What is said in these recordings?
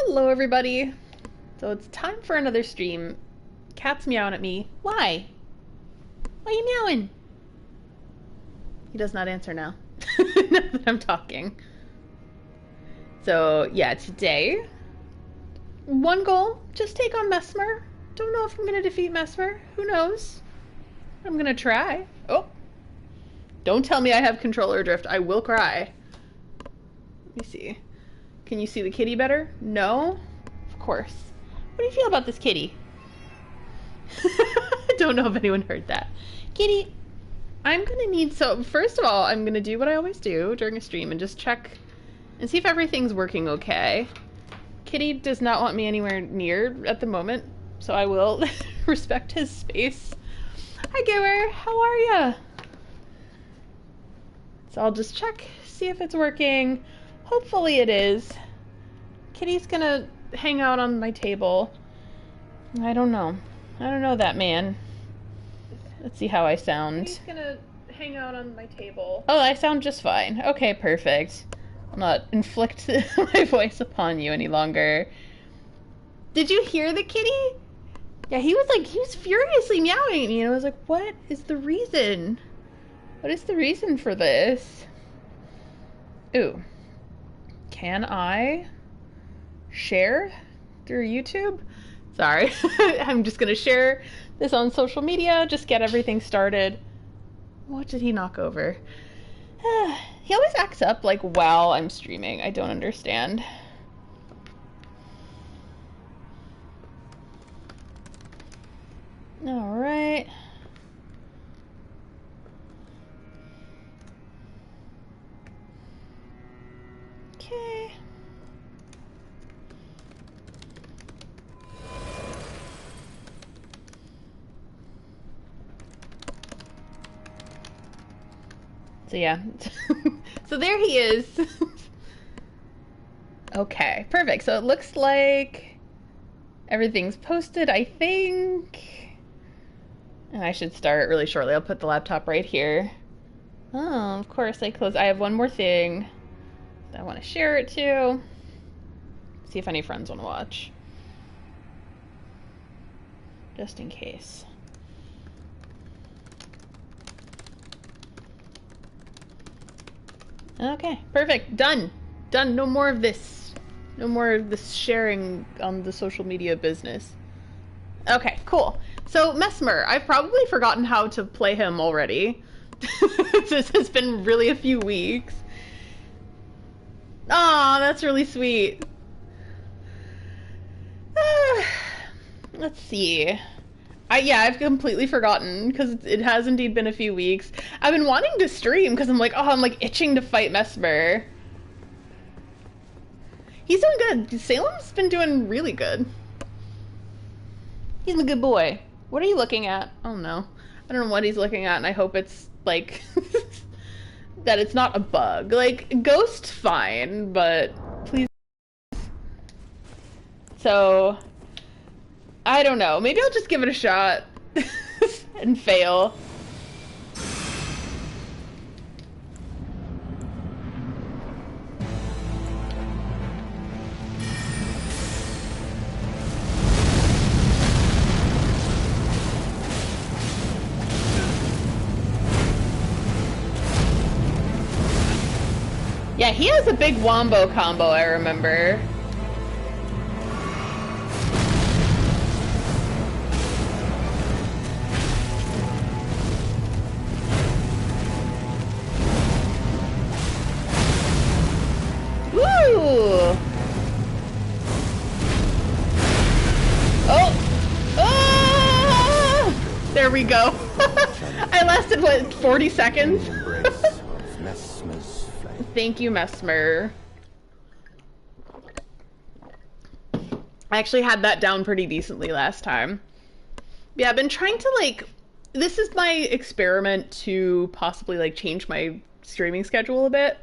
Hello, everybody. So it's time for another stream. Cat's meowing at me. Why? Why are you meowing? He does not answer now. Now that I'm talking. So yeah, today, one goal, just take on Messmer. Don't know if I'm gonna defeat Messmer. Who knows? I'm gonna try. Oh. Don't tell me I have controller drift. I will cry. Let me see. Can you see the kitty better? No? Of course. What do you feel about this kitty? I don't know if anyone heard that. Kitty, I'm gonna need, so first of all, I'm gonna do what I always do during a stream and just check and see if everything's working okay. Kitty does not want me anywhere near at the moment, so I will respect his space. Hi, Gower. How are ya? So I'll just check, see if it's working. Hopefully it is. Kitty's gonna hang out on my table. I don't know. I don't know that man. Let's see how I sound. Kitty's gonna hang out on my table. Oh, I sound just fine. Okay, perfect. I'll not inflict my voice upon you any longer. Did you hear the kitty? Yeah, he was furiously meowing at me, and I was like, what is the reason? What is the reason for this? Ooh. Can I share through YouTube? Sorry. I'm just gonna share this on social media, just get everything started. What did he knock over? He always acts up like while I'm streaming. I don't understand. All right. Okay. So yeah. So there he is. Okay, perfect. So it looks like everything's posted, I think. And I should start really shortly. I'll put the laptop right here. Oh, of course I closed. I have one more thing I want to share it to. See if any friends want to watch. Just in case. Okay, perfect. Done. Done. No more of this. No more of this sharing on the social media business. Okay, cool. So, Messmer, I've probably forgotten how to play him already. This has been really a few weeks. Aw, that's really sweet. Let's see. Yeah, I've completely forgotten because it has indeed been a few weeks. I've been wanting to stream because I'm like itching to fight Messmer. He's doing good. Salem's been doing really good. He's a good boy. What are you looking at? Oh no. I don't know what he's looking at, and I hope it's like that it's not a bug. Like, Ghost, fine, but please. So, I don't know. Maybe I'll just give it a shot and fail. Yeah, he has a big wombo combo, I remember. Woo! Oh! Ah! There we go. I lasted, what, 40 seconds? Thank you, Messmer. I actually had that down pretty decently last time. Yeah, I've been trying to, like, this is my experiment to possibly, like, change my streaming schedule a bit.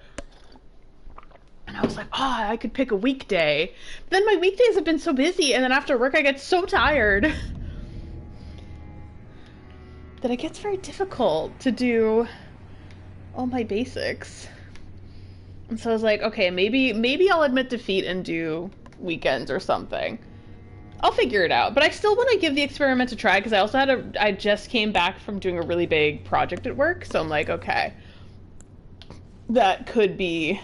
And I was like, oh, I could pick a weekday. But then my weekdays have been so busy, and then after work I get so tired that it gets very difficult to do all my basics. And so I was like, okay, maybe I'll admit defeat and do weekends or something. I'll figure it out. But I still want to give the experiment a try because I just came back from doing a really big project at work. So I'm like, okay, that could be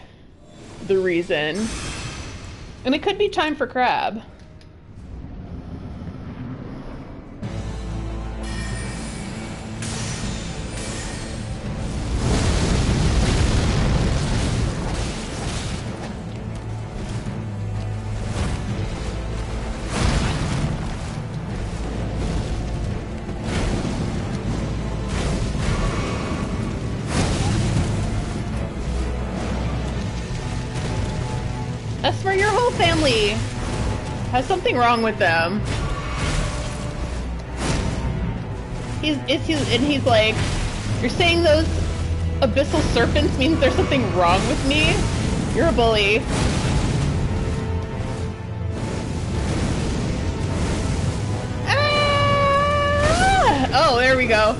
the reason. And it could be time for crab. Messmer, your whole family has something wrong with them. He's like, you're saying those abyssal serpents means there's something wrong with me? You're a bully. Ah! Oh, there we go.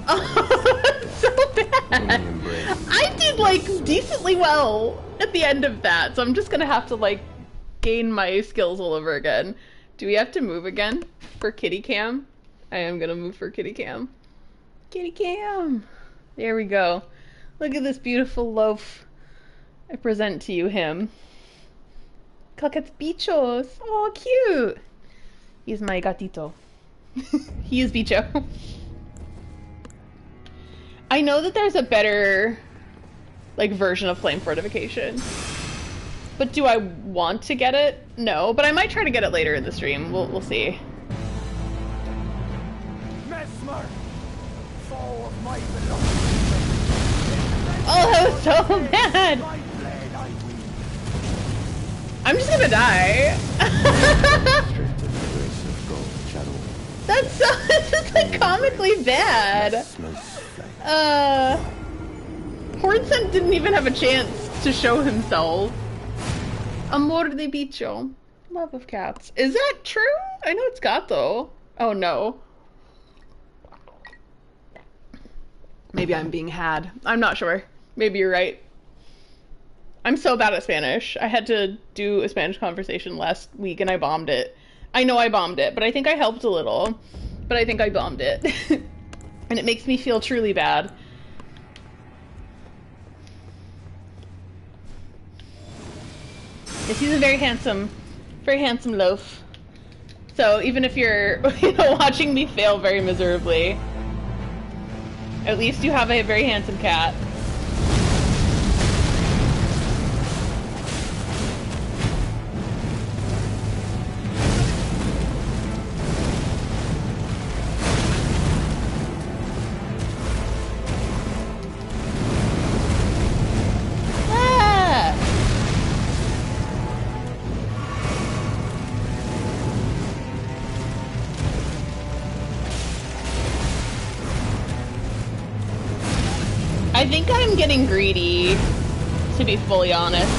Oh, so bad. I did like decently well at the end of that, so I'm just gonna have to like gain my skills all over again. Do we have to move again for kitty cam? I am gonna move for kitty cam. Kitty cam! There we go. Look at this beautiful loaf. I present to you him. Coquettes bichos! Oh, cute! He's my gatito. He is bicho. I know that there's a better like version of flame fortification, but do I want to get it? No, but I might try to get it later in the stream. We'll see. Messmer, fall of my Oh, that was so bad. I'm just gonna die. That's so. This is like comically bad. Hornsent didn't even have a chance to show himself. Amor de bicho. Love of cats. Is that true? I know it's gato. Oh no. Maybe I'm being had. I'm not sure. Maybe you're right. I'm so bad at Spanish. I had to do a Spanish conversation last week and I bombed it. I know I bombed it, but I think I helped a little. But I think I bombed it. And it makes me feel truly bad. Yes, he's a very handsome loaf. So even if you're watching me fail very miserably, at least you have a very handsome cat. I think I'm getting greedy, to be fully honest.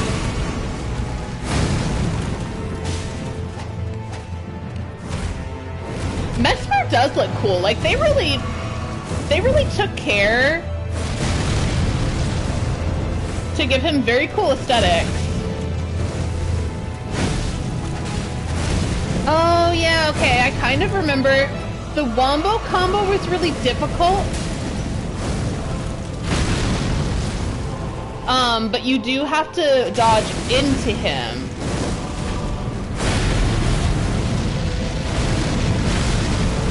Messmer does look cool. Like they really took care to give him very cool aesthetics. Oh yeah, okay. I kind of remember the wombo combo was really difficult. But you do have to dodge into him.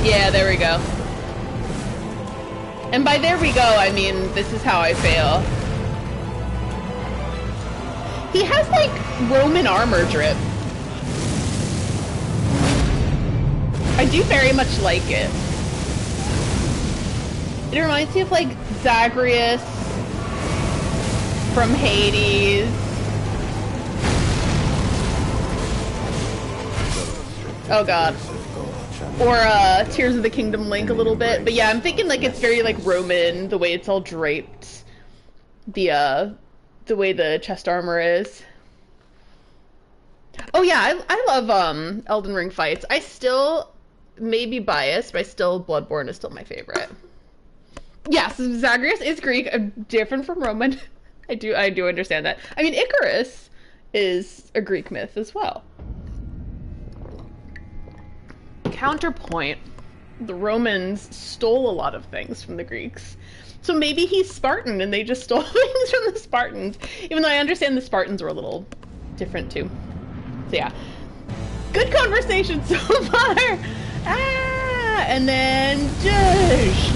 Yeah, there we go. And by there we go, I mean, this is how I fail. He has, like, Roman armor drip. I do very much like it. It reminds me of, like, Zagreus from Hades. Oh god. Or Tears of the Kingdom Link a little bit. But yeah, I'm thinking like it's very like Roman, the way it's all draped. The way the chest armor is. Oh yeah, I love Elden Ring fights. I still may be biased, but I still Bloodborne is still my favorite. Yes, Zagreus is Greek, different from Roman. I do understand that. I mean, Icarus is a Greek myth as well. Counterpoint, the Romans stole a lot of things from the Greeks. So maybe he's Spartan and they just stole things from the Spartans. Even though I understand the Spartans were a little different too. So yeah. Good conversation so far! Ah! And then... Dush!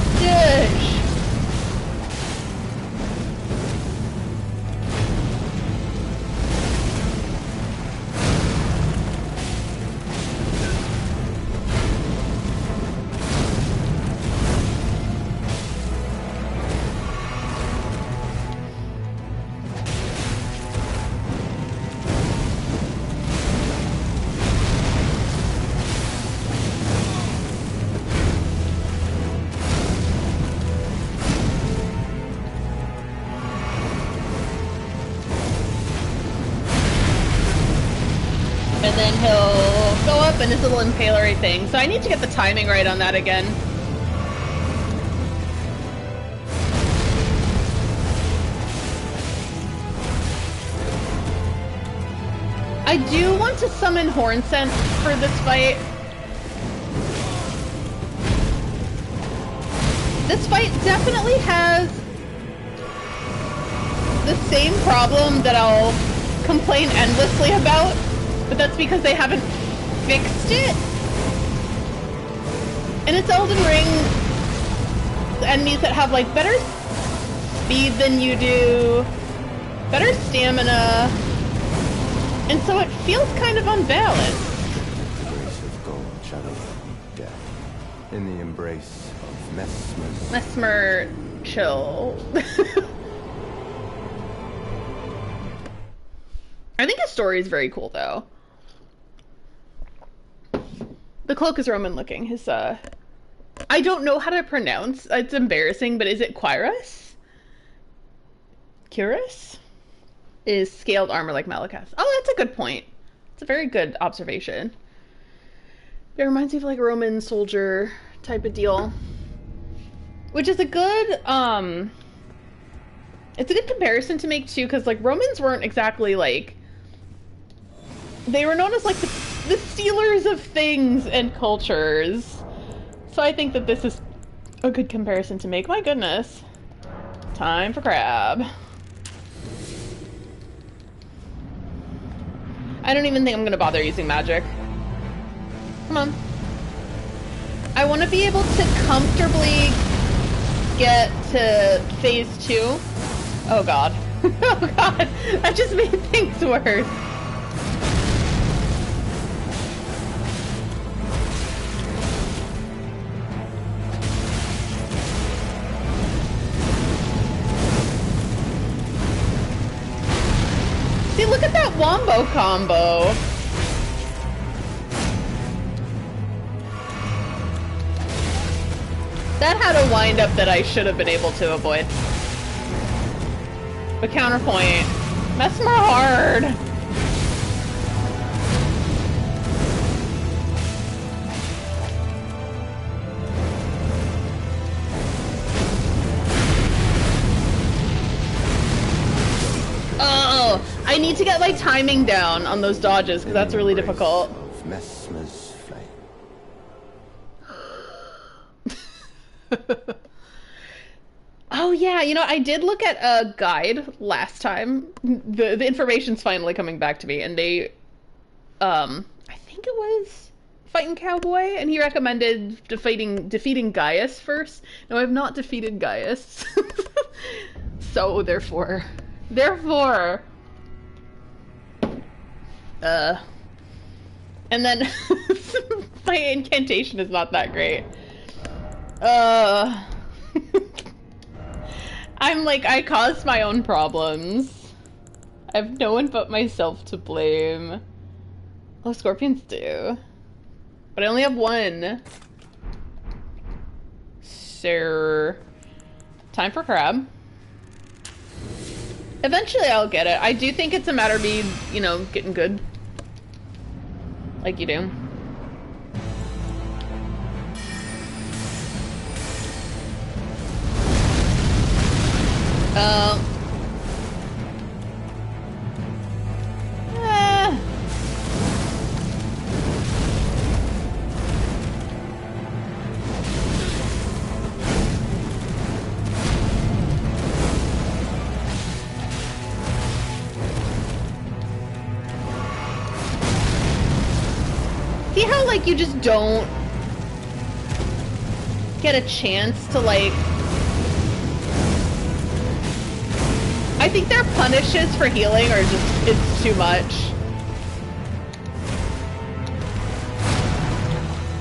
Then he'll go up in his little impalery thing. So I need to get the timing right on that again. I do want to summon Horn Scent for this fight. This fight definitely has the same problem that I'll complain endlessly about. But that's because they haven't fixed it. And it's Elden Ring enemies that have like better speed than you do, better stamina, and so it feels kind of unbalanced. Grace of gold, shadow, death. In the embrace of Messmer, chill. I think his story is very cool though. The cloak is Roman looking. His, I don't know how to pronounce. It's embarrassing, but is it Quiris? Cuirass? Is scaled armor like Malekith. Oh, that's a good point. It's a very good observation. It reminds me of like a Roman soldier type of deal. Which is a good, it's a good comparison to make too, because like Romans weren't exactly like, they were known as like the stealers of things and cultures. So I think that this is a good comparison to make. My goodness. Time for crab. I don't even think I'm gonna bother using magic. Come on. I want to be able to comfortably get to phase 2. Oh god. Oh god. That just made things worse. See, look at that wombo combo. That had a wind up that I should have been able to avoid. But counterpoint, Messmer hard. Oh, I need to get my timing down on those dodges because that's really difficult. Messmer's flame. Oh yeah, you know, I did look at a guide last time. The information's finally coming back to me, and they, I think it was Fighting Cowboy, and he recommended defeating Gaius first. No, I have not defeated Gaius. So therefore, and then my incantation is not that great. I'm like, I caused my own problems. I have no one but myself to blame. Oh, scorpions do. But I only have one. So, time for crab. Eventually I'll get it. I do think it's a matter of me, you know, getting good. Like you do. See how, like, you just don't get a chance to, like... I think their punishes for healing are just, it's too much.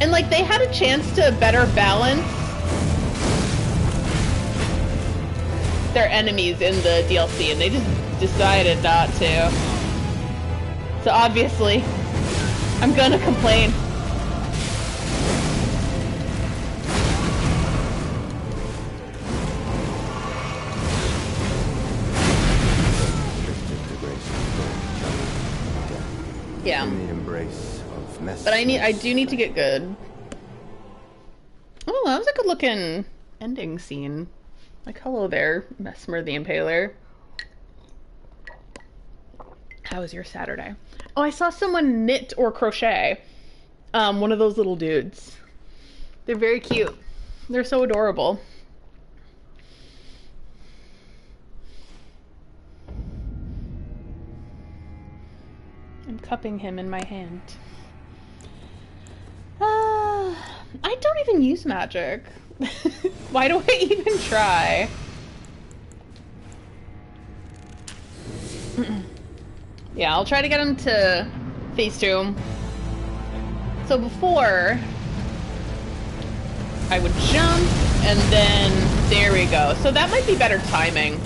And, like, they had a chance to better balance their enemies in the DLC, and they just decided not to. So obviously, I'm gonna complain. Yeah. In the embrace of Messmer. But I do need to get good. Oh, that was a good looking ending scene. Like, hello there, Messmer the Impaler. How was your Saturday? Oh, I saw someone knit or crochet. One of those little dudes. They're very cute. They're so adorable. I'm cupping him in my hand. I don't even use magic. Why do I even try? Yeah, I'll try to get him to phase 2. So before, I would jump, and then there we go. So that might be better timing.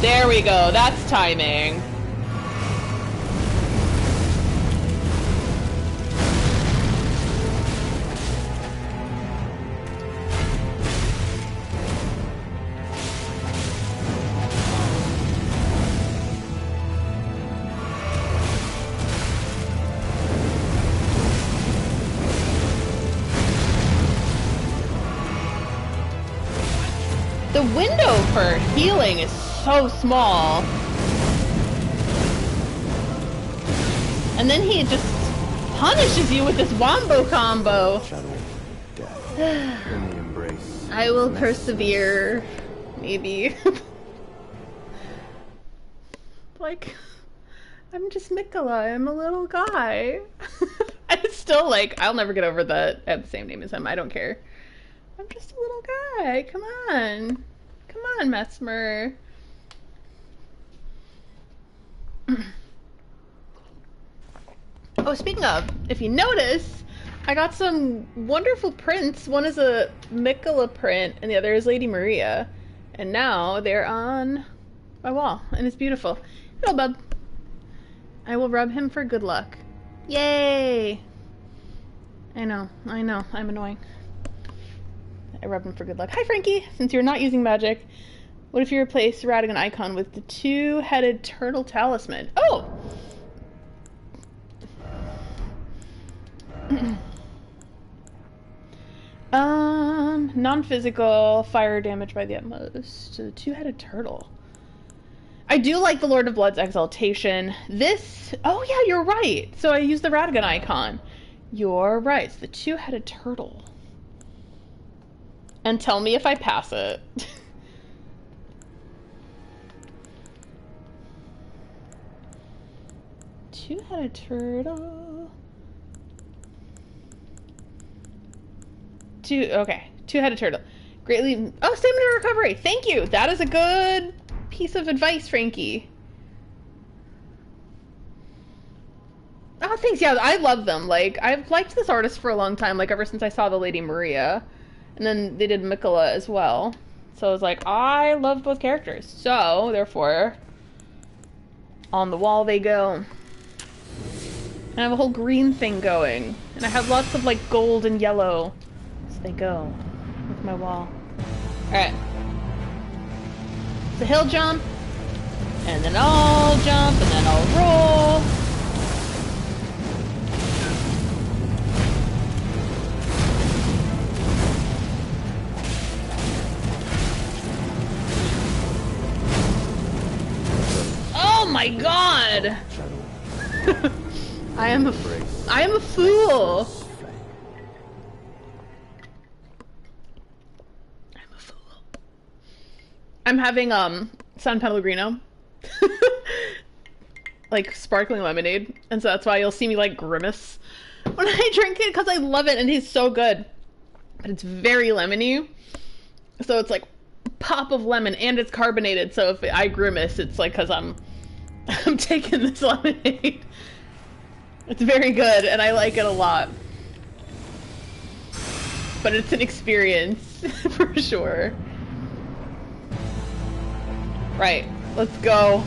There we go, that's timing. The window for healing is so small. And then he just punishes you with this wombo combo. Shadow of death. In the embrace. I will persevere. Maybe. Like, I'm just Mikola. I'm a little guy. It's still like, I'll never get over that I have the same name as him. I don't care. I'm just a little guy. Come on. Come on, Messmer. Oh, speaking of, if you notice, I got some wonderful prints. One is a Mikola print, and the other is Lady Maria. And now they're on my wall, and it's beautiful. Hello, bub. I will rub him for good luck. Yay! I know, I'm annoying. I rub him for good luck. Hi, Frankie! Since you're not using magic, what if you replace Radigan icon with the two-headed turtle talisman? Oh! Non-physical, fire damage by the utmost. The two-headed turtle. I do like the Lord of Blood's exaltation. This... Oh, yeah, you're right. So I use the Radigan icon. You're right. It's the two-headed turtle. And tell me if I pass it. Two-headed turtle. Okay. Two-headed turtle. Greatly... Oh, stamina recovery. Thank you. That is a good piece of advice, Frankie. Oh, thanks. Yeah, I love them. Like, I've liked this artist for a long time, like, ever since I saw the Lady Maria. And then they did Mikola as well. So I was like, I love both characters. So, therefore, on the wall they go. And I have a whole green thing going. And I have lots of, like, gold and yellow. So they go with my wall. Alright. So he'll jump. And then I'll jump. And then I'll roll. my god! Shadow. I am a fool! I'm a fool. I'm having, San Pellegrino. Like, sparkling lemonade. And so that's why you'll see me, like, grimace when I drink it, because I love it, and he's so good. But it's very lemony. So it's like pop of lemon, and it's carbonated, so if I grimace, it's like because I'm taking this lemonade. It's very good, and I like it a lot. But it's an experience, for sure. Right, let's go.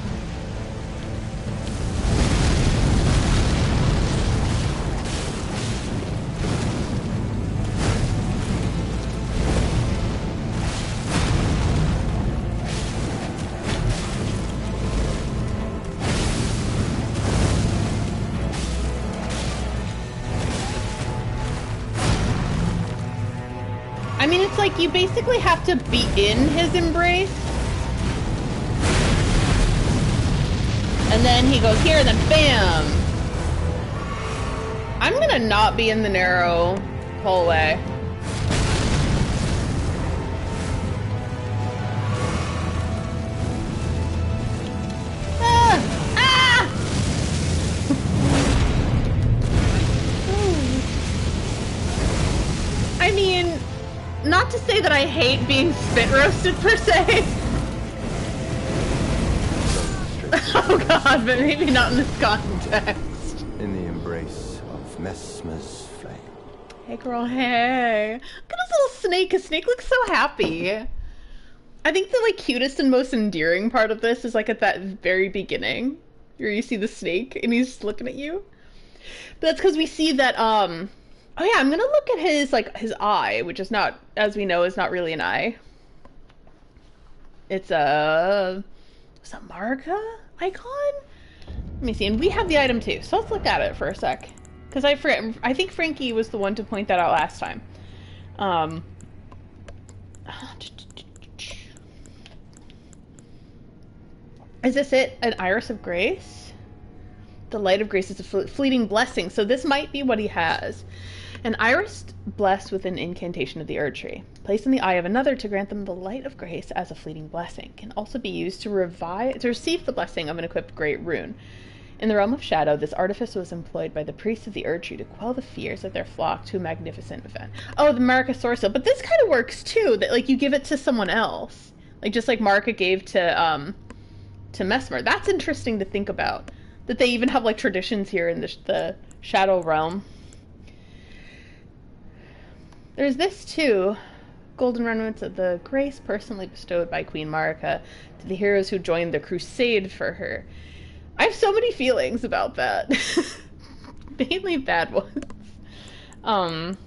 I mean, it's like you basically have to be in his embrace. And then he goes here, and then bam! I'm gonna not be in the narrow hallway. I mean, not to say that I hate being spit roasted per se. Oh god, but maybe not in this context. In the embrace of Messmer's flame. Hey girl, hey. Look at this little snake. His snake looks so happy. I think the like cutest and most endearing part of this is like at that very beginning where you see the snake and he's looking at you. But that's because we see that oh yeah, I'm gonna look at his like his eye, which is not, as we know, is not really an eye. It's a Marika icon? Let me see, and we have the item too, so let's look at it for a sec. Because I forget, I think Frankie was the one to point that out last time. Is this it? An Iris of Grace? The light of grace is a fleeting blessing, so this might be what he has. An iris blessed with an incantation of the Erdtree, placed in the eye of another to grant them the light of grace as a fleeting blessing, can also be used to receive the blessing of an equipped great rune. In the realm of shadow, this artifice was employed by the priests of the Erdtree to quell the fears of their flock to a magnificent event. Oh, the Marika Source Seal, but this kind of works too, that like you give it to someone else. Like just like Marika gave to Messmer. That's interesting to think about. That they even have like traditions here in the shadow realm. There's this too. Golden remnants of the grace personally bestowed by Queen Marika to the heroes who joined the crusade for her. I have so many feelings about that. Mainly bad ones. Marika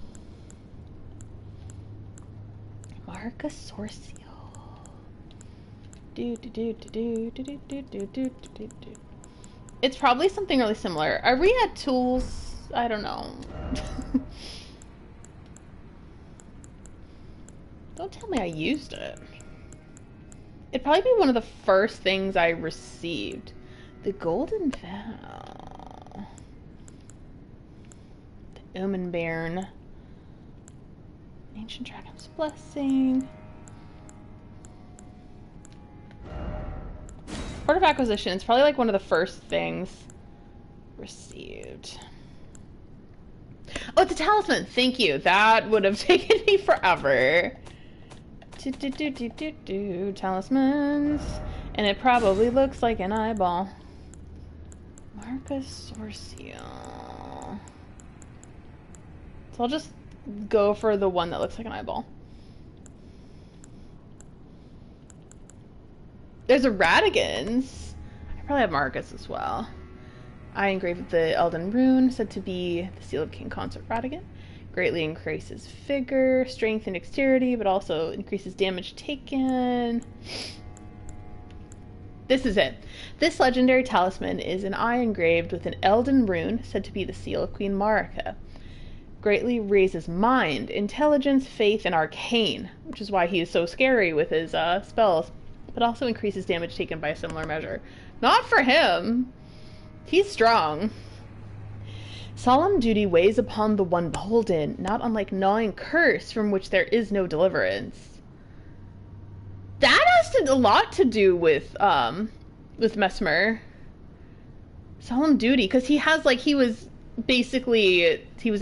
Source Seal. It's probably something really similar. Are we at tools? I don't know. Don't tell me I used it. It'd probably be one of the first things I received. The Golden Vow. The Omen Bairn. Ancient Dragon's Blessing. Port of Acquisition. It's probably like one of the first things received. Oh, it's a talisman. Thank you. That would have taken me forever. Talismans. And it probably looks like an eyeball. Marika Source Seal. So I'll just go for the one that looks like an eyeball. There's a Radigan's. I probably have Marcus as well. I engraved the Elden rune, said to be the seal of King Consort Radigan. Greatly increases vigor, strength, and dexterity, but also increases damage taken. This is it. This legendary talisman is an eye engraved with an Elden rune, said to be the seal of Queen Marika. Greatly raises mind, intelligence, faith, and arcane, which is why he is so scary with his spells. but also increases damage taken by a similar measure. Not for him. He's strong. Solemn duty weighs upon the one beholden, not unlike gnawing curse from which there is no deliverance. That has a lot to do with Messmer. Solemn duty, because he has, like, he was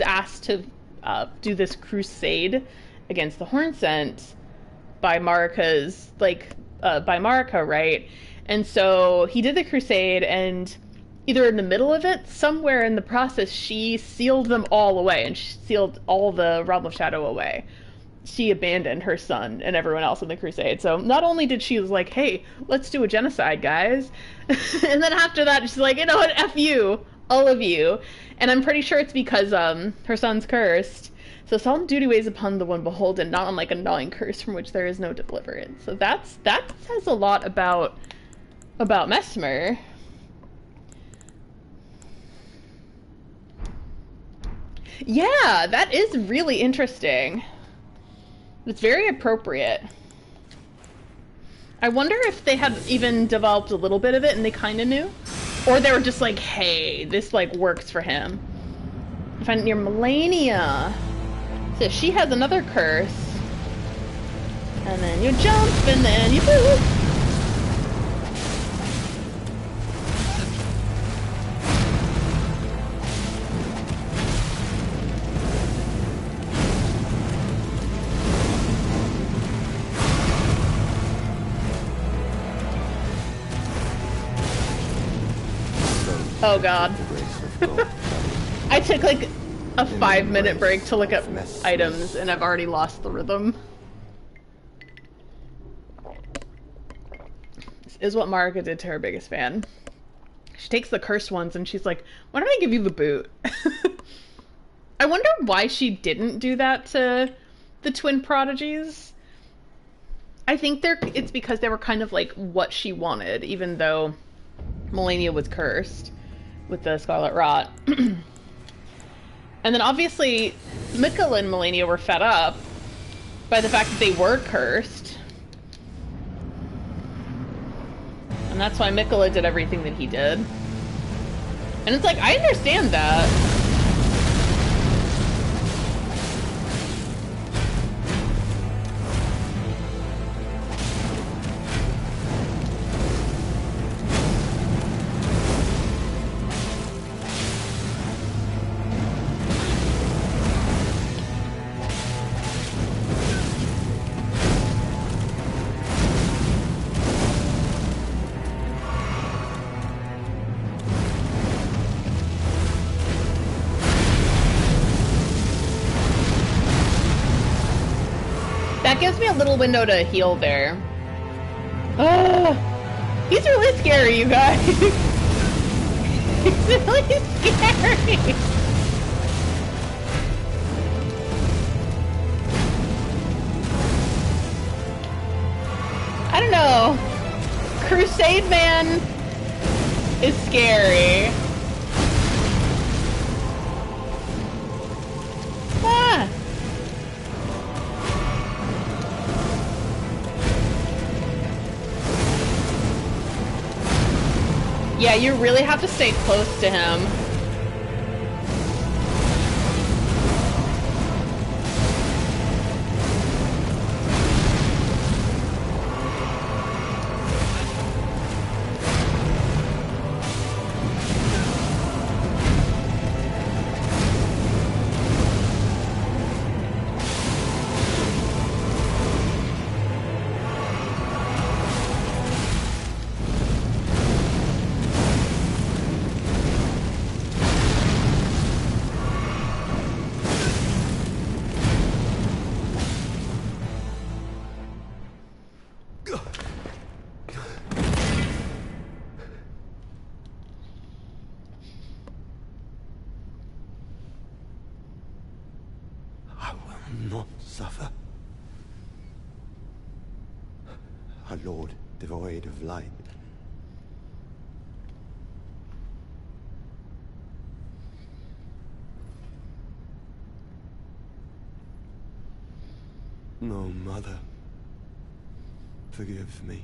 asked to do this crusade against the Hornsent by Marika's, by Marika, right? And so he did the crusade, and either in the middle of it, somewhere in the process, she sealed them all away, and she sealed all the Realm of Shadow away. She abandoned her son and everyone else in the crusade. So not only did she was like, hey, let's do a genocide, guys. And then after that, she's like, you know what, F you, all of you. And I'm pretty sure it's because her son's cursed. So solemn duty weighs upon the one beholden, not unlike a gnawing curse from which there is no deliverance. So that says a lot about Messmer. Yeah, that is really interesting. It's very appropriate. I wonder if they had even developed a little bit of it and they kind of knew. Or they were just like, hey, this, like, works for him. I find it near Melania. So she has another curse. And then you jump, and then you boop. Oh god. I took like a 5-minute break to look up items and I've already lost the rhythm. This is what Marika did to her biggest fan. She takes the cursed ones and she's like, why don't I give you the boot? I wonder why she didn't do that to the twin prodigies. I think it's because they were kind of like what she wanted, even though Melania was cursed with the Scarlet Rot. And then obviously Mikkel and Melania were fed up by the fact that they were cursed. And that's why Mikkel did everything that he did. And it's like, I understand that. That gives me a little window to heal there. He's really scary, you guys. He's really scary. I don't know. Crusade Man is scary. Ah. Yeah, you really have to stay close to him. Not suffer. A lord devoid of light. No, mother. Forgive me.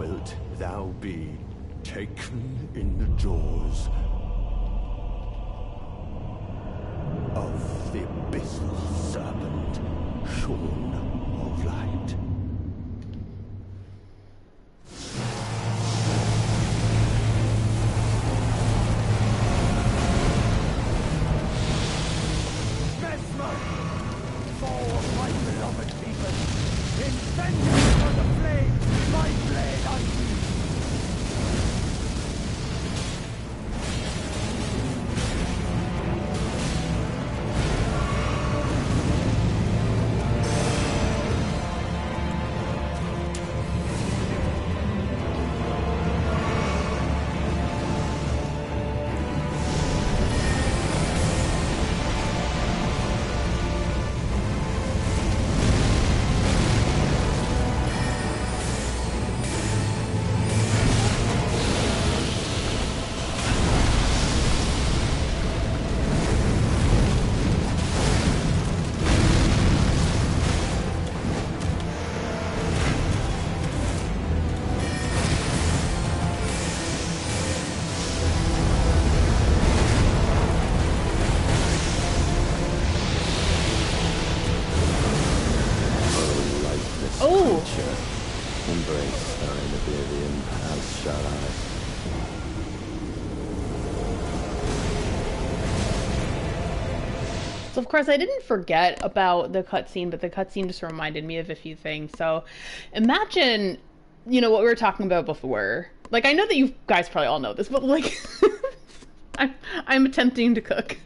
wilt thou be taken in the jaws of the abyssal serpent, shorn of light. Messmer, foe of my beloved people, in vengeance for the flame, my blade unsheathed. Embrace thine oblivion as shall I. So of course I didn't forget about the cutscene, but the cutscene just reminded me of a few things. So imagine, you know, what we were talking about before. Like, I know that you guys probably all know this, but like, I'm attempting to cook.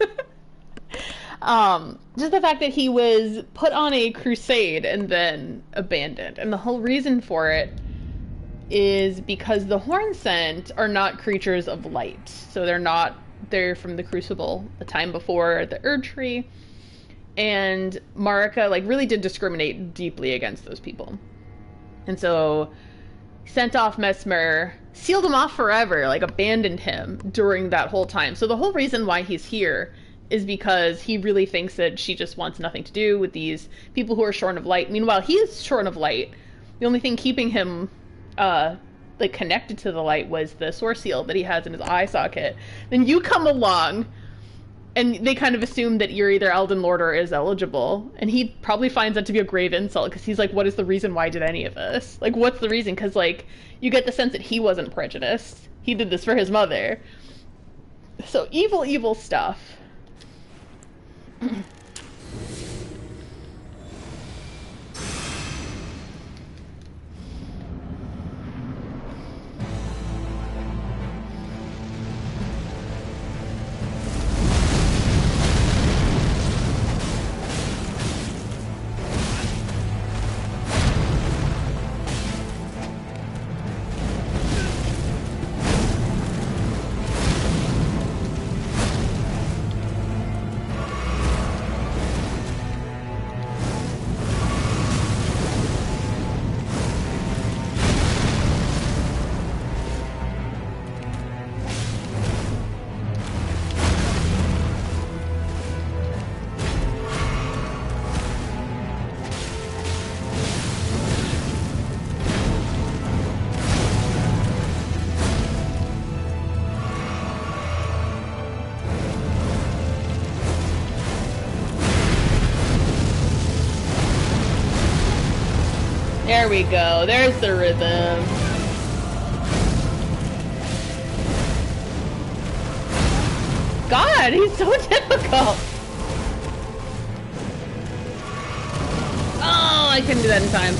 Just the fact that he was put on a crusade and then abandoned. And the whole reason for it is because the Hornsent are not creatures of light. So they're from the Crucible, the time before the Erdtree. And Marika, like, really did discriminate deeply against those people. And so sent off Messmer, sealed him off forever, like abandoned him during that whole time. So the whole reason why he's here is because he really thinks that she just wants nothing to do with these people who are shorn of light. Meanwhile, he is shorn of light. The only thing keeping him like connected to the light was the source seal that he has in his eye socket. Then you come along and they kind of assume that you're either Elden Lord or is eligible, and he probably finds that to be a grave insult because he's like, what is the reason why I did any of this? Like, what's the reason? Because like, you get the sense that he wasn't prejudiced. He did this for his mother. So evil stuff. There we go. There's the rhythm. God, he's so difficult. Oh, I couldn't do that in time.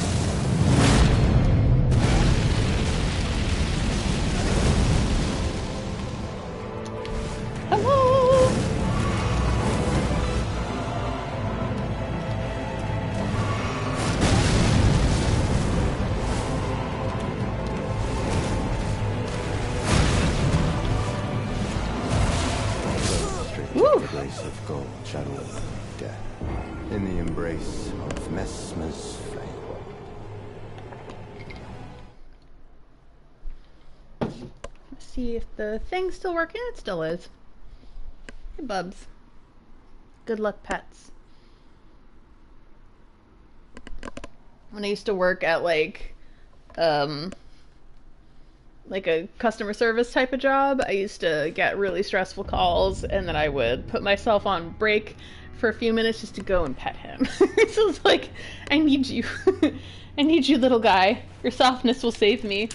Hello. Grace of gold, shadow of death, in the embrace of Messmer's flame. Let's see if the thing's still working. It still is. Hey, Bubs. Good luck, pets. When I used to work at, like, like a customer service type of job, I used to get really stressful calls, and then I would put myself on break for a few minutes just to go and pet him. So it's like, I need you. I need you, little guy. Your softness will save me.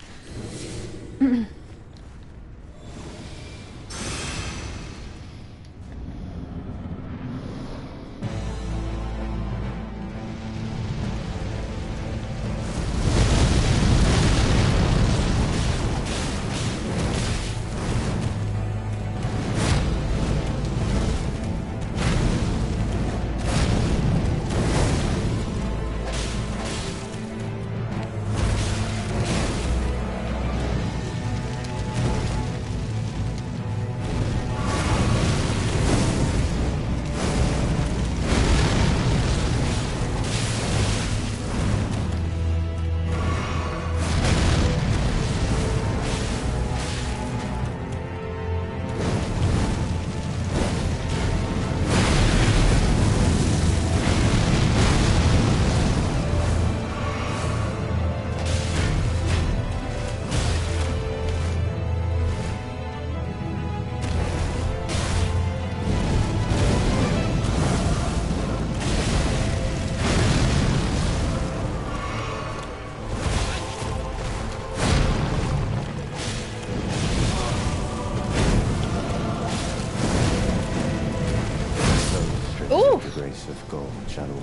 Of gold channel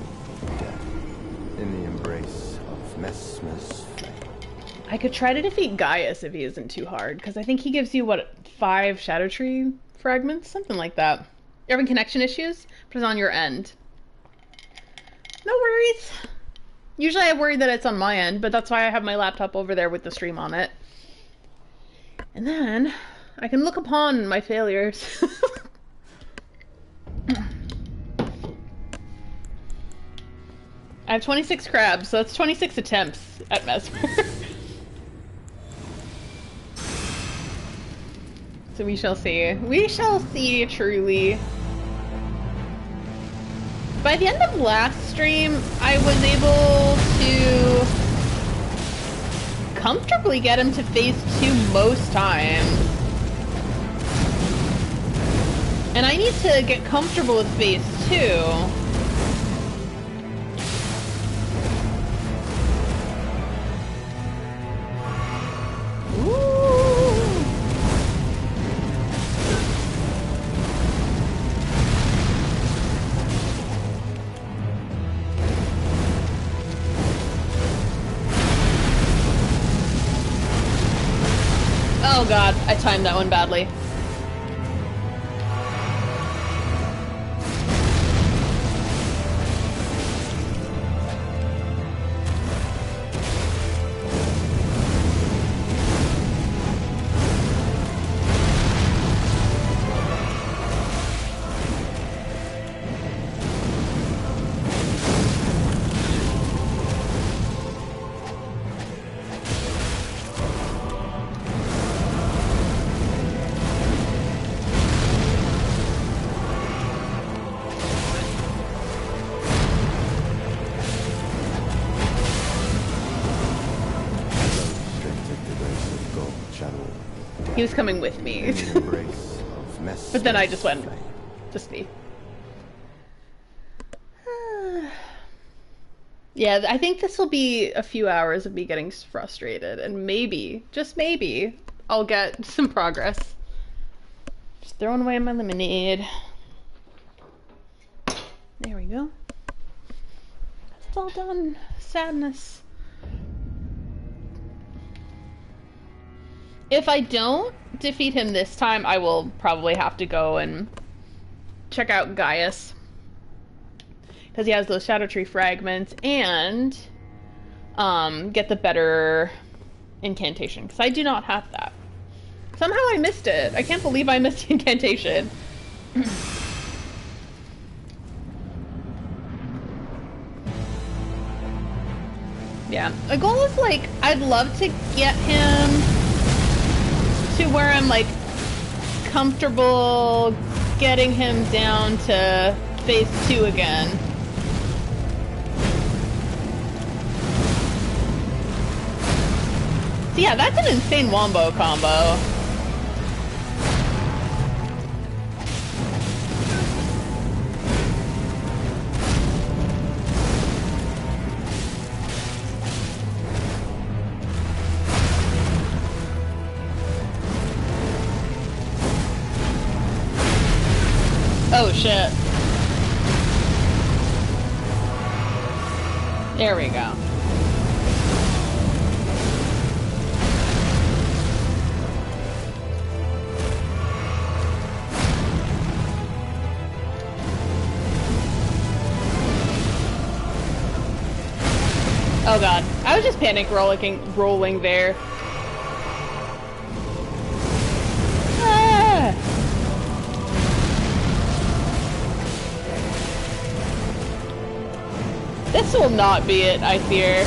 death in the embrace of Messmer's flame. I could try to defeat Gaius if he isn't too hard, because I think he gives you, what, 5 Erdtree fragments? Something like that. You're having connection issues? Put it on your end. No worries. Usually I worry that it's on my end, but that's why I have my laptop over there with the stream on it. And then I can look upon my failures. I have 26 crabs, so that's 26 attempts at Messmer. So we shall see. We shall see, truly. By the end of last stream, I was able to comfortably get him to phase 2 most times. And I need to get comfortable with phase 2. Oh god, I timed that one badly. He was coming with me. But then I just went, just me. Yeah, I think this will be a few hours of me getting frustrated, and maybe, just maybe, I'll get some progress. Just throwing away my lemonade. There we go. It's all done. Sadness. If I don't defeat him this time, I will probably have to go and check out Gaius. Because he has those Erdtree fragments, and get the better incantation. Because I do not have that. Somehow I missed it. I can't believe I missed the incantation. Yeah. The goal is, like, I'd love to get him to where I'm, like, comfortable getting him down to phase 2 again. Yeah, that's an insane wombo combo. Oh shit. There we go. Oh god. I was just panic rolling there. Ah! This will not be it, I fear.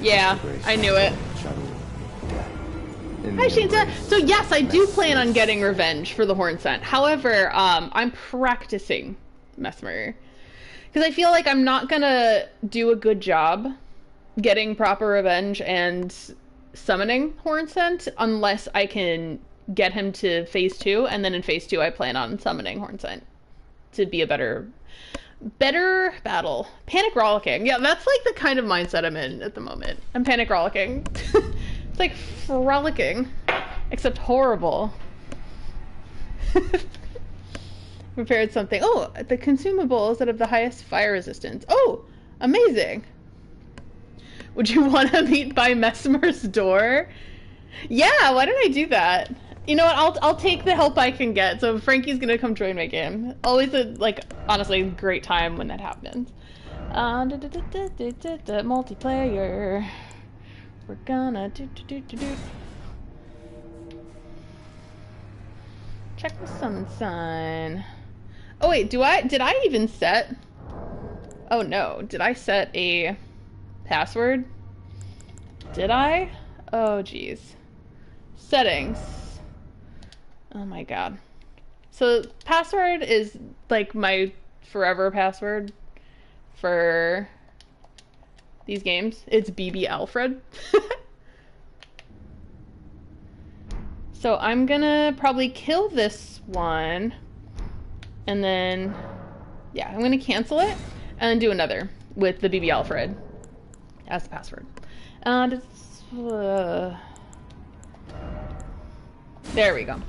Yeah, I knew it. Hi Shinta! So yes, I do plan on getting revenge for the Horn Scent. However, I'm practicing Messmer. Because I feel like I'm not gonna do a good job getting proper revenge and summoning Horn Scent unless I can get him to phase 2, and then in phase 2 I plan on summoning Horn Scent to be a better battle. Panic rollicking. Yeah, that's like the kind of mindset I'm in at the moment. I'm panic rollicking. It's like frolicking, except horrible. Prepared something. Oh, the consumables that have the highest fire resistance. Oh, amazing. Would you want to meet by Messmer's door? Yeah, why don't I do that? You know what? I'll take the help I can get. So Frankie's gonna come join my game. Always a honestly great time when that happens. Multiplayer. We're gonna do. Check the summon sign. Oh wait, did I even set? Oh no, did I set a password? Did I? Oh geez. Settings. Oh my god. So password is like my forever password for these games. It's BB Alfred. So I'm gonna probably kill this one, and then, yeah, I'm gonna cancel it, and then do another with the BB Alfred as the password. And there we go.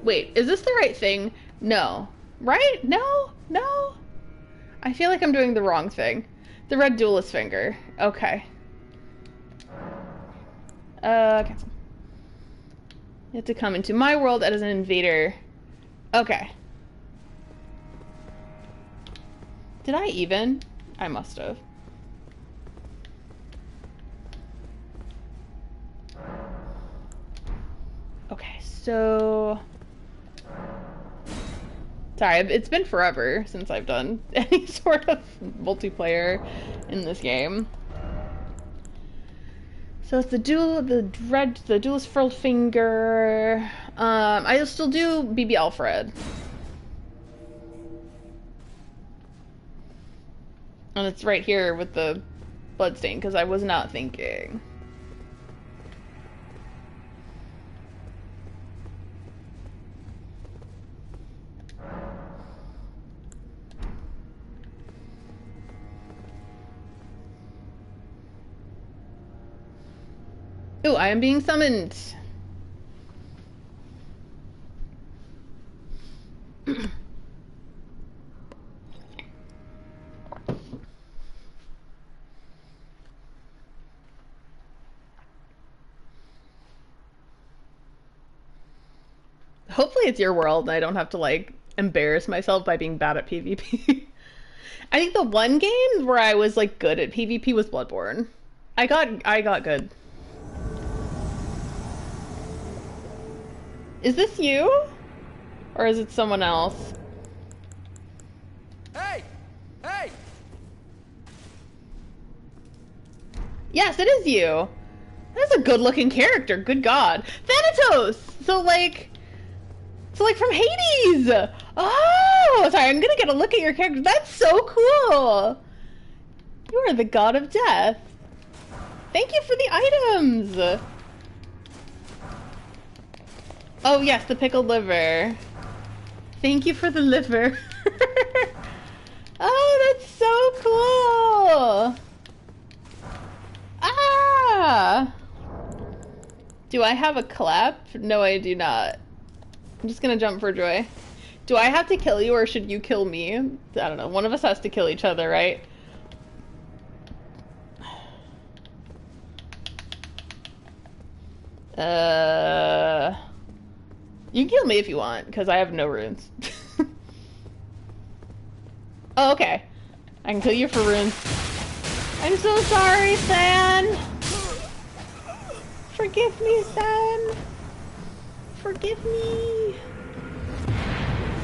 Wait, is this the right thing? No. Right? No? No? I feel like I'm doing the wrong thing. The red duelist finger. Okay. Cancel. You have to come into my world as an invader. Okay. Did I even? I must have. Okay, so... Sorry, it's been forever since I've done any sort of multiplayer in this game. So it's the duelist furled finger. I'll still do BB Alfred. And it's right here with the bloodstain, because I was not thinking. Ooh, I am being summoned. Hopefully it's your world and I don't have to like embarrass myself by being bad at PvP. I think the one game where I was like good at PvP was Bloodborne. I got good. Is this you? Or is it someone else? Hey! Hey! Yes, it is you. That's a good-looking character. Good God, Thanatos. So like from Hades. Oh, sorry. I'm gonna get a look at your character. That's so cool. You are the god of death. Thank you for the items! Oh yes, the pickled liver. Thank you for the liver. Oh, that's so cool! Ah! Do I have a clap? No, I do not. I'm just gonna jump for joy. Do I have to kill you or should you kill me? I don't know. One of us has to kill each other, right? You can kill me if you want, because I have no runes. Oh, okay. I can kill you for runes. I'm so sorry, San! Forgive me, San! Forgive me!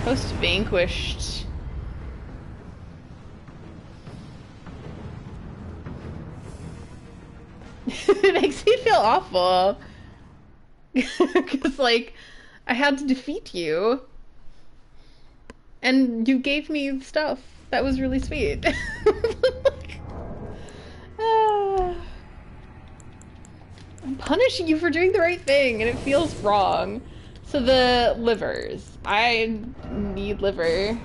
Host vanquished. It makes me feel awful. Because, like, I had to defeat you. And you gave me stuff. That was really sweet. I'm punishing you for doing the right thing, and it feels wrong. So the livers. I need liver,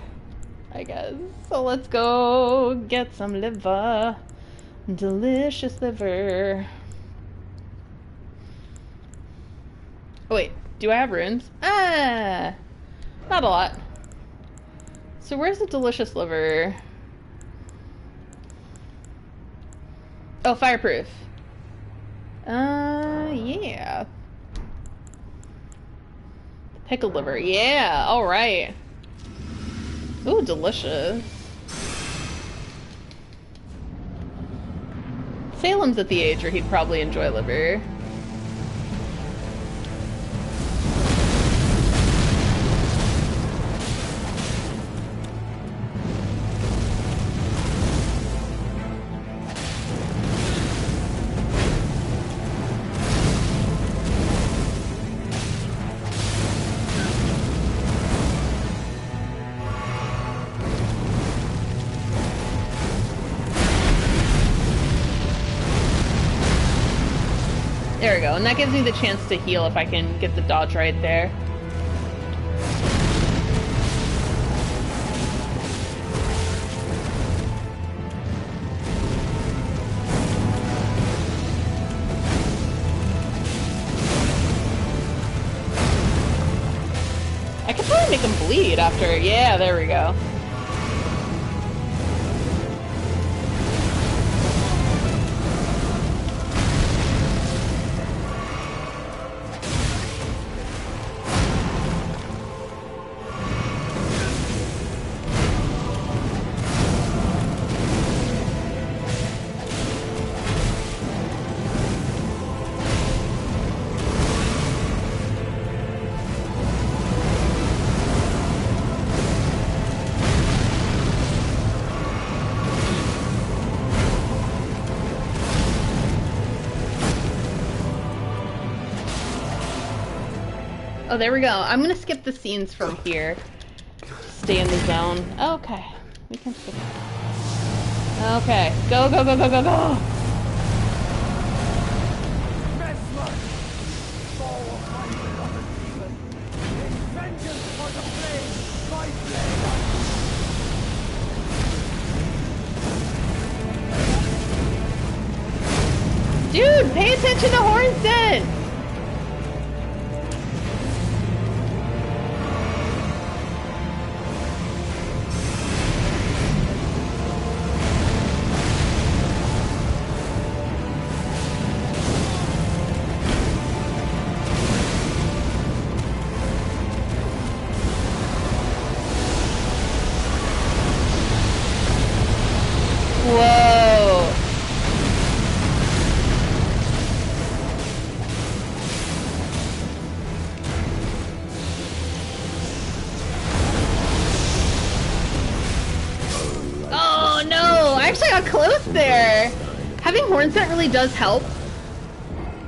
I guess. So let's go get some liver. Delicious liver. Oh wait, do I have runes? Ah! Not a lot. So where's the delicious liver? Oh, fireproof. Yeah. Pickled liver, yeah, alright. Ooh, delicious. Salem's at the age where he'd probably enjoy liver. There we go, and that gives me the chance to heal if I can get the dodge right there. I could probably make him bleed after, yeah, there we go. Oh, there we go. I'm gonna skip the scenes from here. Stay in the zone. Okay. We can skip it. Okay. Go, go, go, go, go, go! Messmer, fall of my beloved demon. In vengeance for the flame, my blade I... Dude, pay attention to Hornson! Whoa! Oh no! I actually got close there! Having Hornset really does help.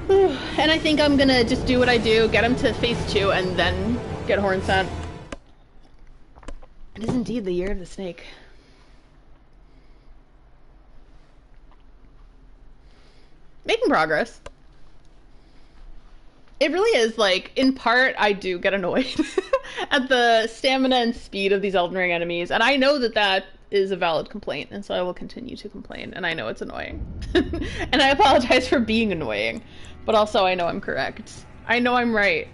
And I think I'm gonna just do what I do, get him to phase 2, and then get Hornset. It is indeed the year of the snake. Making progress. It really is, like, in part, I do get annoyed at the stamina and speed of these Elden Ring enemies, and I know that that is a valid complaint, and so I will continue to complain, and I know it's annoying. And I apologize for being annoying, but also I know I'm correct. I know I'm right.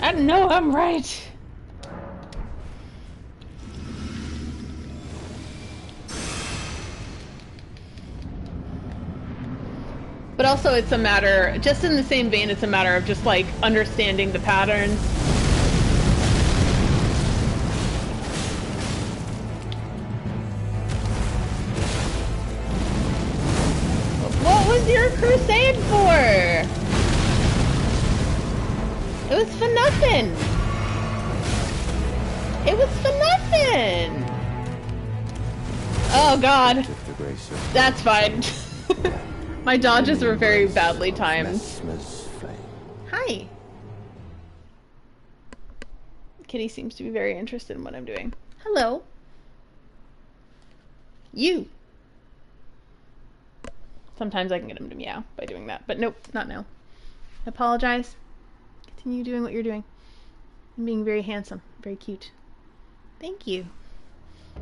I know I'm right. But also it's a matter, just in the same vein, it's a matter of just like understanding the patterns. What was your crusade for? It was for nothing. It was for nothing. Oh God. That's fine. My dodges were very badly timed. Hi. Kitty seems to be very interested in what I'm doing. Hello. You. Sometimes I can get him to meow by doing that, but nope, not now. I apologize. Continue doing what you're doing. I'm being very handsome, very cute. Thank you.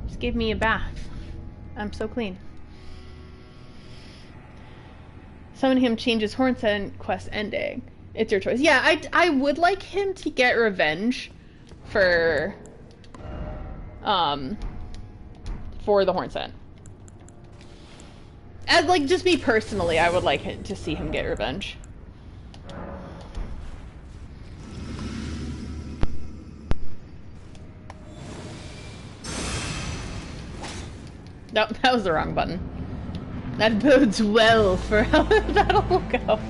Just gave me a bath. I'm so clean. Summoning him changes Hornset quest ending. It's your choice. Yeah, I would like him to get revenge for the Hornset. As like just me personally, I would like to see him get revenge. Nope, that was the wrong button. That bodes well for how that'll go.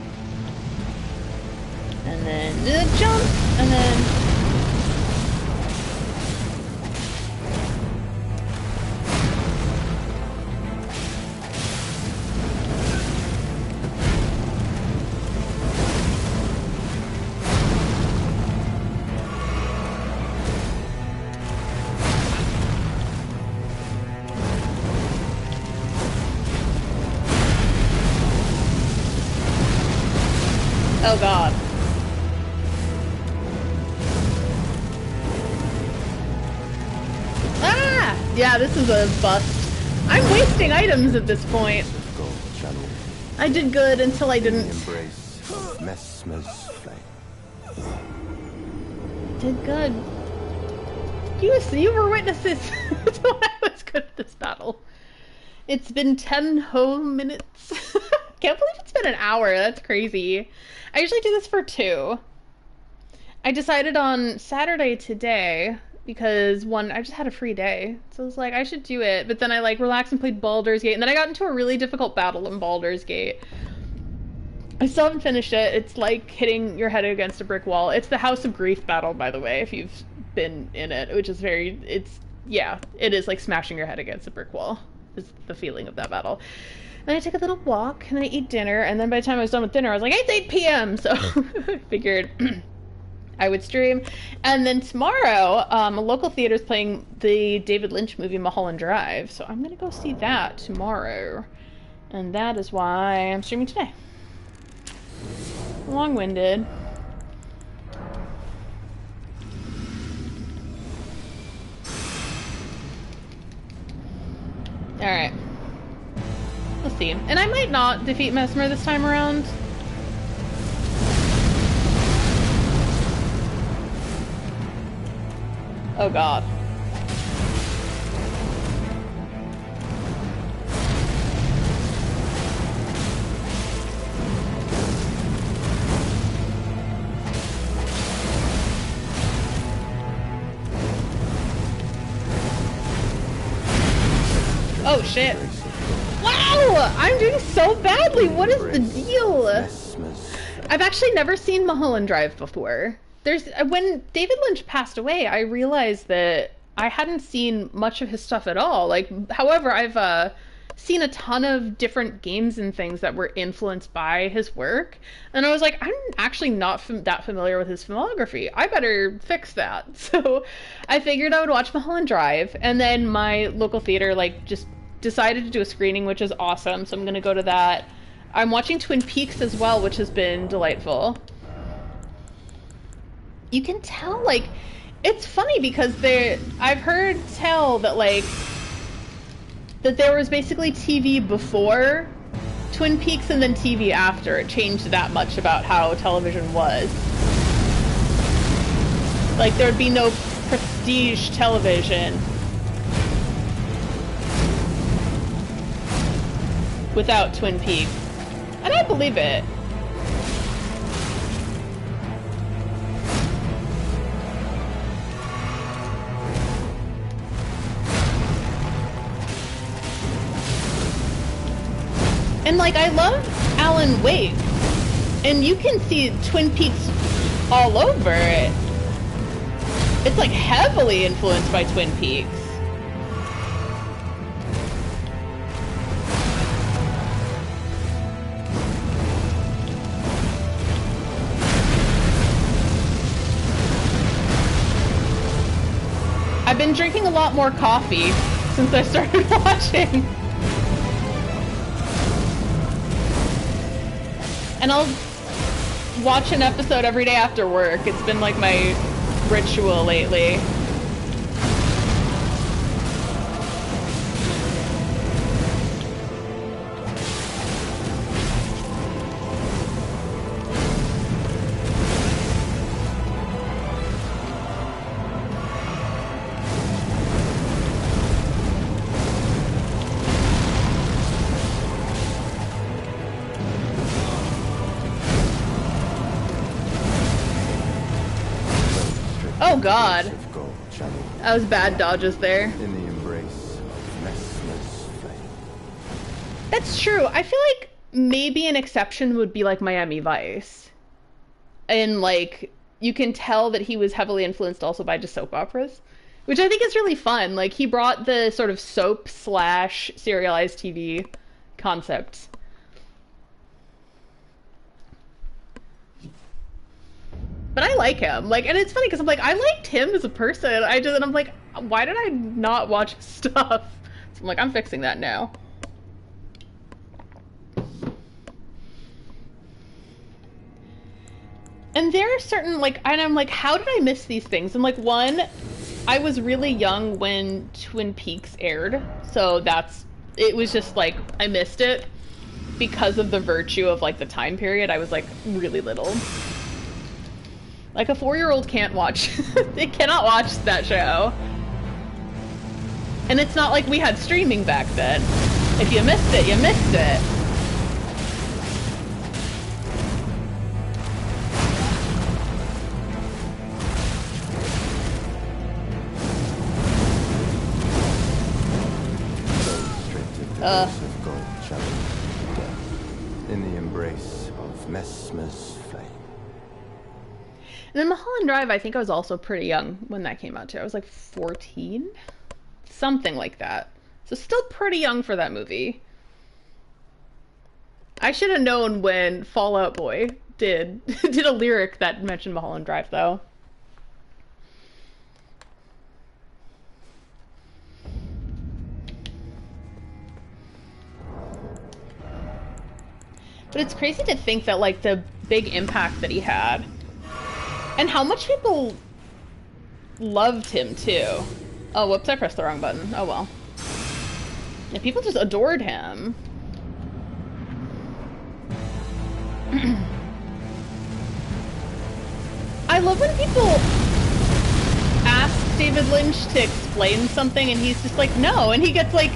And then do the jump, and then... Oh God. Ah! Yeah, this is a bust. I'm wasting items at this point. I did good until I didn't. Embrace of Messmer's flame. Did good. You were witnesses to when I was good at this battle. It's been 10 whole minutes. Can't believe it's been an hour. That's crazy. I usually do this for 2. I decided on Saturday today because I just had a free day. So I was like, I should do it. But then I like relaxed and played Baldur's Gate. And then I got into a really difficult battle in Baldur's Gate. I still haven't finished it. It's like hitting your head against a brick wall. It's the House of Grief battle, by the way, if you've been in it, which is yeah, it is like smashing your head against a brick wall is the feeling of that battle. And I took a little walk, and I ate dinner, and then by the time I was done with dinner, I was like, it's 8 p.m., so I figured I would stream. And then tomorrow, a local theater is playing the David Lynch movie Mulholland Drive, so I'm going to go see that tomorrow. And that is why I'm streaming today. Long-winded. Alright. We'll see. And I might not defeat Messmer this time around. Oh God. Oh shit. Wow! I'm doing so badly! What is the deal? I've actually never seen Mulholland Drive before. When David Lynch passed away, I realized that I hadn't seen much of his stuff at all. However, I've seen a ton of different games and things that were influenced by his work. And I was like, I'm actually not that familiar with his filmography. I better fix that. So I figured I would watch Mulholland Drive. And then my local theater, just decided to do a screening, which is awesome, so I'm gonna go to that. I'm watching Twin Peaks as well, which has been delightful. You can tell, like, it's funny because I've heard tell that, like, that there was basically TV before Twin Peaks and then TV after. It changed that much about how television was. Like, there'd be no prestige television without Twin Peaks. And I believe it. And, like, I love Alan Wake. And you can see Twin Peaks all over it. It's, like, heavily influenced by Twin Peaks. I've been drinking a lot more coffee since I started watching. And I'll watch an episode every day after work. It's been like my ritual lately. Oh god. That was bad dodges there. In the embrace of Messmer's flame. That's true. I feel like maybe an exception would be like Miami Vice. And like, you can tell that he was heavily influenced also by just soap operas. Which I think is really fun. Like, he brought the sort of soap / serialized TV concept. But I like him. Like, and it's funny because I'm like, I liked him as a person. And I'm like, why did I not watch his stuff? So I'm like, I'm fixing that now. And there are certain, like, and I'm like, how did I miss these things? And like, one, I was really young when Twin Peaks aired. So it was just like, I missed it because of the virtue of like the time period. I was like really little. Like, a 4-year-old can't watch, they cannot watch that show. And it's not like we had streaming back then. If you missed it, you missed it. Of gold challenge death in the embrace of Messmer's flame. And then Mulholland Drive, I think I was also pretty young when that came out too. I was like 14? Something like that. So still pretty young for that movie. I should have known when Fall Out Boy did a lyric that mentioned Mulholland Drive though. But it's crazy to think that like the big impact that he had. And how much people loved him, too. Oh, whoops, I pressed the wrong button. Oh, well. Yeah, people just adored him. I love when people ask David Lynch to explain something and he's just like, no. And he gets, like,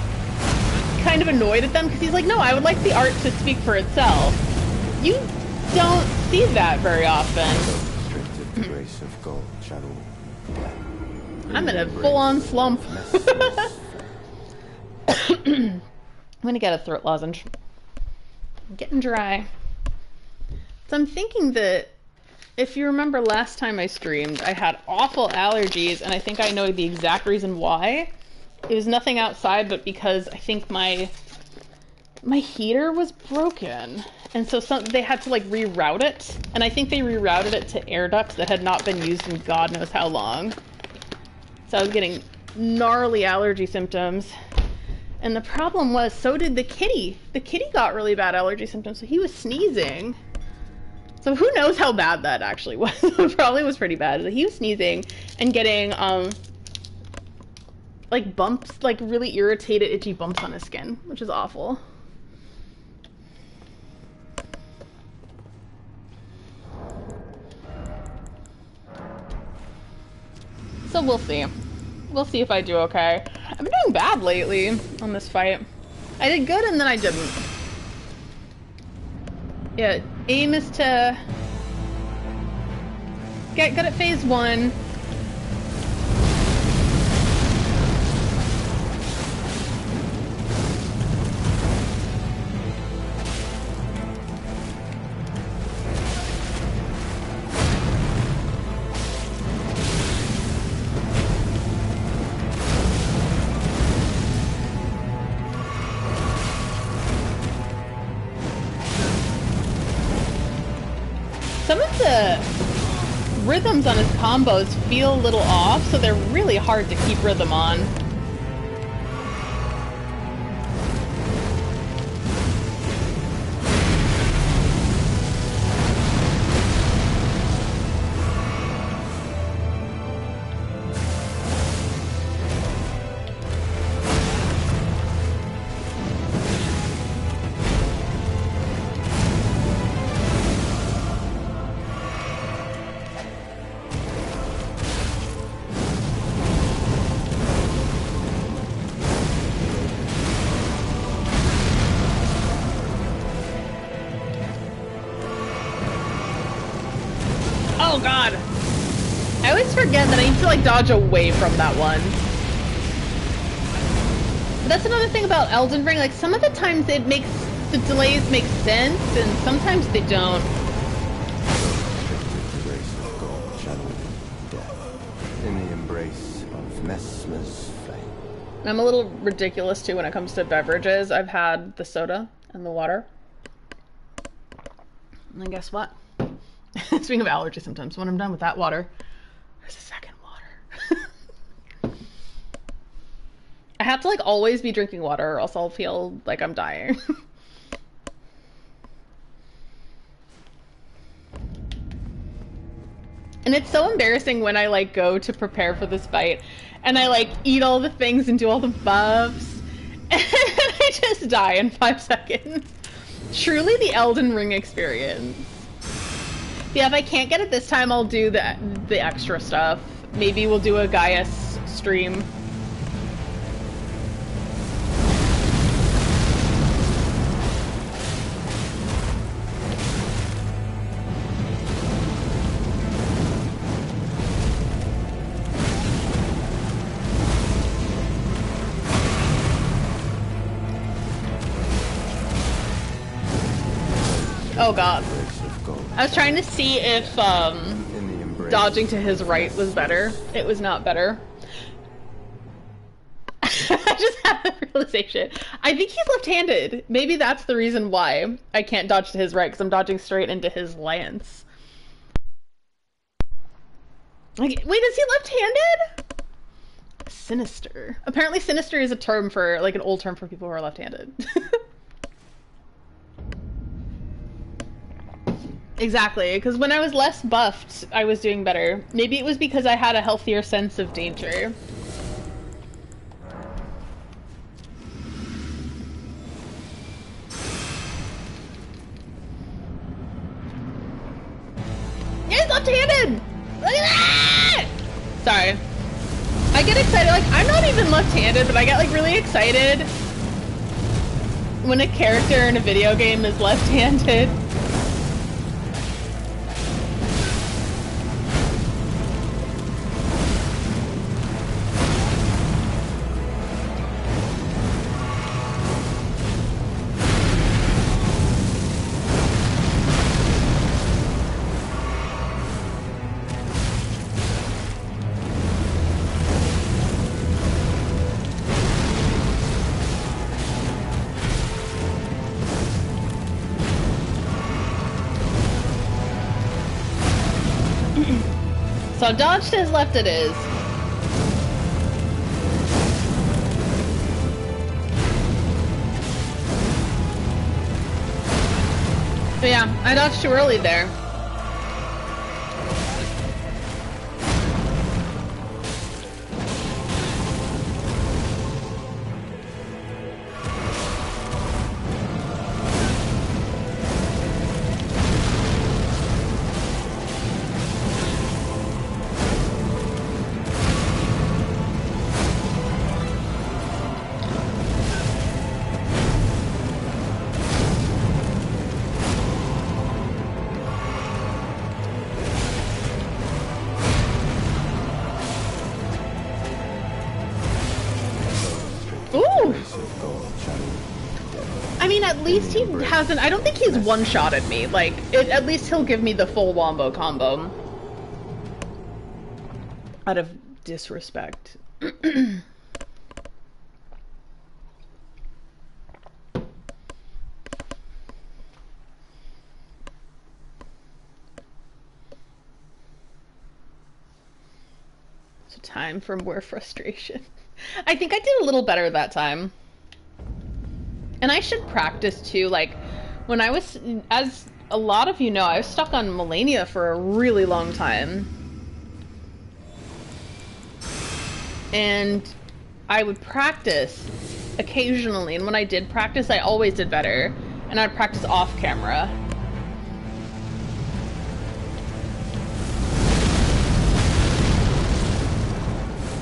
kind of annoyed at them because he's like, no, I would like the art to speak for itself. You don't see that very often. Grace of gold channel. I'm in a full-on slump. I'm gonna get a throat lozenge. I'm getting dry. So I'm thinking that if you remember last time I streamed, I had awful allergies, and I think I know the exact reason why. It was nothing outside, but because I think my heater was broken. And so they had to like reroute it. And I think they rerouted it to air ducts that had not been used in God knows how long. So I was getting gnarly allergy symptoms. And the problem was, so did the kitty. The kitty got really bad allergy symptoms, so he was sneezing. So who knows how bad that actually was. It probably was pretty bad. He was sneezing and getting, like bumps, like really irritated, itchy bumps on his skin, which is awful. So we'll see. We'll see if I do okay. I've been doing bad lately on this fight. I did good and then I didn't. Yeah, aim is to get good at phase 1. Some of the rhythms on his combos feel a little off, so they're really hard to keep rhythm on. Oh god! I always forget that I need to like dodge away from that one. But that's another thing about Elden Ring, like some of the times the delays make sense and sometimes they don't. The race of God shadowed death in the embrace of Messmer's flame. I'm a little ridiculous too when it comes to beverages. I've had the soda and the water. And then guess what? Speaking of allergy symptoms, when I'm done with that water, there's a second water. I have to like always be drinking water or else I'll feel like I'm dying. And it's so embarrassing when I like go to prepare for this fight and I like eat all the things and do all the buffs and I just die in 5 seconds. Truly the Elden Ring experience. Yeah, if I can't get it this time, I'll do the extra stuff. Maybe we'll do a Gaius stream. Oh god. I was trying to see if dodging to his right was better. It was not better. I just had a realization. I think he's left-handed. Maybe that's the reason why I can't dodge to his right, because I'm dodging straight into his lance. Like, wait, is he left-handed? Sinister. Apparently sinister is a term for, like, an old term for people who are left-handed. Exactly, because when I was less buffed, I was doing better. Maybe it was because I had a healthier sense of danger. Yeah, he's left-handed! Look at that! Sorry. I get excited, like, I'm not even left-handed, but I get, like, really excited when a character in a video game is left-handed. So dodge to his left it is. But yeah, I dodged too early there. At least he hasn't. I don't think he's one-shotted me. Like, at least he'll give me the full wombo combo. Out of disrespect. So time for more frustration. I think I did a little better that time. And I should practice too, like, when I was, as a lot of you know, I was stuck on Melania for a really long time. And I would practice occasionally, and when I did practice, I always did better. And I'd practice off camera.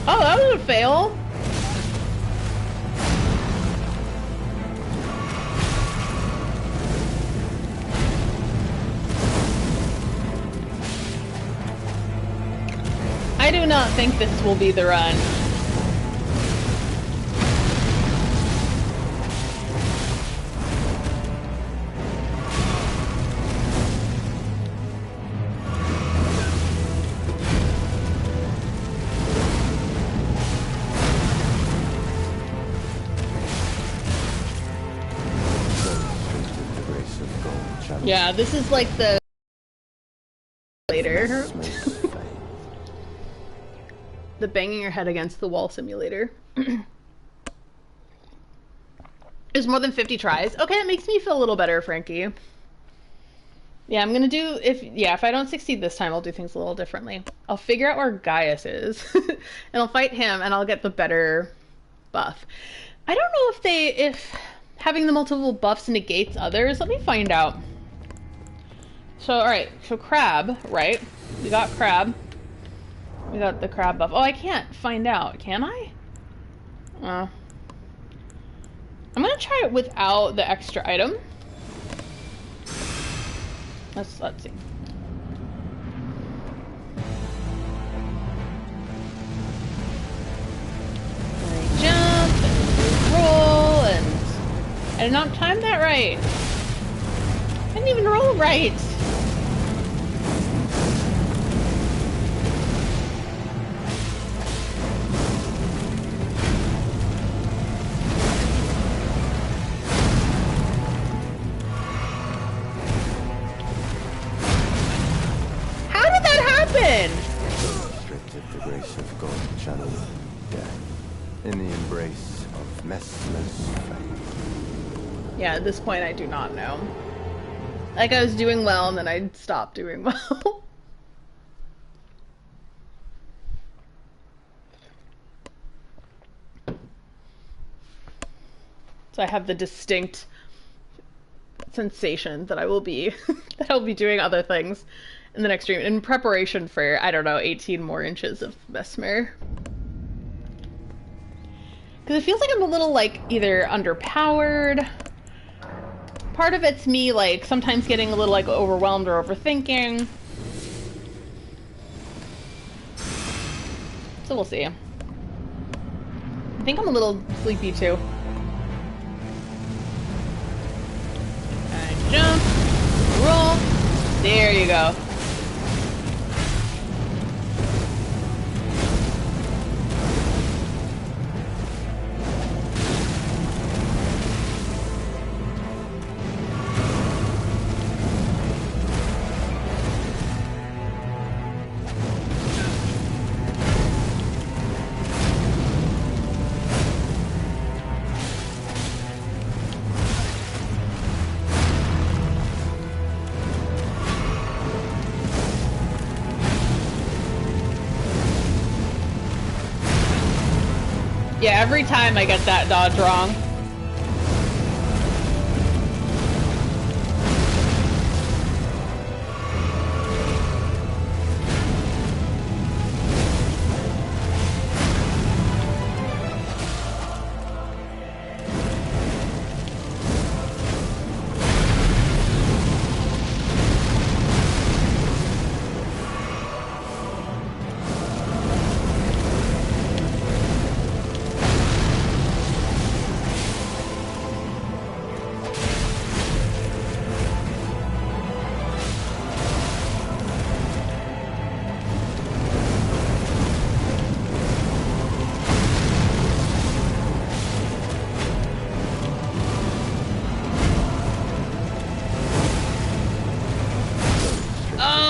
Oh, that was a fail. I do not think this will be the run. Yeah, this is like the later. The banging your head against the wall simulator. There's more than 50 tries. Okay, that makes me feel a little better, Frankie. Yeah, I'm gonna do, if I don't succeed this time, I'll do things a little differently. I'll figure out where Gaius is, and I'll fight him, and I'll get the better buff. I don't know if having the multiple buffs negates others. Let me find out. So, alright, so Crab, right? We got Crab. We got the crab buff. Oh, I can't find out. Can I? I'm gonna try it without the extra item. Let's see. I jump and roll, and I did not time that right. I didn't even roll right. Restricted the grace of God, channel death in the embrace of Messmer's flame. Yeah, at this point I do not know. Like, I was doing well and then I stopped doing well. So I have the distinct sensation that I will be that I'll be doing other things in the next stream in preparation for, I don't know, 18 more inches of Messmer. Because it feels like I'm a little, like, either underpowered. Part of it's me, like, sometimes getting a little, like, overwhelmed or overthinking. So we'll see. I think I'm a little sleepy, too. And jump. Roll. There you go. Yeah, every time I get that dodge wrong.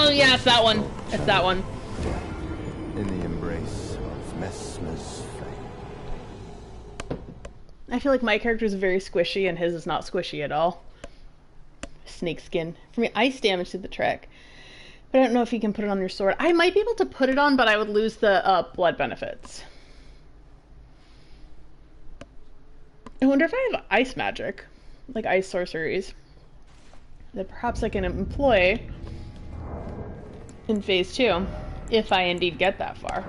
Yeah, it's that one. It's that one. In the embrace of Messmer's flame. I feel like my character is very squishy and his is not squishy at all. Snake skin. For me, ice damage did the trick. But I don't know if you can put it on your sword. I might be able to put it on, but I would lose the blood benefits. I wonder if I have ice magic. Like ice sorceries. That perhaps I can employ in phase 2, if I indeed get that far.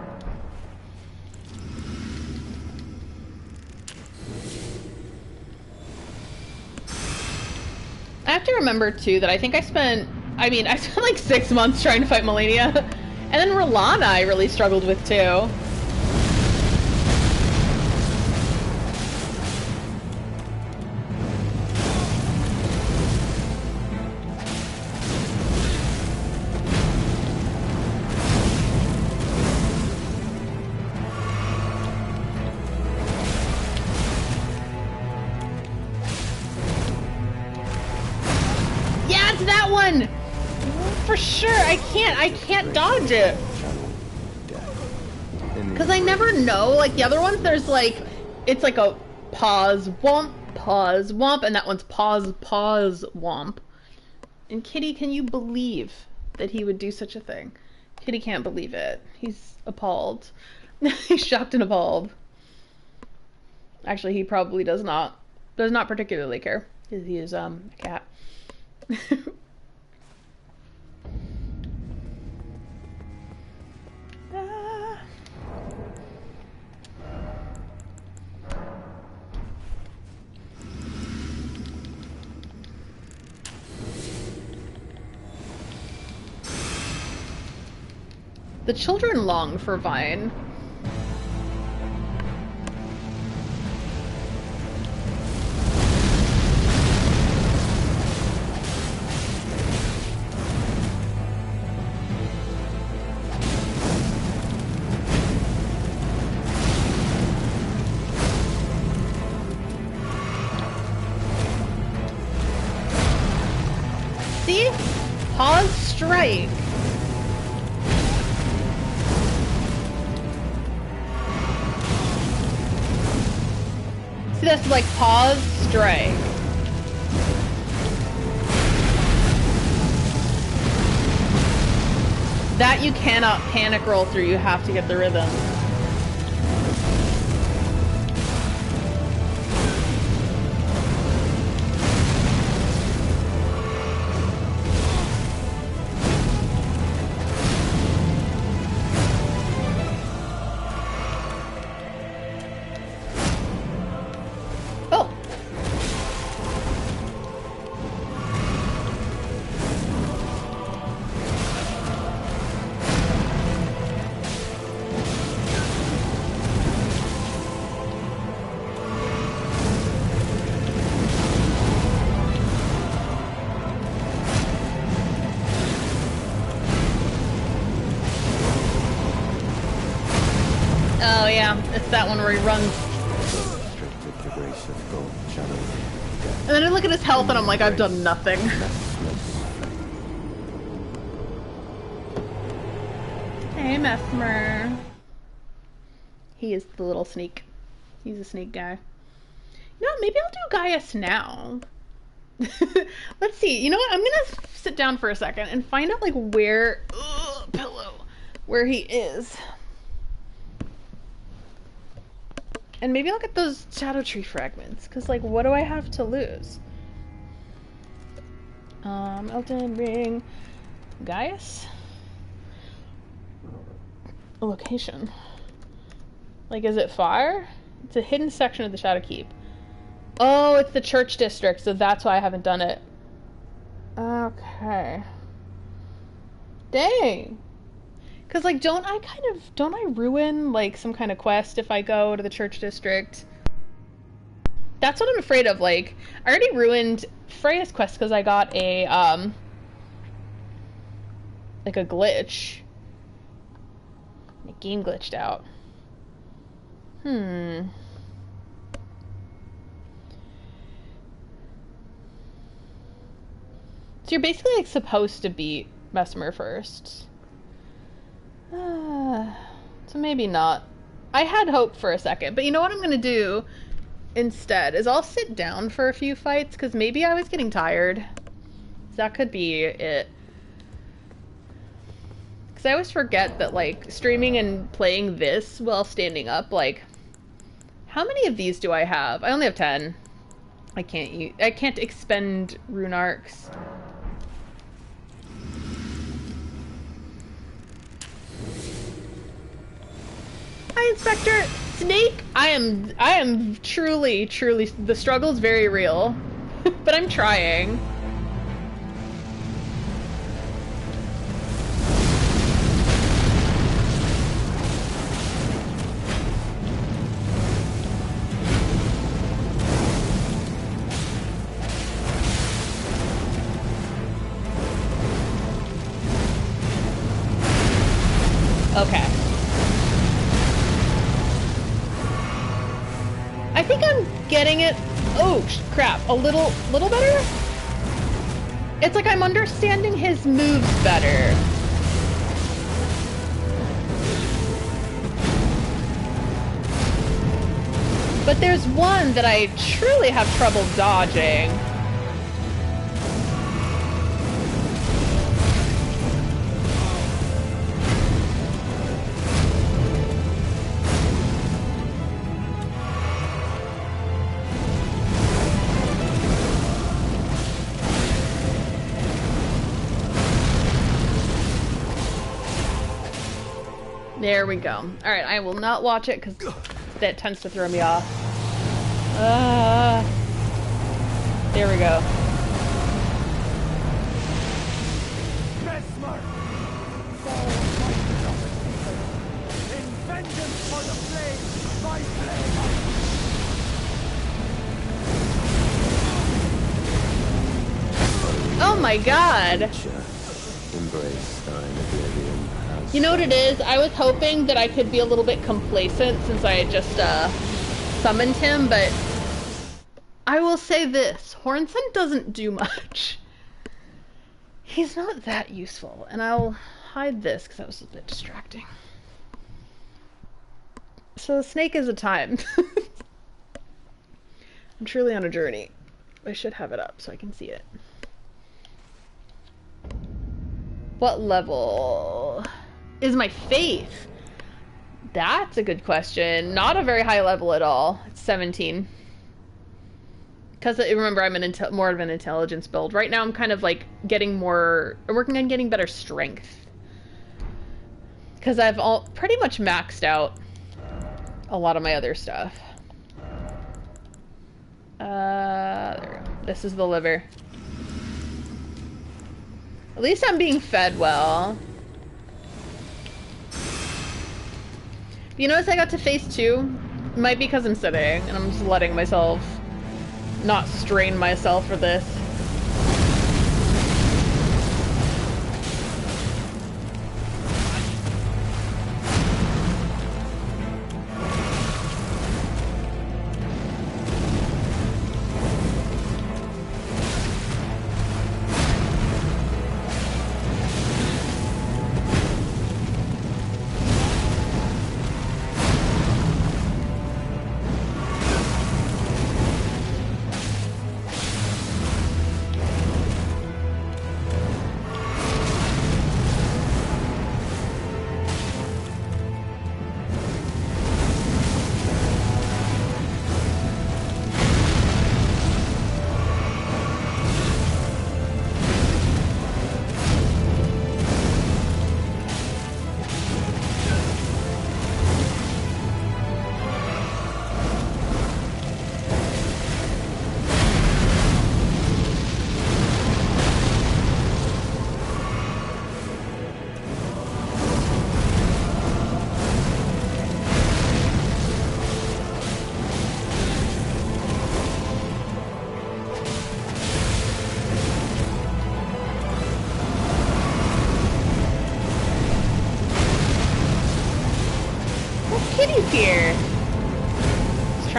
I have to remember too that I think I spent like 6 months trying to fight Melania, and then Rolana I really struggled with too. For sure, I can't dodge it. Because I never know, like the other ones, there's like, it's like a pause, womp, and that one's pause, womp. And Kitty, can you believe that he would do such a thing? Kitty can't believe it. He's appalled. He's shocked and appalled. Actually, he probably does not particularly care, because he is, a cat. The children long for Vine. See? Pause strike. See, that's like pause, strike. That you cannot panic roll through, you have to get the rhythm. Oh yeah, it's that one where he runs. And then I look at his health and I'm like, I've done nothing. Hey, Messmer. He is the little sneak. He's a sneak guy. You know what, maybe I'll do Gaius now. Let's see, you know what, I'm gonna sit down for a second and find out like where, pillow, where he is. And maybe I'll get those Shadow Tree fragments, because, like, what do I have to lose? Elden Ring... Gaius? A location. Like, is it far? It's a hidden section of the Shadow Keep. Oh, it's the church district, so that's why I haven't done it. Okay. Dang. Because, like, don't I ruin, like, some kind of quest if I go to the church district? That's what I'm afraid of, like, I already ruined Freya's quest because I got a, like a glitch. The game glitched out. So you're basically, like, supposed to beat Messmer first. So maybe not. I had hope for a second, but you know what I'm gonna do instead is I'll sit down for a few fights, because maybe I was getting tired. That could be it. Because I always forget that, like, streaming and playing this while standing up, like, how many of these do I have? I only have 10. I can't expend rune arcs. Hi, Inspector! Snake! I am truly, the struggle's very real. But I'm trying. Okay. I think I'm getting it. Oh, crap. A little better? It's like I'm understanding his moves better. But there's one that I truly have trouble dodging. There we go. Alright, I will not watch it because that tends to throw me off. There we go. Messmer! Fall my beloved people! In vengeance for the flames, my blade Oh my god! Embrace thine oblivion. You know what it is? I was hoping that I could be a little bit complacent since I had just summoned him, but I will say this. Hornson doesn't do much. He's not that useful, and I'll hide this because that was a bit distracting. So the snake is a time. I'm truly on a journey. I should have it up so I can see it. What level is my faith? That's a good question. Not a very high level at all. It's 17. Because remember, I'm more of an intelligence build. Right now I'm kind of like I'm working on getting better strength. Because I've pretty much maxed out a lot of my other stuff. There we go. This is the liver. At least I'm being fed well. You notice I got to phase 2? It might be because I'm sitting, and I'm just letting myself not strain myself for this.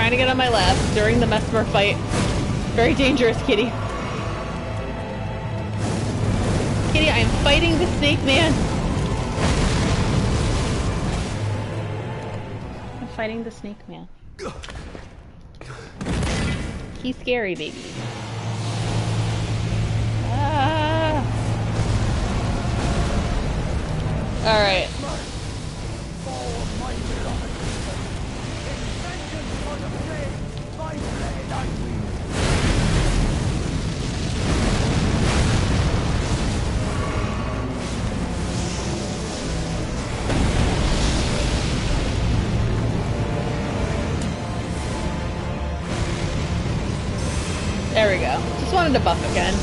trying to get on my lap during the Messmer fight. Very dangerous, Kitty. Kitty, I am fighting the snake man. I'm fighting the snake man. He's scary, baby. Ah. Alright. There we go. Just wanted to buff again.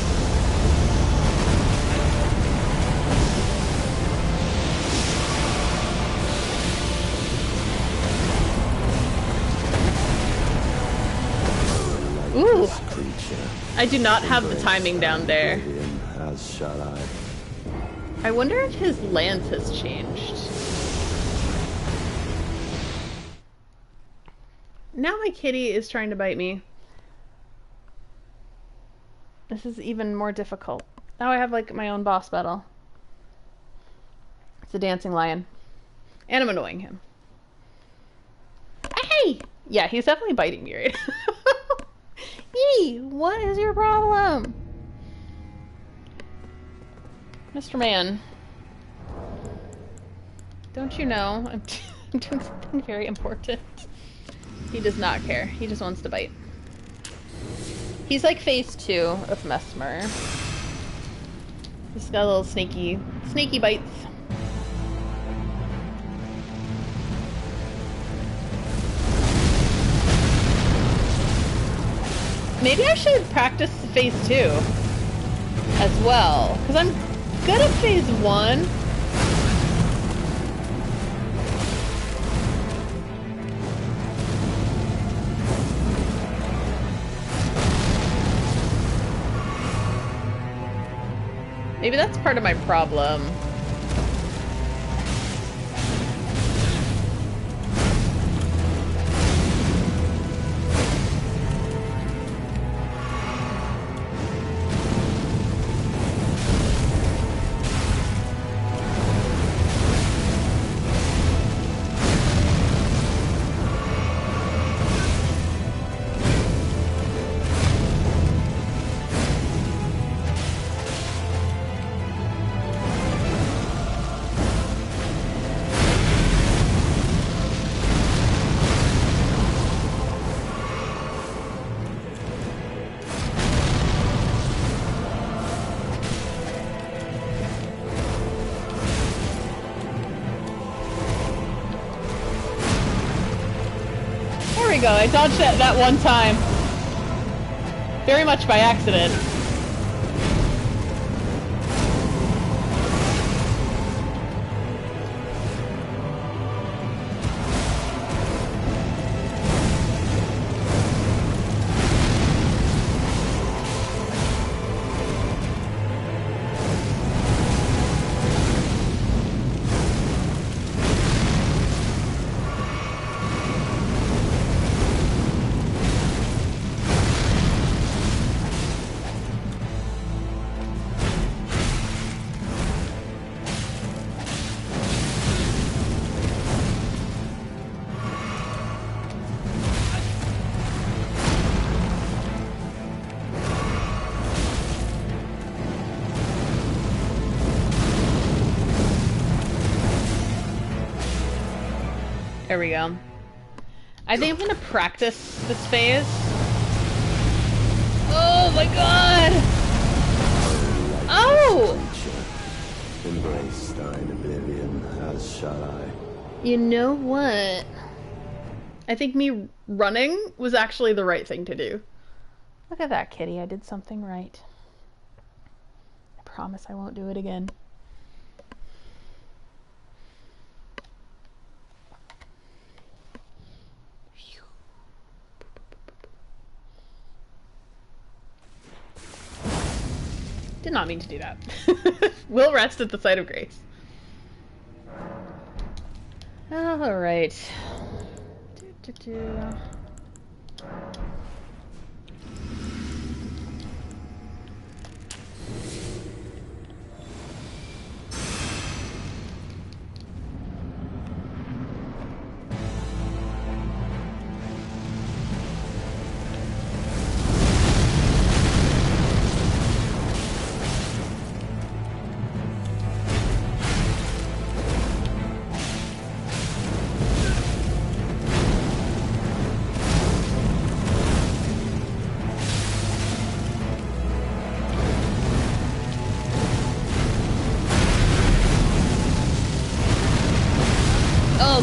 Ooh. I do not have the timing down there. As shall I. I wonder if his lance has changed. Now my kitty is trying to bite me. This is even more difficult. Now I have like my own boss battle. It's a dancing lion. And I'm annoying him. Hey! Yeah, he's definitely biting me right now. Yee! What is your problem? Mr. Man. Don't you know I'm doing something very important? He does not care. He just wants to bite. He's like phase 2 of Messmer. He's got a little snaky bites. Maybe I should practice phase 2 as well, because I'm good at phase 1. Maybe that's part of my problem. There we go, I dodged that one time. Very much by accident. There we go. I think I'm gonna practice this phase. Oh my god! Oh! Embrace thine oblivion, as shall I. You know what? I think me running was actually the right thing to do. Look at that, kitty. I did something right. I promise I won't do it again. Did not mean to do that. We'll rest at the site of grace. Alright.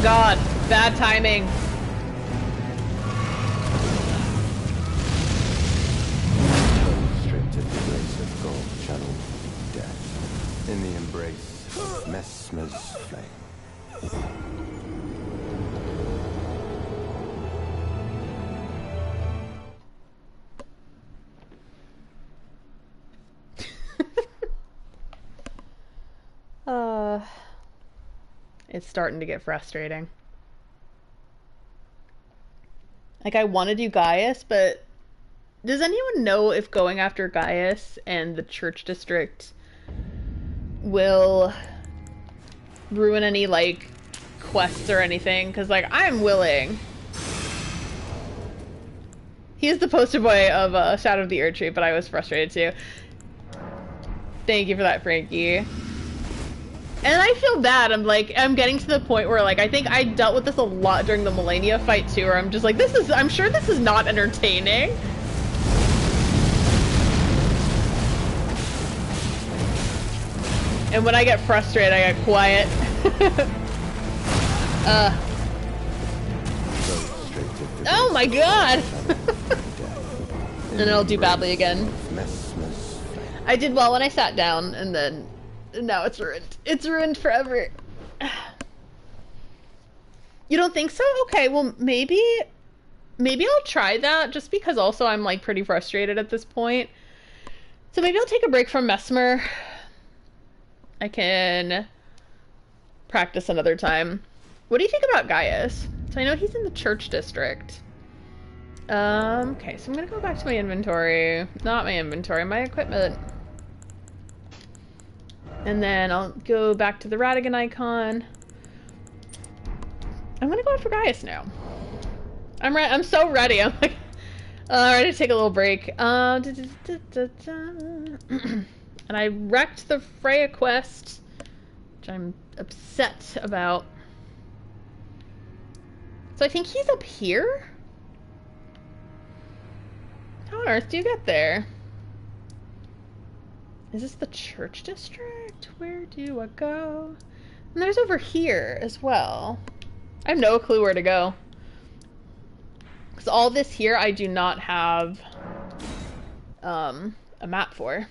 god. Bad timing. Straight to the embrace of gold channel death. In the embrace of Messmer's flame. It's starting to get frustrating. Like, I want to do Gaius, but does anyone know if going after Gaius and the church district will ruin any, like, quests or anything? Because, like, I'm willing. He is the poster boy of Shadow of the Erdtree, but I was frustrated too. Thank you for that, Frankie. And I feel bad. I'm getting to the point where, like, I think I dealt with this a lot during the Melania fight too, where I'm just like, I'm sure this is not entertaining. And when I get frustrated, I get quiet. Oh my god! And then I'll do badly again. I did well when I sat down, and then now it's ruined. It's ruined forever. You don't think so? Okay, well maybe I'll try that, just because also I'm like pretty frustrated at this point. So maybe I'll take a break from Messmer. I can practice another time. What do you think about Gaius? So I know he's in the church district. Okay, so I'm gonna go back to my inventory. Not my inventory, my equipment. And then I'll go back to the Radigan icon. I'm gonna go out for Gaius now. I'm so ready. I'm like, ready to take a little break. And I wrecked the Freya quest, which I'm upset about. So I think he's up here? How on earth do you get there? Is this the church district? Where do I go? And there's over here as well. I have no clue where to go. Because all this here I do not have a map for.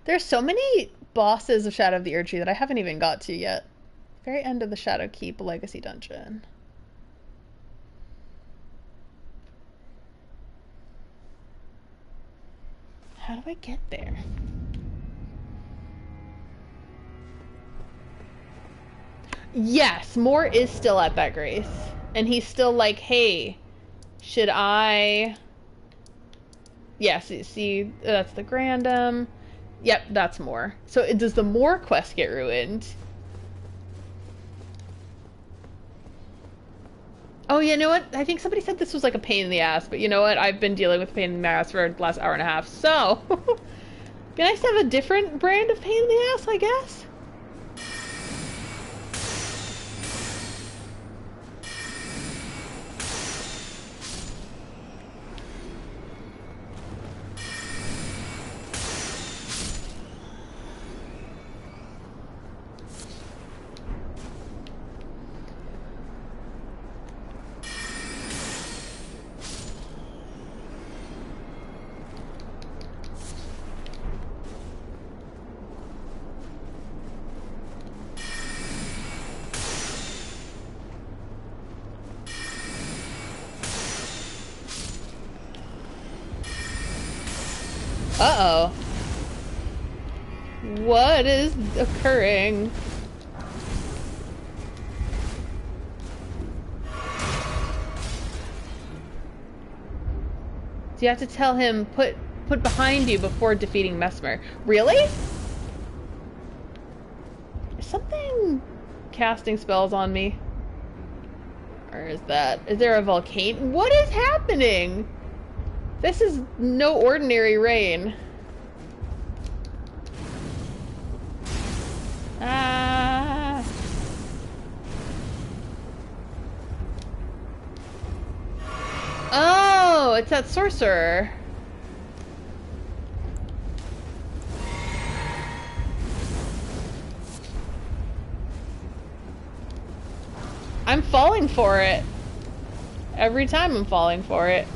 There's so many bosses of Shadow of the Erdtree that I haven't even got to yet. Very end of the Shadow Keep Legacy Dungeon. How do I get there? Yes, Moore is still at that Grace. And he's still like, hey, should I... Yes, yeah, see, that's the Grandam. Yep, that's Moore. So does the Moore quest get ruined? Oh, you know what? I think somebody said this was like a pain in the ass, but you know what? I've been dealing with pain in the ass for the last hour and a half, so... Be nice to have a different brand of pain in the ass, I guess? Uh-oh. What is occurring? So you have to tell him, put behind you before defeating Messmer. Really? Is something casting spells on me? Or is there a volcano? What is happening? This is no ordinary rain. Ah. Oh, it's that sorcerer. I'm falling for it. Every time I'm falling for it.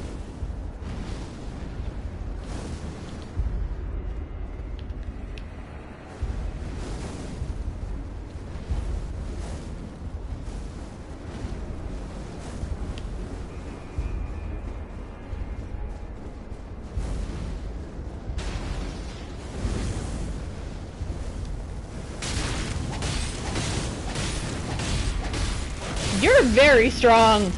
You're very strong.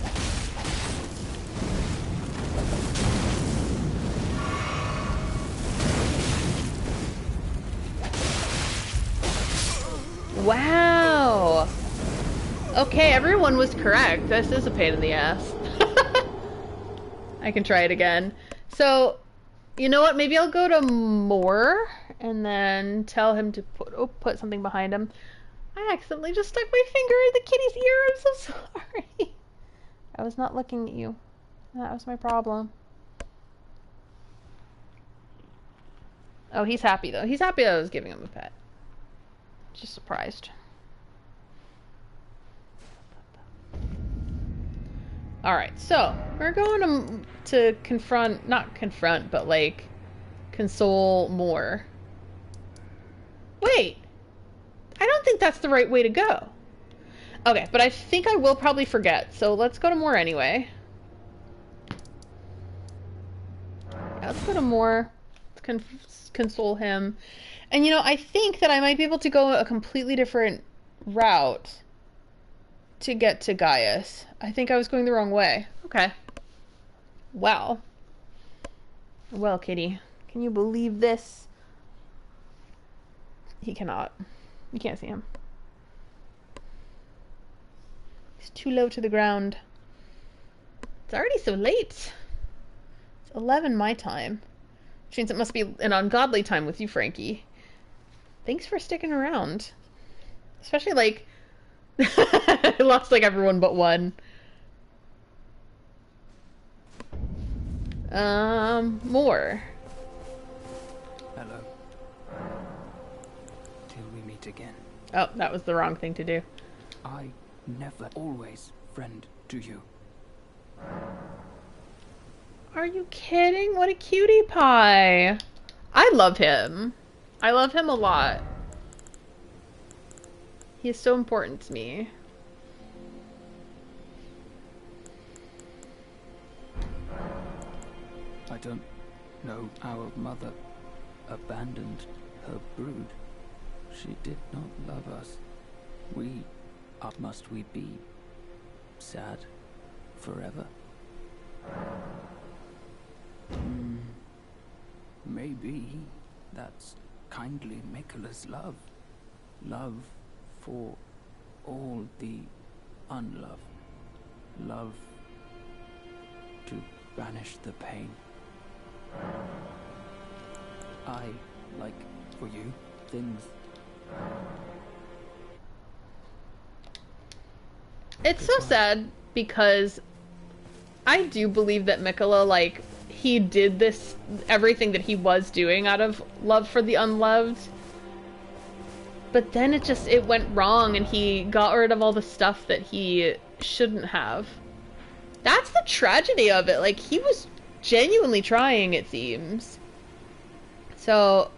Wow. Okay, everyone was correct. This is a pain in the ass. I can try it again. So, you know what? Maybe I'll go to Moore and then tell him to put something behind him. I accidentally just stuck my finger in the kitty's ear. I'm so sorry. I was not looking at you. That was my problem. Oh, he's happy though. He's happy I was giving him a pet. Just surprised. Alright, so we're going to confront, not confront, but like console Moore. Wait! I don't think that's the right way to go. Okay, but I think I will probably forget, so let's go to Moore anyway. Yeah, let's go to Moore, console him. And you know, I think that I might be able to go a completely different route to get to Gaius. I think I was going the wrong way. Okay. Wow. Well, kitty, can you believe this? He cannot. You can't see him. He's too low to the ground. It's already so late. It's 11 my time. Which means it must be an ungodly time with you, Frankie. Thanks for sticking around. Especially, like... I lost, like, everyone but one. More. Hello. Till we meet again. Oh, that was the wrong thing to do. I never always friend to you. Are you kidding? What a cutie pie. I love him. I love him a lot. He is so important to me. I don't know our mother abandoned her brood. She did not love us. Must we be sad forever? Maybe that's kindly Mikola's love. Love for all the unloved. Love to banish the pain. I like for you things. It's so sad because I do believe that Mikola, like, he did this, everything that he was doing out of love for the unloved. But then it went wrong and he got rid of all the stuff that he shouldn't have. That's the tragedy of it. Like, he was genuinely trying, it seems. So,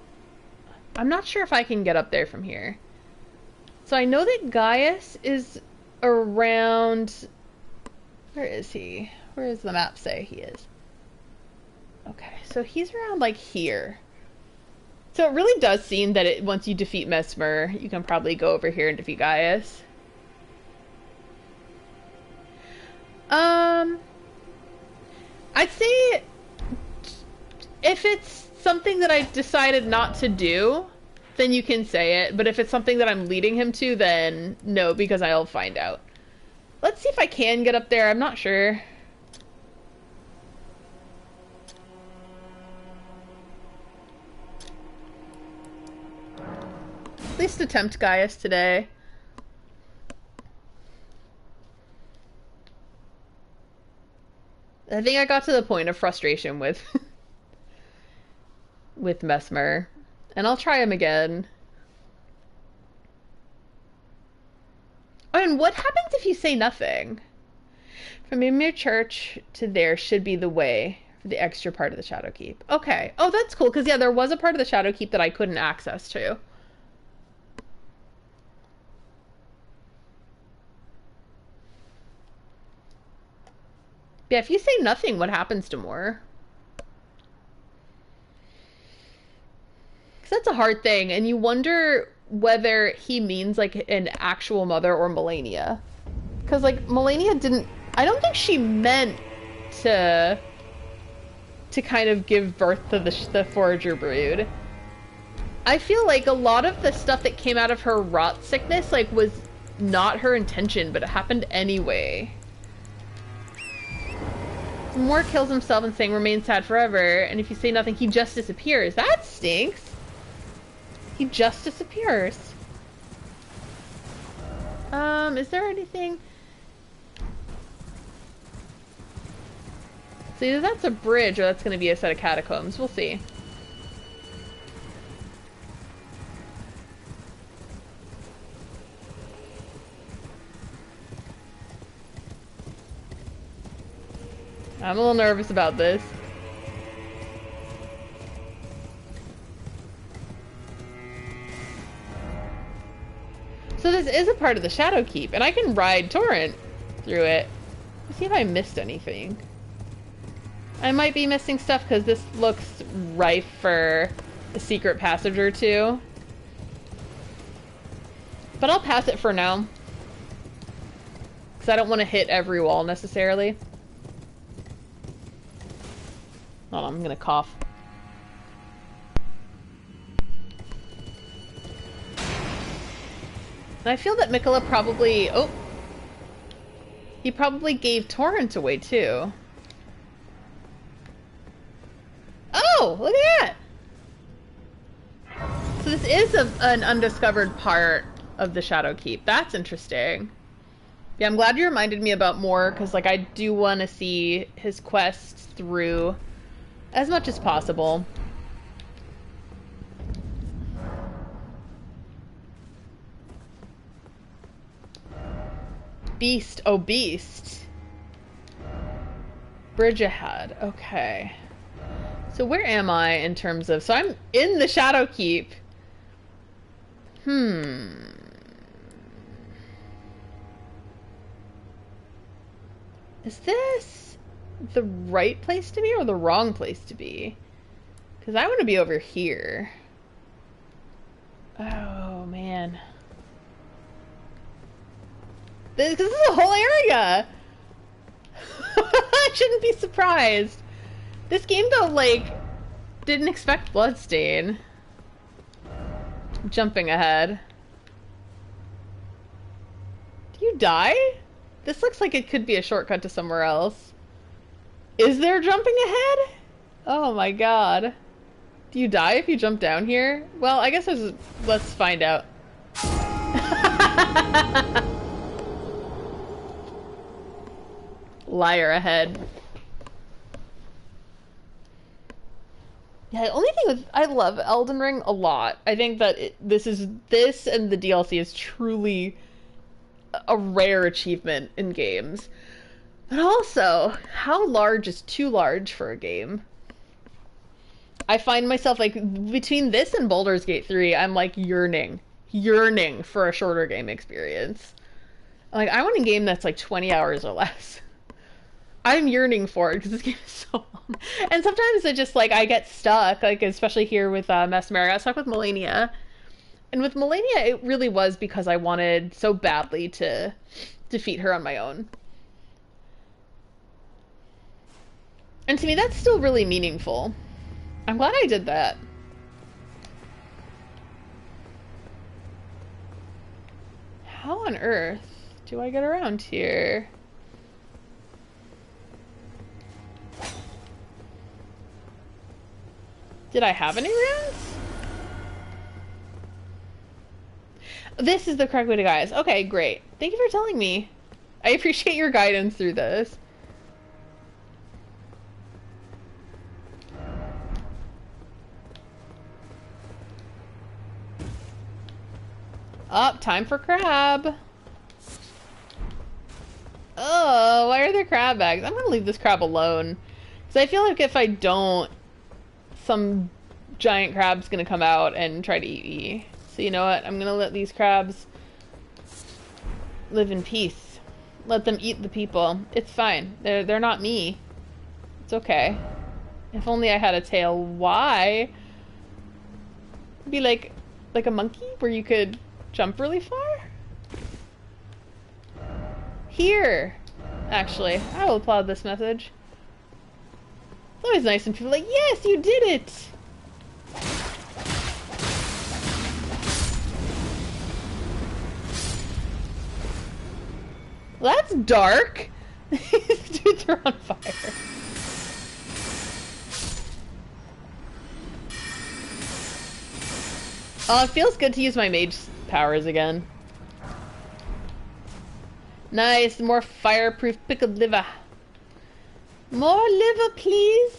I'm not sure if I can get up there from here. So I know that Gaius is around... Where is he? Where does the map say he is? Okay, so he's around, like, here. So it really does seem that once you defeat Messmer, you can probably go over here and defeat Gaius. I'd say if it's something that I decided not to do, then you can say it. But if it's something that I'm leading him to, then no, because I'll find out. Let's see if I can get up there. I'm not sure. At least attempt Gaius today. I think I got to the point of frustration with with Messmer. And I'll try him again. Oh, and And what happens if you say nothing? From Ymir Church to there should be the way for the extra part of the Shadow Keep. Okay. Oh, that's cool, because yeah, there was a part of the Shadow Keep that I couldn't access to. Yeah, if you say nothing, what happens to Moore? Because that's a hard thing, and you wonder whether he means, like, an actual mother or Melania. Because, like, Melania didn't... I don't think she meant to kind of give birth to the Forager brood. I feel like a lot of the stuff that came out of her rot sickness, like, was not her intention, but it happened anyway. Moore kills himself and saying remain sad forever, and if you say nothing, he just disappears. That stinks. He just disappears. Is there anything? So either that's a bridge or that's going to be a set of catacombs. We'll see. I'm a little nervous about this. So this is a part of the Shadow Keep, and I can ride Torrent through it. Let's see if I missed anything. I might be missing stuff because this looks rife for a secret passage or two. But I'll pass it for now. Because I don't want to hit every wall necessarily. Hold on, I'm gonna cough. And I feel that Mikola probably... Oh! He probably gave Torrent away, too. Oh! Look at that! So this is an undiscovered part of the Shadow Keep. That's interesting. Yeah, I'm glad you reminded me about more, because, like, I do want to see his quests through as much as possible. Beast. Oh, Beast. Bridge ahead. Okay. So where am I in terms of... So I'm in the Shadow Keep. Is this the right place to be or the wrong place to be? Because I want to be over here. Oh, man. This is a whole area! I shouldn't be surprised. This game, though, like, didn't expect Bloodstain. Jumping ahead. Do you die? This looks like it could be a shortcut to somewhere else. Is there jumping ahead? Oh my god. Do you die if you jump down here? Well, I guess there's... Let's find out. Liar ahead. Yeah, the only thing with... I love Elden Ring a lot. I think that this and the DLC is truly a rare achievement in games. But also, how large is too large for a game? I find myself, like, between this and Baldur's Gate 3, I'm, like, yearning for a shorter game experience. Like, I want a game that's, like, 20 hours or less. I'm yearning for it, because this game is so long. And sometimes it just, like, I get stuck, like, especially here with Messmer. I got stuck with Melania. And with Melania, it really was because I wanted so badly to defeat her on my own. And to me, that's still really meaningful. I'm glad I did that. How on earth do I get around here? Did I have any runes? This is the correct way to guys. Okay, great. Thank you for telling me. I appreciate your guidance through this. Up, time for crab. crab eggs. I'm gonna leave this crab alone. Because I feel like if I don't, some giant crab's gonna come out and try to eat me. So you know what? I'm gonna let these crabs live in peace. Let them eat the people. It's fine. They're not me. It's okay. If only I had a tail. Why? Be like a monkey where you could jump really far? Here! Actually, I will applaud this message. It's always nice when people are like, yes, you did it! Well, that's dark! These dudes are on fire. Oh, it feels good to use my mage powers again. Nice, more fireproof pickled liver. More liver, please.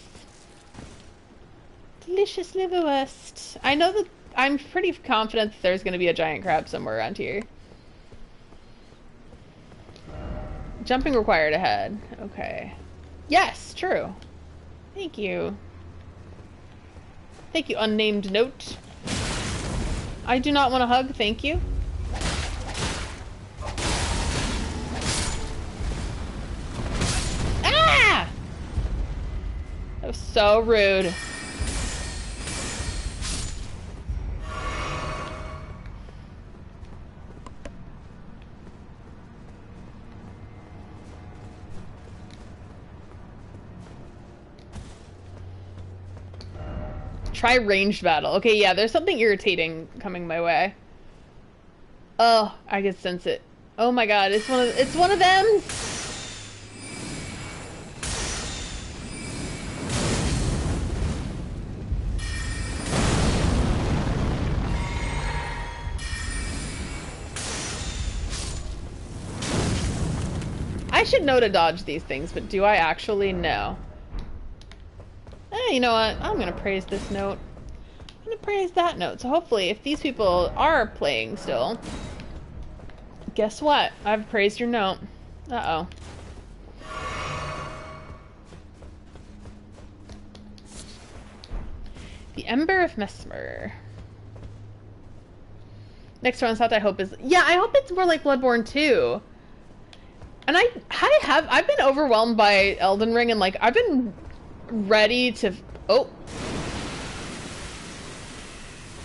Delicious liverwurst. I know that I'm pretty confident that there's going to be a giant crab somewhere around here. Jumping required ahead. Okay. Yes, true. Thank you. Thank you, unnamed note. I do not want a hug, thank you. Ah! That was so rude. Try ranged battle. Okay, yeah, there's something irritating coming my way. Oh, I can sense it. Oh my god, it's one of them. I should know to dodge these things, but do I actually know? You know what? I'm gonna praise this note. I'm gonna praise that note. So hopefully, if these people are playing still, guess what? I've praised your note. Uh-oh. The Ember of Messmer. Next one's thought I hope is... Yeah, I hope it's more like Bloodborne 2. And I've been overwhelmed by Elden Ring, and like, I've been ready to... Oh.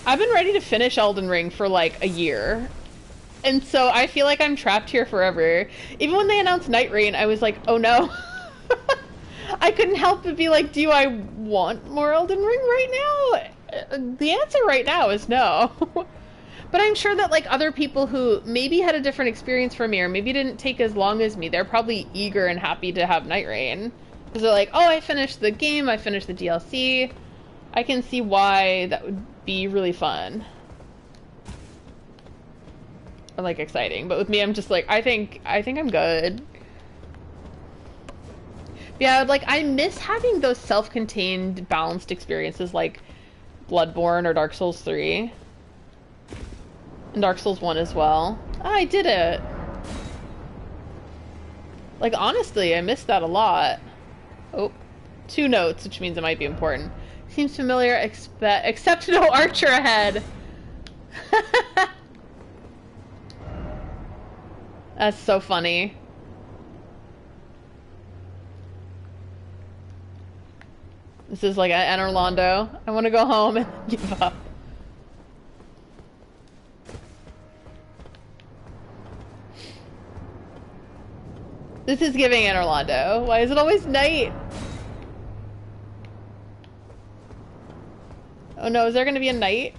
I've been ready to finish Elden Ring for like a year. And so I feel like I'm trapped here forever. Even when they announced Night Rain, I was like, oh no. I couldn't help but be like, do I want more Elden Ring right now? The answer right now is no. But I'm sure that like other people who maybe had a different experience from me or maybe didn't take as long as me, they're probably eager and happy to have Night Rain. Because they're like, oh, I finished the game, I finished the DLC. I can see why that would be really fun. Or like exciting. But with me, I'm just like, I think I'm good. Yeah, like I miss having those self-contained, balanced experiences like Bloodborne or Dark Souls 3. And Dark Souls 1 as well. Oh, I did it! Like, honestly, I missed that a lot. Oh, 2 notes, which means it might be important. Seems familiar, except no archer ahead! That's so funny. This is like an Orlando. I want to go home and give up. This is giving Anne Orlando. Why is it always night? Oh no, is there gonna be a night?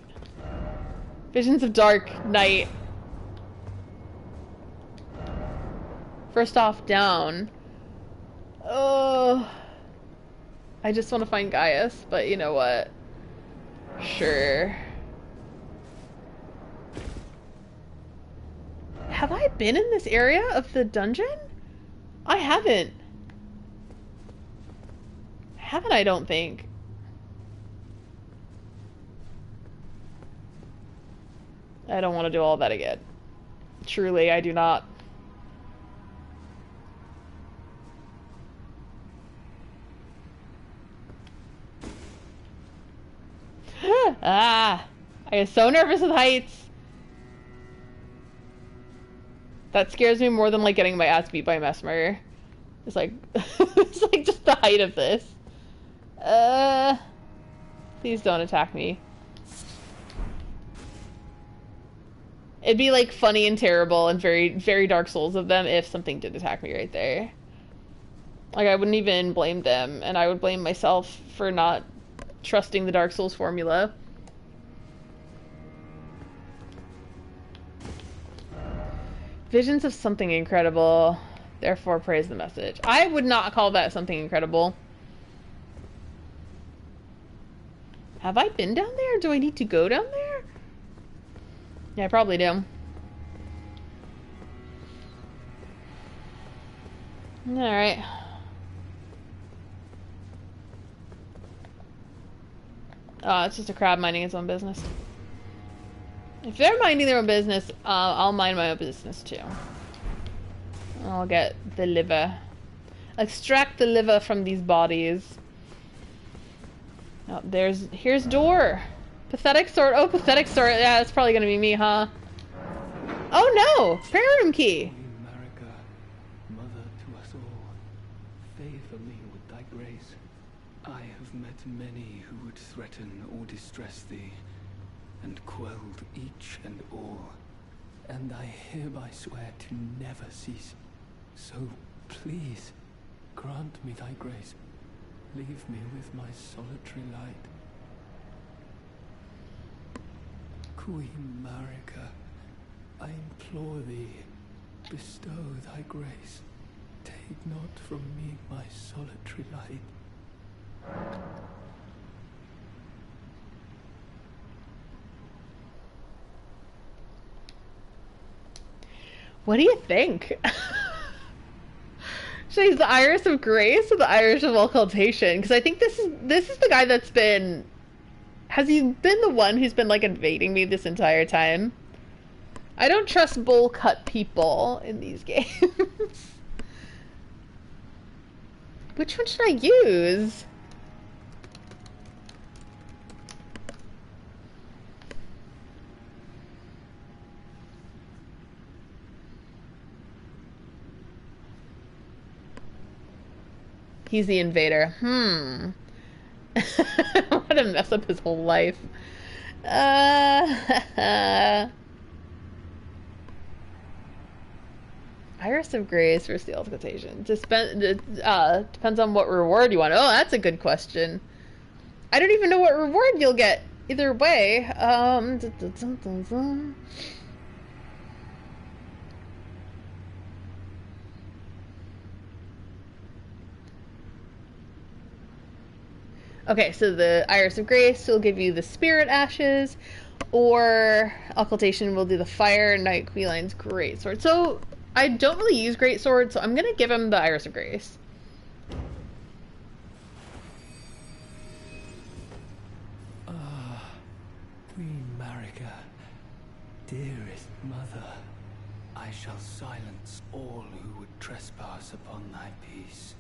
Visions of dark night. First off, down. Oh. I just want to find Gaius, but you know what? Sure. Have I been in this area of the dungeon? I haven't. Haven't, I don't think. I don't want to do all that again. Truly, I do not. Ah! I get so nervous with heights. That scares me more than, like, getting my ass beat by Messmer. It's like, it's like just the height of this. Please don't attack me. It'd be, like, funny and terrible and very, very Dark Souls of them if something did attack me right there. Like, I wouldn't even blame them, and I would blame myself for not trusting the Dark Souls formula. Visions of something incredible, therefore praise the message. I would not call that something incredible. Have I been down there? Do I need to go down there? Yeah, I probably do. Alright. Oh, it's just a crab minding its own business. If they're minding their own business, I'll mind my own business too. I'll get the liver. Extract the liver from these bodies. Oh, here's door. Pathetic sword. Oh, pathetic sword. Yeah, that's probably gonna be me, huh? Oh no! Prayer room key. America, mother to us all, favor me with thy grace. I have met many who would threaten or distress thee, and quelled each and all. And I hereby swear to never cease. So please, grant me thy grace. Leave me with my solitary light. Queen Marika, I implore thee, bestow thy grace. Take not from me my solitary light. What do you think? Should I use the Iris of Grace or the Iris of Occultation? Because I think this is the guy that's been... Has he been the one who's been, like, invading me this entire time? I don't trust bowl cut people in these games. Which one should I use? He's the invader. What a mess up his whole life. Iris of Grace versus the Occultation. Depends on what reward you want. Oh, that's a good question. I don't even know what reward you'll get either way. Okay, so the Iris of Grace will give you the Spirit Ashes, or Occultation will do the Fire Knight Queline's Greatsword. So, I don't really use Greatsword, so I'm gonna give him the Iris of Grace. Queen Marika, dearest mother, I shall silence all who would trespass upon thy peace,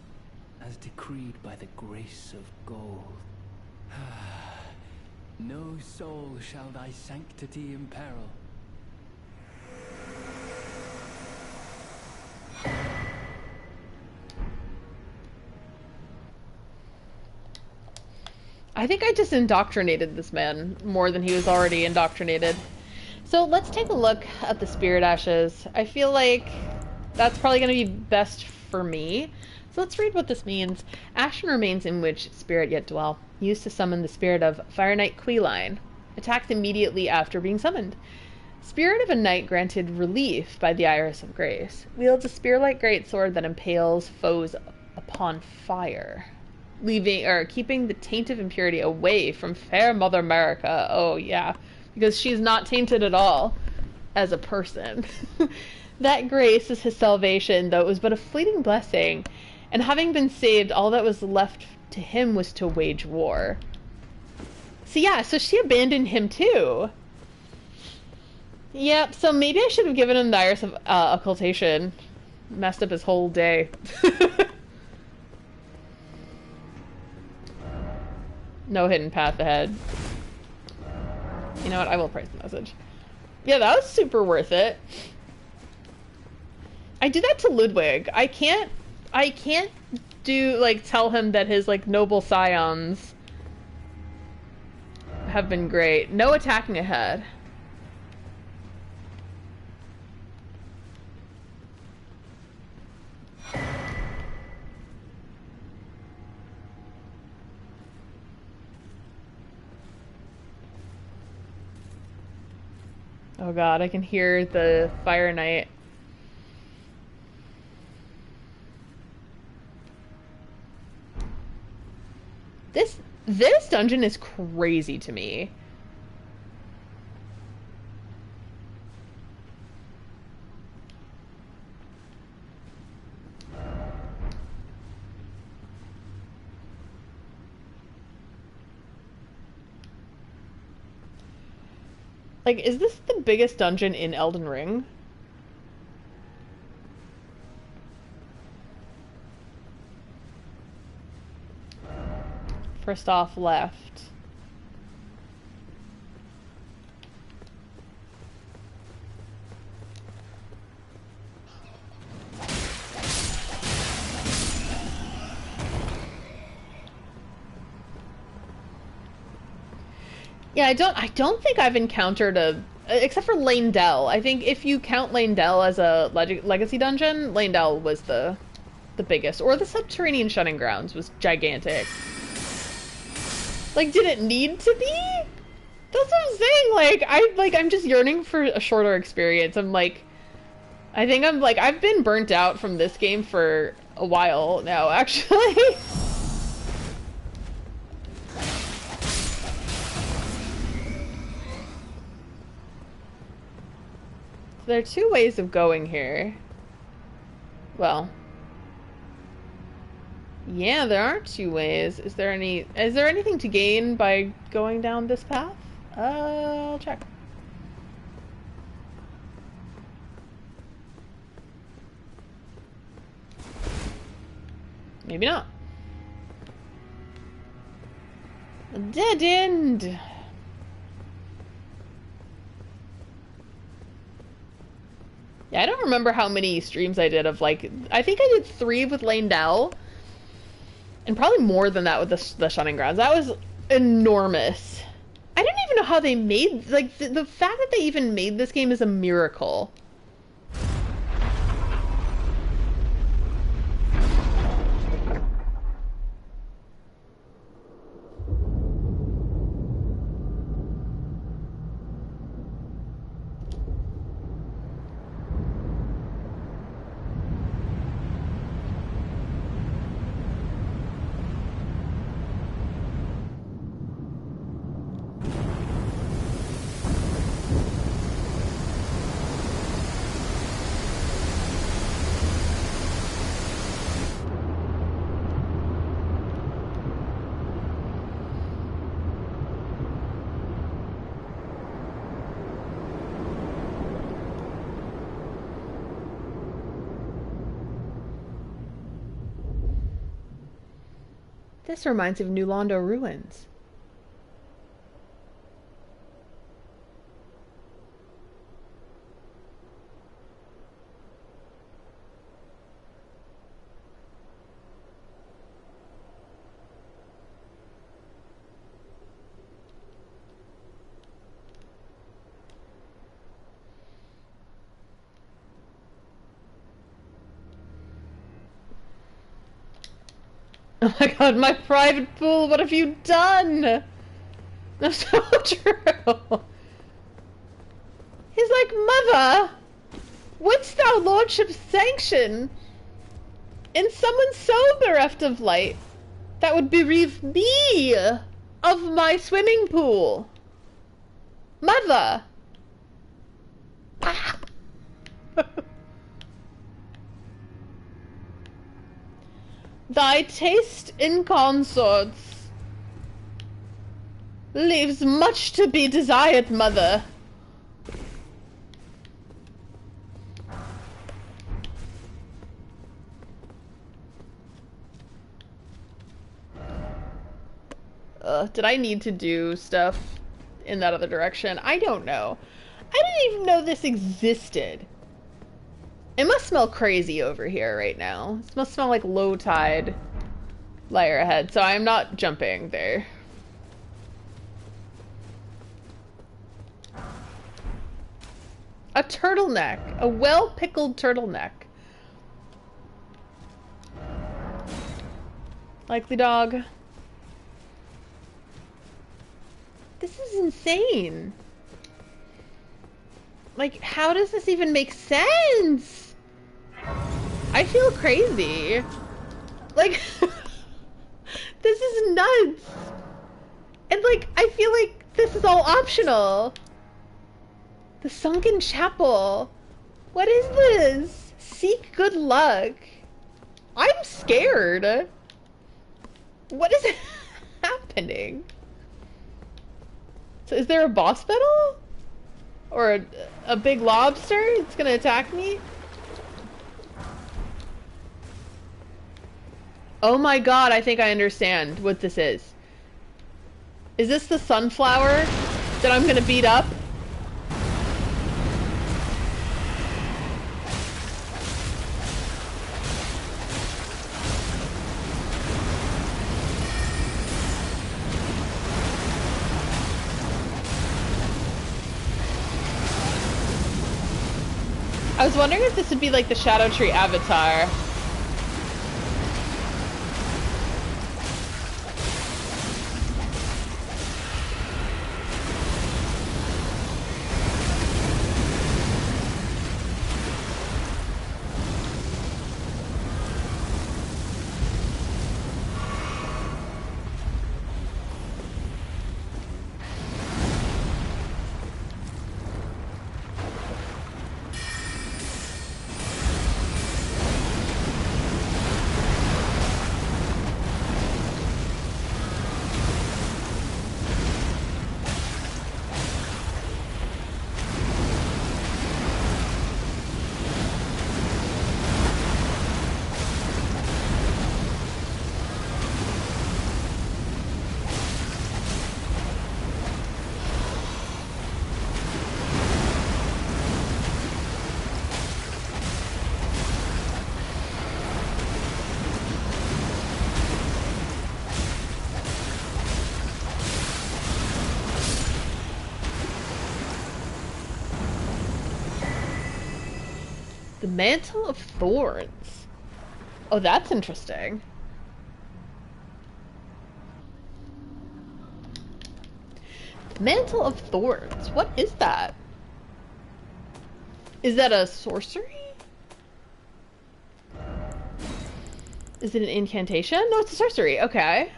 as decreed by the grace of gold. No soul shall thy sanctity imperil. I think I just indoctrinated this man more than he was already indoctrinated. So let's take a look at the Spirit Ashes. I feel like that's probably going to be best for me. So let's read what this means. Ashen remains in which spirit yet dwell. Used to summon the spirit of Fire Knight Queline. Attacked immediately after being summoned. Spirit of a knight granted relief by the Iris of Grace. Wields a spear-like greatsword that impales foes upon fire. Keeping the taint of impurity away from fair Mother Marika. Oh yeah, because she's not tainted at all as a person. That grace is his salvation, though it was but a fleeting blessing. And having been saved, all that was left to him was to wage war. So yeah, so she abandoned him too. Yep, so maybe I should have given him the Iris of Occultation. Messed up his whole day. No hidden path ahead. You know what? I will price the message. Yeah, that was super worth it. I did that to Ludwig. I can't do, like, tell him that his, like, noble scions have been great. No attacking ahead. Oh god, I can hear the Fire Knight. This dungeon is crazy to me. Like, is this the biggest dungeon in Elden Ring? First off, left. Yeah, I don't think I've encountered except for Lane-Del. I think if you count Lane-Del as a legacy dungeon, Lane-Del was the biggest. Or the Subterranean Shunning Grounds was gigantic. Like, did it need to be? That's what I'm saying. I'm just yearning for a shorter experience. I think I've been burnt out from this game for a while now, actually. There are two ways of going here. Well, yeah, there are two ways. Is there anything to gain by going down this path? I'll check. Maybe not. A dead end. Yeah, I don't remember how many streams I did of, like, I think I did 3 with Lane-Del, and probably more than that with the Shunning Grounds. That was enormous. I didn't even know how they made, like, the fact that they even made this game is a miracle. This reminds me of New Londo Ruins. Oh my god, my private pool, what have you done? That's so true. He's like, Mother, wouldst thou lordship sanction in someone so bereft of light that would bereave me of my swimming pool? Mother! Thy taste in consorts leaves much to be desired, Mother. Did I need to do stuff in that other direction. I don't know. I didn't even know this existed. It must smell crazy over here right now. It must smell like low tide layer ahead, so I'm not jumping there. A turtleneck. A well-pickled turtleneck. Likely dog. This is insane. Like, how does this even make sense? I feel crazy. Like, this is nuts. And like, I feel like this is all optional. The sunken chapel. What is this? Seek good luck. I'm scared. What is happening? So is there a boss battle? Or a big lobster that's gonna attack me? Oh my god, I think I understand what this is. Is this the sunflower that I'm gonna beat up? I was wondering if this would be like the Erdtree avatar. The Mantle of Thorns. Oh, that's interesting. The Mantle of Thorns. What is that? Is that a sorcery? Is it an incantation? No, it's a sorcery. Okay.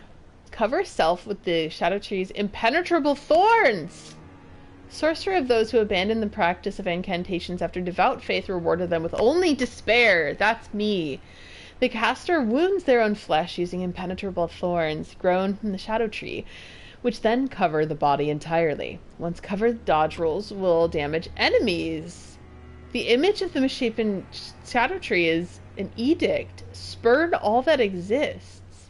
Cover self with the Erdtree's impenetrable thorns. Sorcerer of those who abandon the practice of incantations after devout faith rewarded them with only despair. That's me. The caster wounds their own flesh using impenetrable thorns grown from the Erdtree, which then cover the body entirely. Once covered, dodge rolls will damage enemies. The image of the misshapen Erdtree is an edict. Spurn all that exists.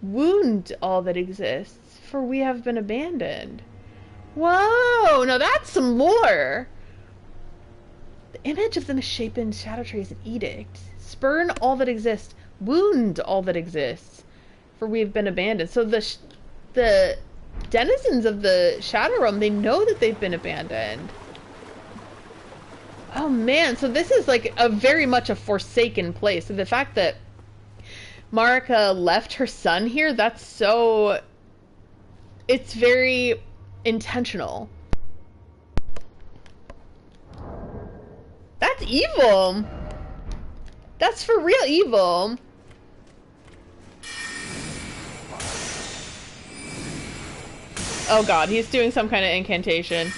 Wound all that exists, for we have been abandoned. Whoa! Now that's some lore! The image of the misshapen Erdtree is an edict. Spurn all that exists. Wound all that exists. For we have been abandoned. So the denizens of the Shadow Realm, they know that they've been abandoned. Oh man, so this is like a very much a forsaken place. And the fact that Marika left her son here, that's so... It's very... intentional. That's evil. That's for real evil. Oh god, he's doing some kind of incantation.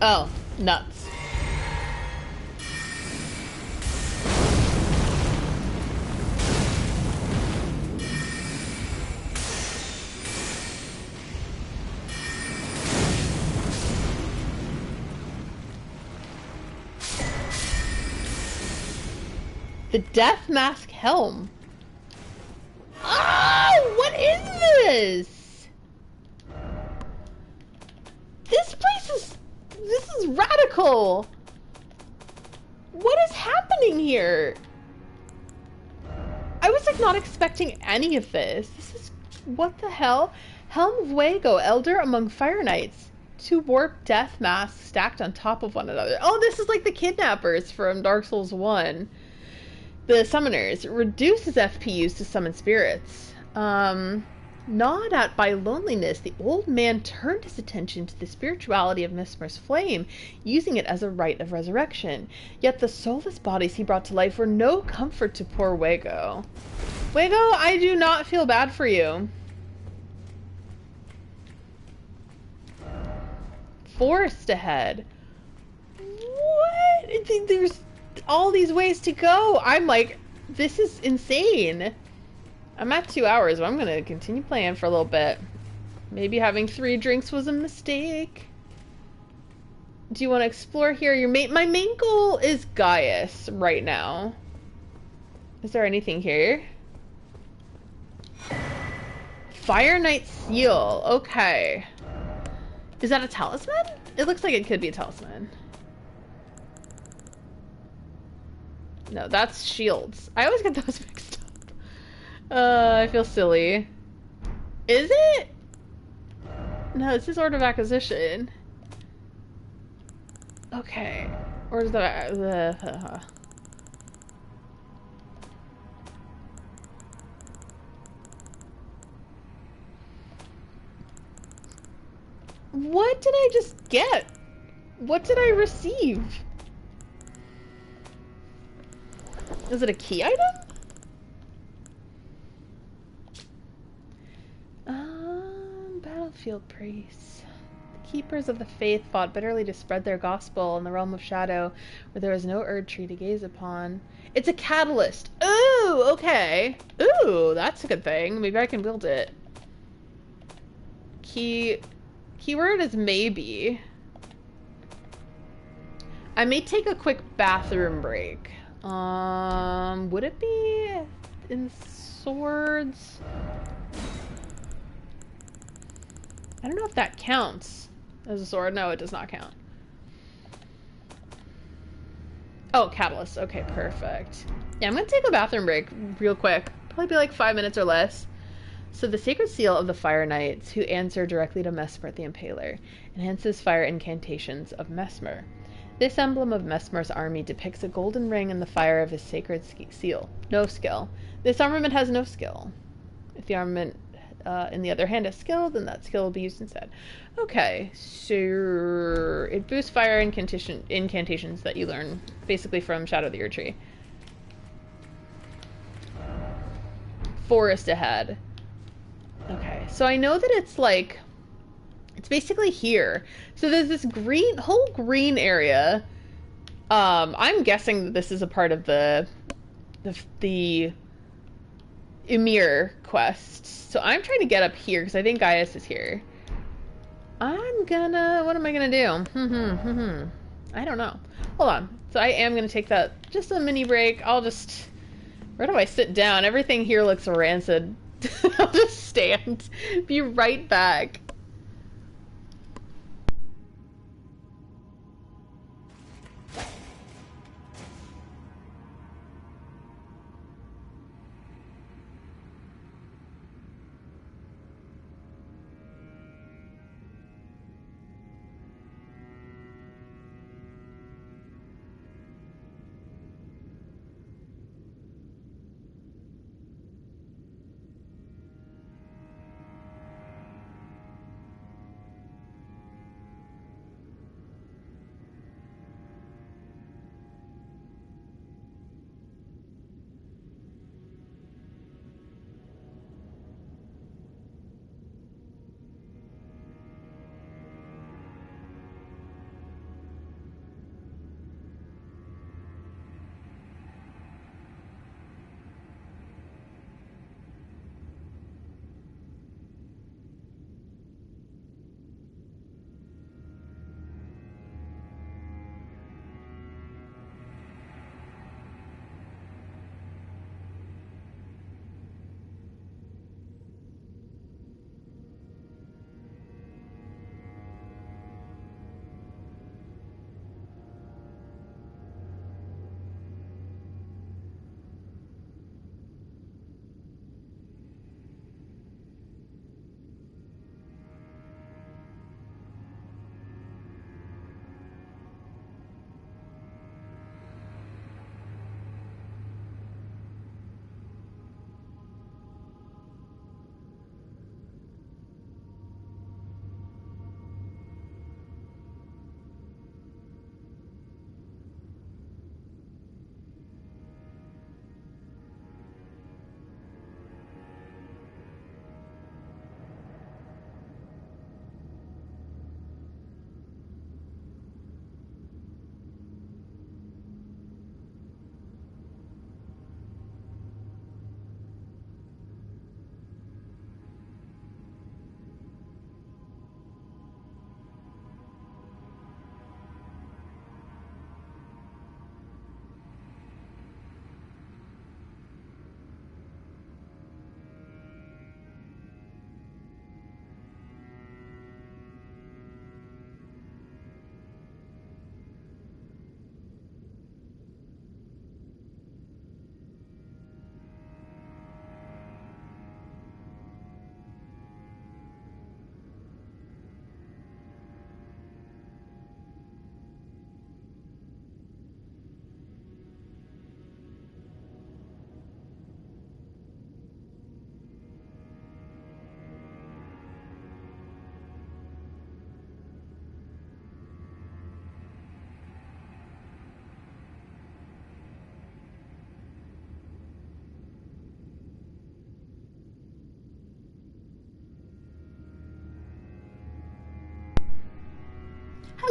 Oh, nuts. The Death Mask Helm. Oh, what is this? This is radical. What is happening here? I was like not expecting any of this. This is, what the hell? Helm of Wago, Elder among Fire Knights. 2 warped death masks stacked on top of one another. Oh, this is like the kidnappers from Dark Souls 1. The summoners reduces FP used to summon spirits. Gnawed at by loneliness, the old man turned his attention to the spirituality of Messmer's flame, using it as a rite of resurrection. Yet the soulless bodies he brought to life were no comfort to poor Wago. Wago, I do not feel bad for you. Forest ahead. What? There's all these ways to go. I'm like, this is insane. I'm at 2 hours, but I'm gonna continue playing for a little bit. Maybe having 3 drinks was a mistake. Do you want to explore here? My main goal is Gaius right now. Is there anything here? Fire Knight Seal. Okay. Is that a talisman? It looks like it could be a talisman. No, that's shields. I always get those mixed up. I feel silly. Is it? No, this is Order of Acquisition. Okay. Or is that... What did I just get? What did I receive? Is it a key item? Battlefield priests. The keepers of the faith fought bitterly to spread their gospel in the realm of shadow, where there was no Erdtree to gaze upon. It's a catalyst. Ooh, okay. Ooh, that's a good thing. Maybe I can build it. Keyword is maybe. I may take a quick bathroom break. Would it be in swords? I don't know if that counts as a sword. No, it does not count. Oh, catalyst. Okay, perfect. Yeah, I'm gonna take a bathroom break real quick. Probably be like 5 minutes or less. So the sacred seal of the Fire Knights, who answer directly to Messmer the Impaler, enhances fire incantations of Messmer. This emblem of Messmer's army depicts a golden ring in the fire of his sacred seal. No skill. This armament has no skill. If the armament, in the other hand, has skill, then that skill will be used instead. Okay, so it boosts fire incantations that you learn basically from Shadow of the Erdtree. Forest ahead. Okay, so I know that it's like, it's basically here. So there's this whole green area. I'm guessing that this is a part of the Ymir quest. So I'm trying to get up here because I think Gaius is here. What am I gonna do? I don't know. Hold on. So I am gonna take just a mini break. Where do I sit down? Everything here looks rancid. I'll just stand. Be right back.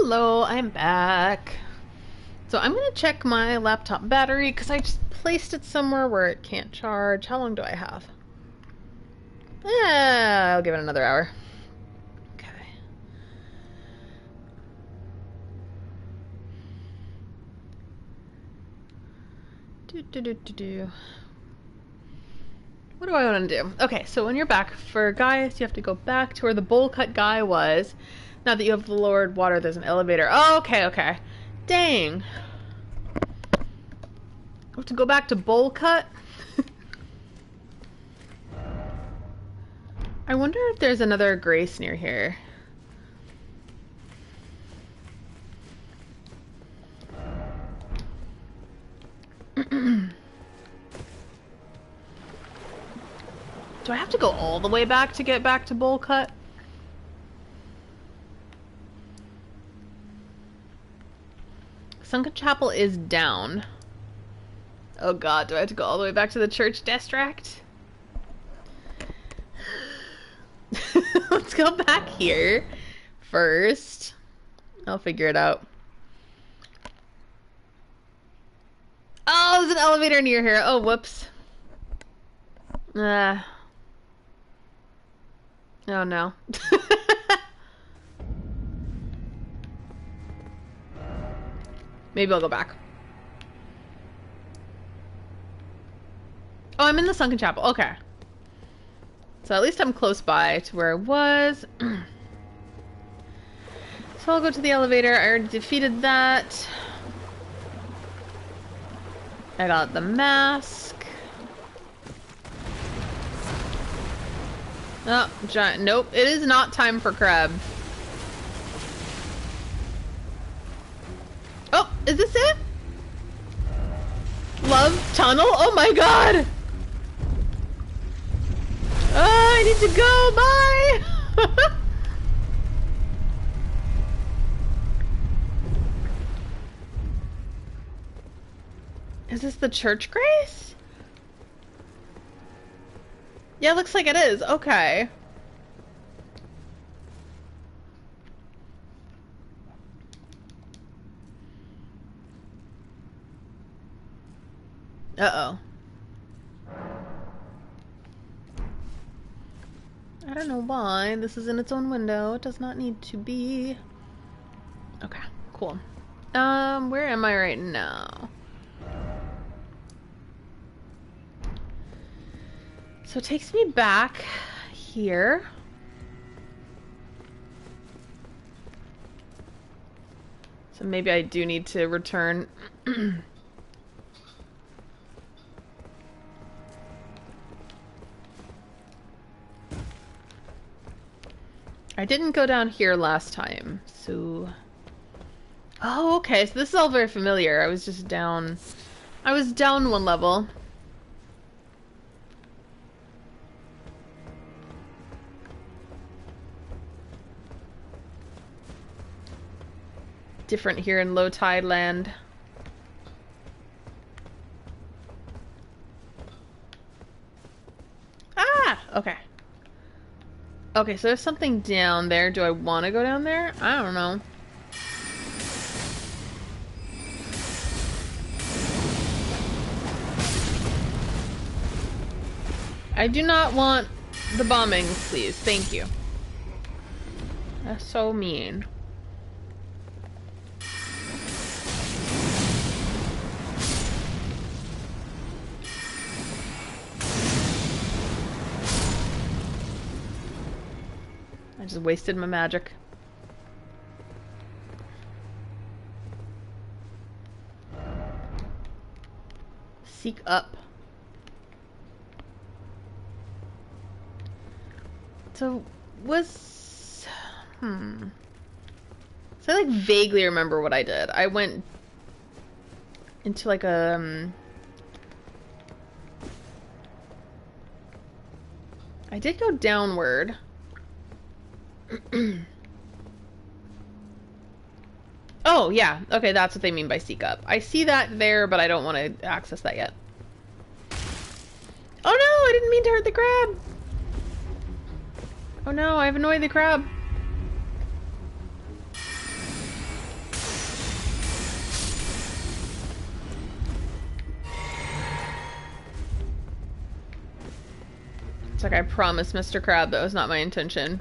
Hello, I'm back. So I'm gonna check my laptop battery because I just placed it somewhere where it can't charge. How long do I have? I'll give it another hour. Okay. What do I want to do? Okay, so when you're back, for guys, you have to go back to where the bowl cut guy was. Now that you have lowered water, there's an elevator. Oh, okay, okay. Dang. I have to go back to bowl cut? I wonder if there's another Grace near here. Do I have to go all the way back to get back to bowl cut? Sunken Chapel is down. Oh god, do I have to go all the way back to the church district? Let's go back here first. I'll figure it out. Oh, there's an elevator near here. Oh, whoops. Oh no. Maybe I'll go back. Oh, I'm in the Sunken Chapel. Okay. So at least I'm close by to where I was. So I'll go to the elevator. I already defeated that. I got the mask. Oh, giant. Nope. It is not time for crab. Oh, is this it? Love tunnel? Oh my god! Oh, I need to go. Bye! Is this the church Grace? Yeah, looks like it is. Okay. Uh-oh. I don't know why. This is in its own window. It does not need to be. Okay, cool. Where am I right now? So it takes me back here. So maybe I do need to return. I didn't go down here last time, so... Oh, okay, so this is all very familiar. I was just down... I was down one level. Different here in low tide land. Ah! Okay. Okay, so there's something down there. Do I want to go down there? I don't know. I do not want the bombing, please. Thank you. That's so mean. I just wasted my magic. Seek up. So, was... So I, like, vaguely remember what I did. I went into, like, a... I did go downward. Oh, yeah. Okay, that's what they mean by seek up. I see that there, but I don't want to access that yet. Oh no, I didn't mean to hurt the crab. Oh no, I've annoyed the crab. It's like I promised Mr. Crab that was not my intention.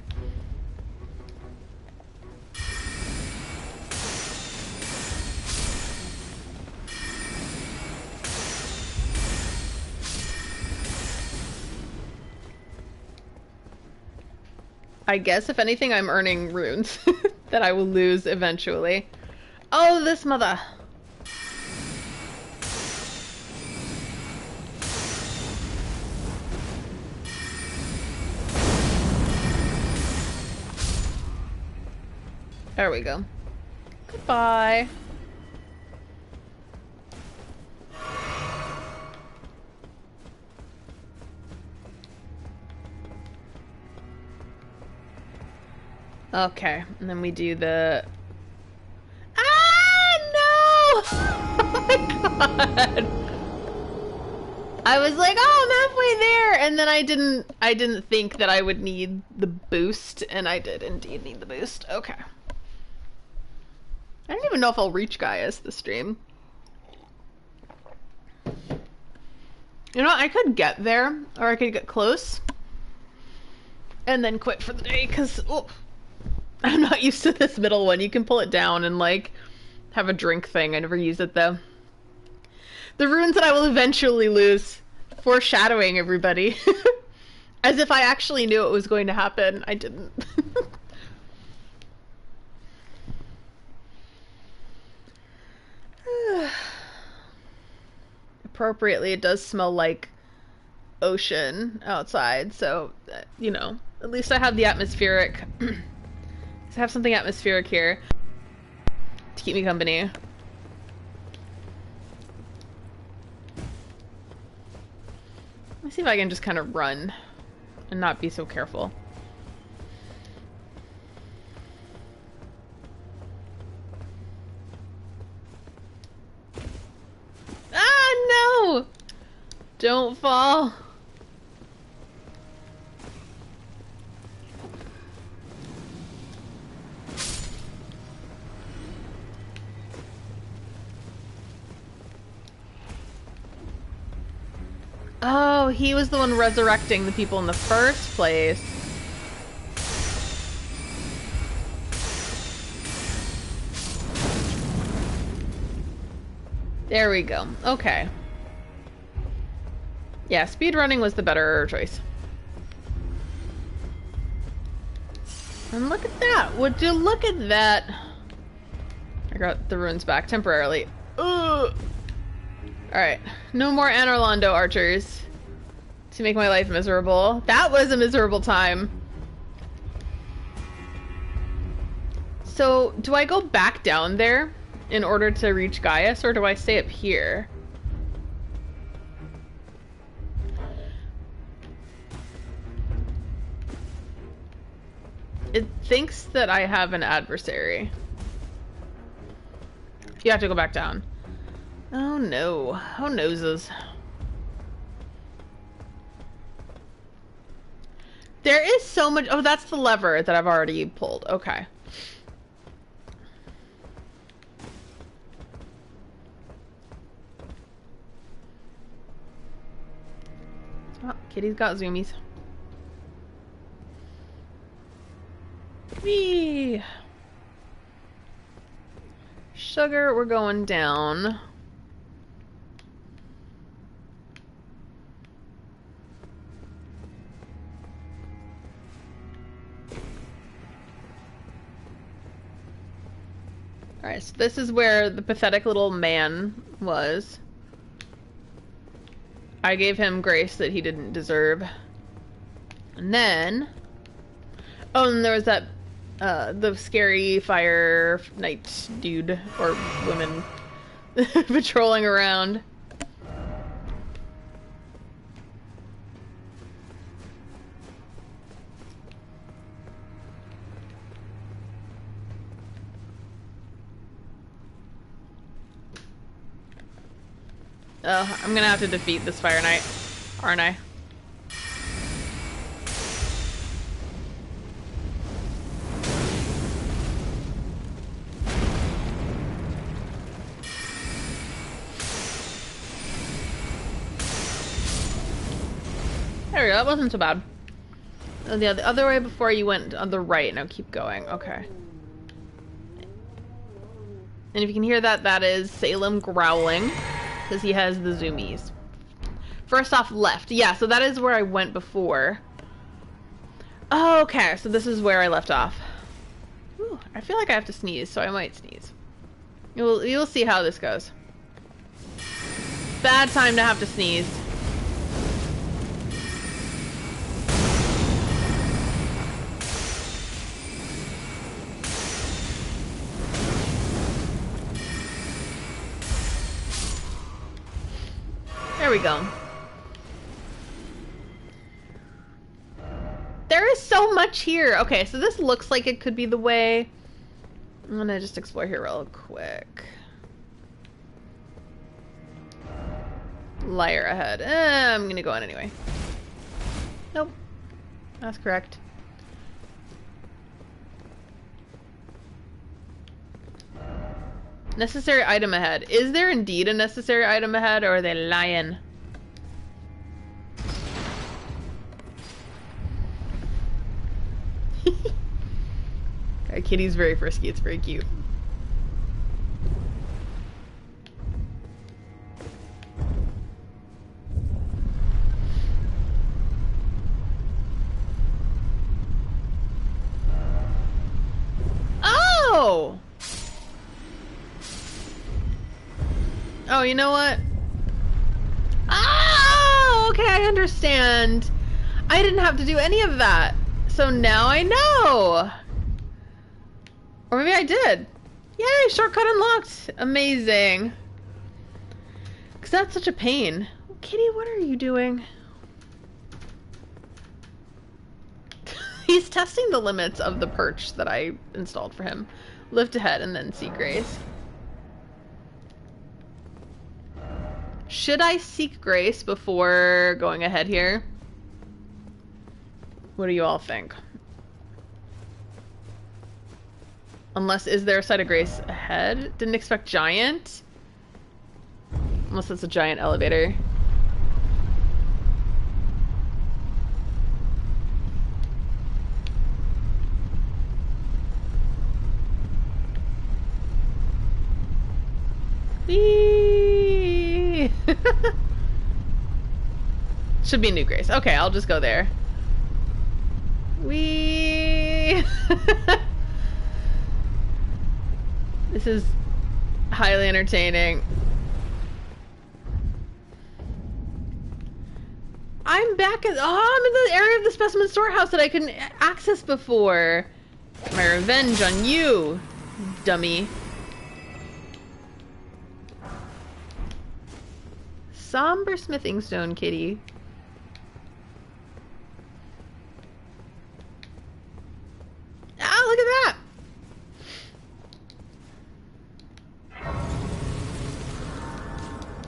I guess, if anything, I'm earning runes that I will lose eventually. Oh, this mother! There we go. Goodbye. Okay, and then we do the... Ah, no! Oh my god! I was like, oh, I'm halfway there, and then I didn't think that I would need the boost, and I did indeed need the boost. Okay. I don't even know if I'll reach Gaius this stream. You know what? I could get there, or I could get close, and then quit for the day, because... I'm not used to this middle one. You can pull it down and, like, have a drink thing. I never use it, though. The runes that I will eventually lose. Foreshadowing, everybody. As if I actually knew it was going to happen. I didn't. Appropriately, it does smell like ocean outside, so, you know, at least I have the atmospheric... I have something atmospheric here to keep me company. Let's see if I can just kind of run and not be so careful. Ah, no! Don't fall. Oh, he was the one resurrecting the people in the first place. There we go. Okay. Yeah, speedrunning was the better choice. And look at that! Would you look at that? I got the runes back temporarily. Ugh! Alright, no more Anorlando archers to make my life miserable. That was a miserable time. So, do I go back down there in order to reach Gaius, or do I stay up here? It thinks that I have an adversary. You have to go back down. Oh no. Oh noses. There is so much. Oh, that's the lever that I've already pulled. Okay. Oh, Kitty's got zoomies. Whee! Sugar, we're going down. Alright, so this is where the pathetic little man was. I gave him grace that he didn't deserve. And then... Oh, and there was that, the scary fire knight dude, or woman, patrolling around. Oh, I'm gonna have to defeat this fire knight, aren't I? There we go, that wasn't so bad. The other way before you went on the right. Now keep going. Okay. And if you can hear that, that is Salem growling. Because he has the zoomies. First off, left. Yeah, so that is where I went before. Oh, okay, so this is where I left off. Ooh, I feel like I have to sneeze, so I might sneeze. You'll see how this goes. Bad time to have to sneeze. There we go. There is so much here. Okay, so this looks like it could be the way. I'm gonna just explore here real quick. Liar ahead. I'm gonna go on anyway. Nope. That's correct. Necessary item ahead. Is there indeed a necessary item ahead, or are they lying? Kitty's very frisky. It's very cute. Oh! Oh, you know what? Oh, okay, I understand. I didn't have to do any of that. So now I know. Or maybe I did. Yay, shortcut unlocked. Amazing. Because that's such a pain. Kitty, what are you doing? He's testing the limits of the perch that I installed for him. Lift ahead and then seek grace. Should I seek grace before going ahead here? What do you all think? Unless, is there a site of grace ahead? Didn't expect giant. Unless it's a giant elevator. Whee! Should be New Grace. Okay, I'll just go there. Whee! This is highly entertaining. I'm back at- oh, I'm in the area of the specimen storehouse that I couldn't access before. My revenge on you, dummy. Somber smithing stone, kitty. Ah, look at that!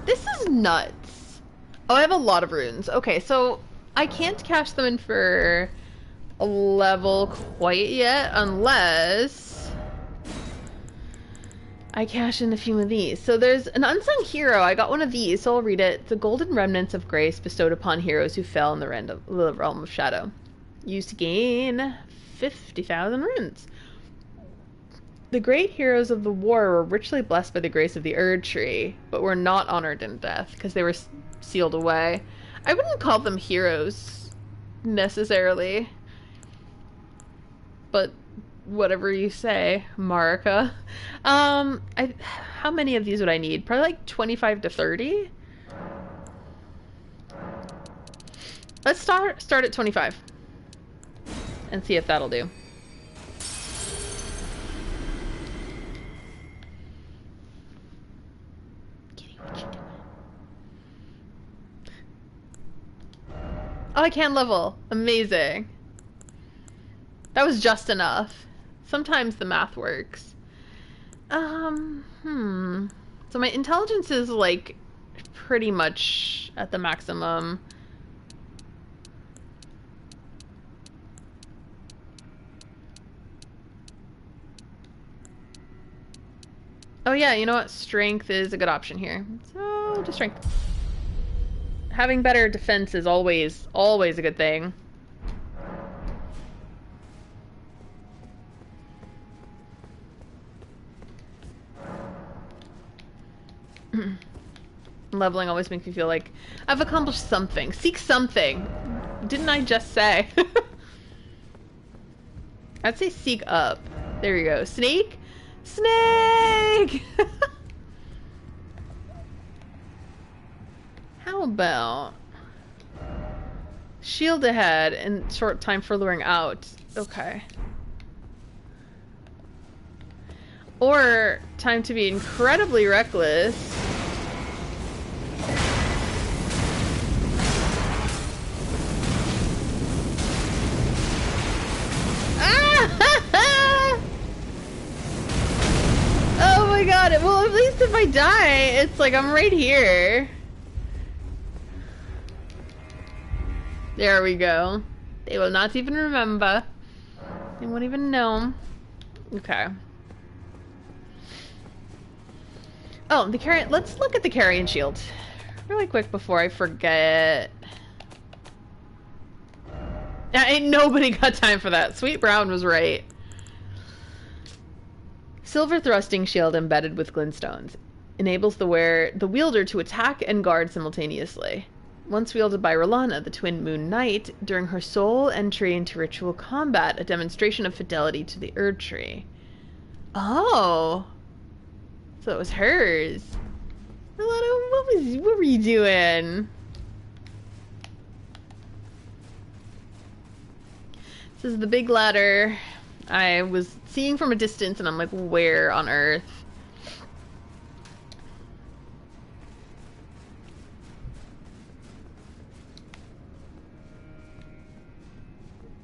This is nuts. Oh, I have a lot of runes. Okay, so I can't cash them in for a level quite yet unless I cash in a few of these. So there's an unsung hero. I got one of these, so I'll read it. The golden remnants of grace bestowed upon heroes who fell in the realm of shadow. Used to gain 50,000 runes. The great heroes of the war were richly blessed by the grace of the Erdtree, but were not honored in death, because they were sealed away. I wouldn't call them heroes, necessarily. But whatever you say, Marika. How many of these would I need? Probably like 25 to 30? Let's start at 25. And see if that'll do. Oh, I can level. Amazing. That was just enough. Sometimes the math works. So my intelligence is like pretty much at the maximum. Oh yeah, you know what? Strength is a good option here. So, just strength. Having better defense is always a good thing. Leveling always makes me feel like I've accomplished something. Seek something. Didn't I just say? I'd say seek up. There you go. Snake? Snake! How about shield ahead and short time for luring out? Okay. Or time to be incredibly reckless. Oh my god, well at least if I die, it's like I'm right here. There we go. They will not even remember. They won't even know. Okay. Oh, the carrion. Let's look at the carrion shield really quick before I forget. Ain't nobody got time for that. Sweet Brown was right. Silver thrusting shield embedded with glintstones enables the wielder to attack and guard simultaneously. Once wielded by Rolana, the Twin Moon Knight, during her sole entry into ritual combat, a demonstration of fidelity to the Erdtree. Oh, so it was hers. Rolana, what were you doing? This is the big ladder. I was seeing from a distance and I'm like, where on earth?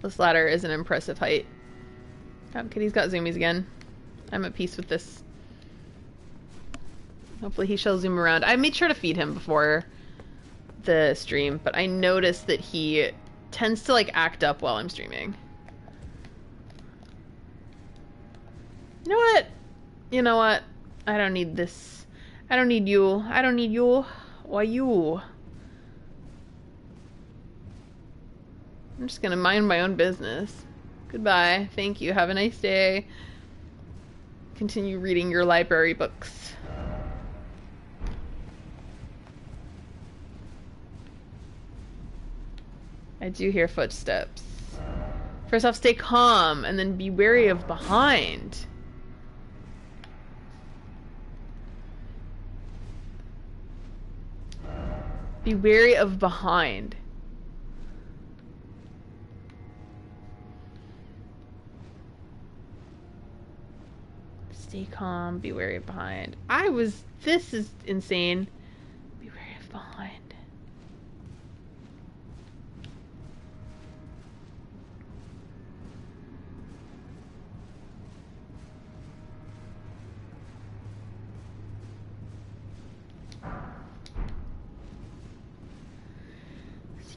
This ladder is an impressive height. Oh, Kitty's got zoomies again. I'm at peace with this. Hopefully he shall zoom around. I made sure to feed him before the stream, but I noticed that he tends to like act up while I'm streaming. You know what? You know what? I don't need this. I don't need you. I don't need you. Why you? I'm just gonna mind my own business. Goodbye. Thank you. Have a nice day. Continue reading your library books. I do hear footsteps. First off, stay calm, and then be wary of behind. Be wary of behind. Stay calm, be wary of behind. This is insane. Be wary of behind.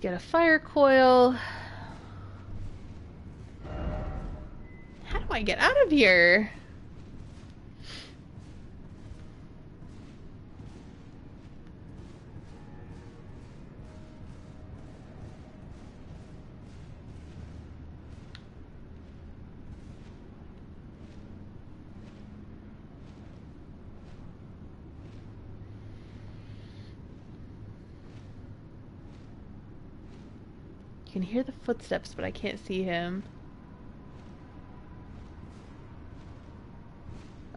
Get a fire coil. How do I get out of here? You can hear the footsteps, but I can't see him.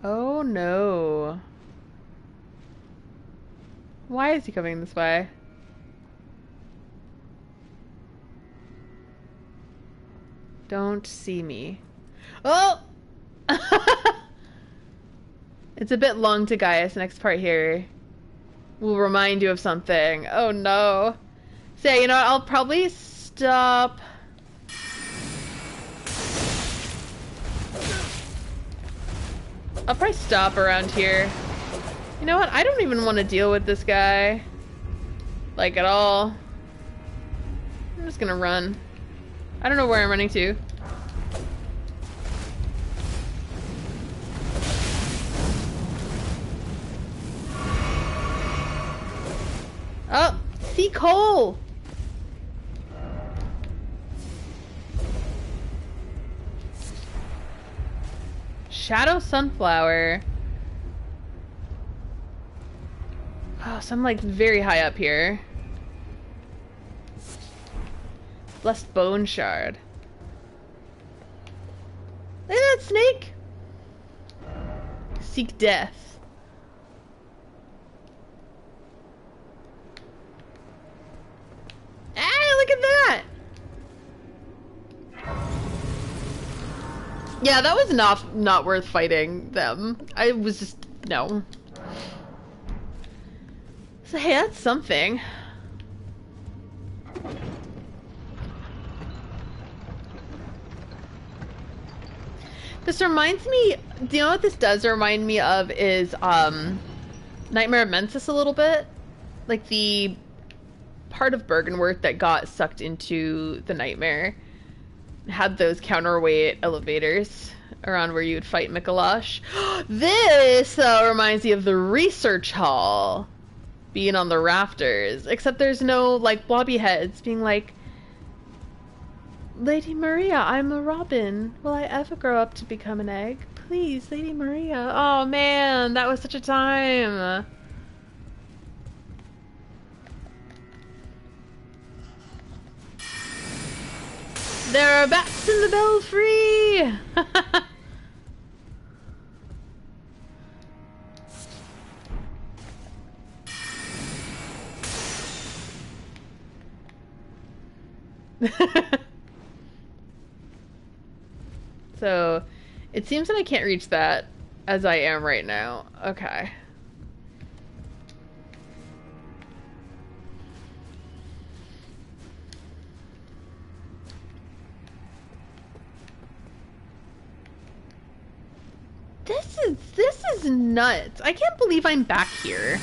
Oh no. Why is he coming this way? Don't see me. Oh! It's a bit long to Gaius. Next part here will remind you of something. Oh no. So, you know what? I'll probably stop. I'll probably stop around here. You know what? I don't even want to deal with this guy. Like, at all. I'm just gonna run. I don't know where I'm running to. Oh! see coal! Shadow sunflower. Oh, so I'm like very high up here. Blessed bone shard. Look at that snake! Seek death. Ah, look at that! Yeah, that was not worth fighting them. I was just no. So hey, that's something. This reminds me, do you know what this does remind me of is Nightmare of Mensis a little bit? Like the part of Bergenworth that got sucked into the nightmare had those counterweight elevators around where you would fight Mikolash. This reminds me of the research hall being on the rafters, except there's no like blobby heads being like, Lady Maria, I'm a robin. Will I ever grow up to become an egg? Please, Lady Maria. Oh man, that was such a time. There are bats in the belfry! So, it seems that I can't reach that as I am right now. Okay. This is nuts. I can't believe I'm back here.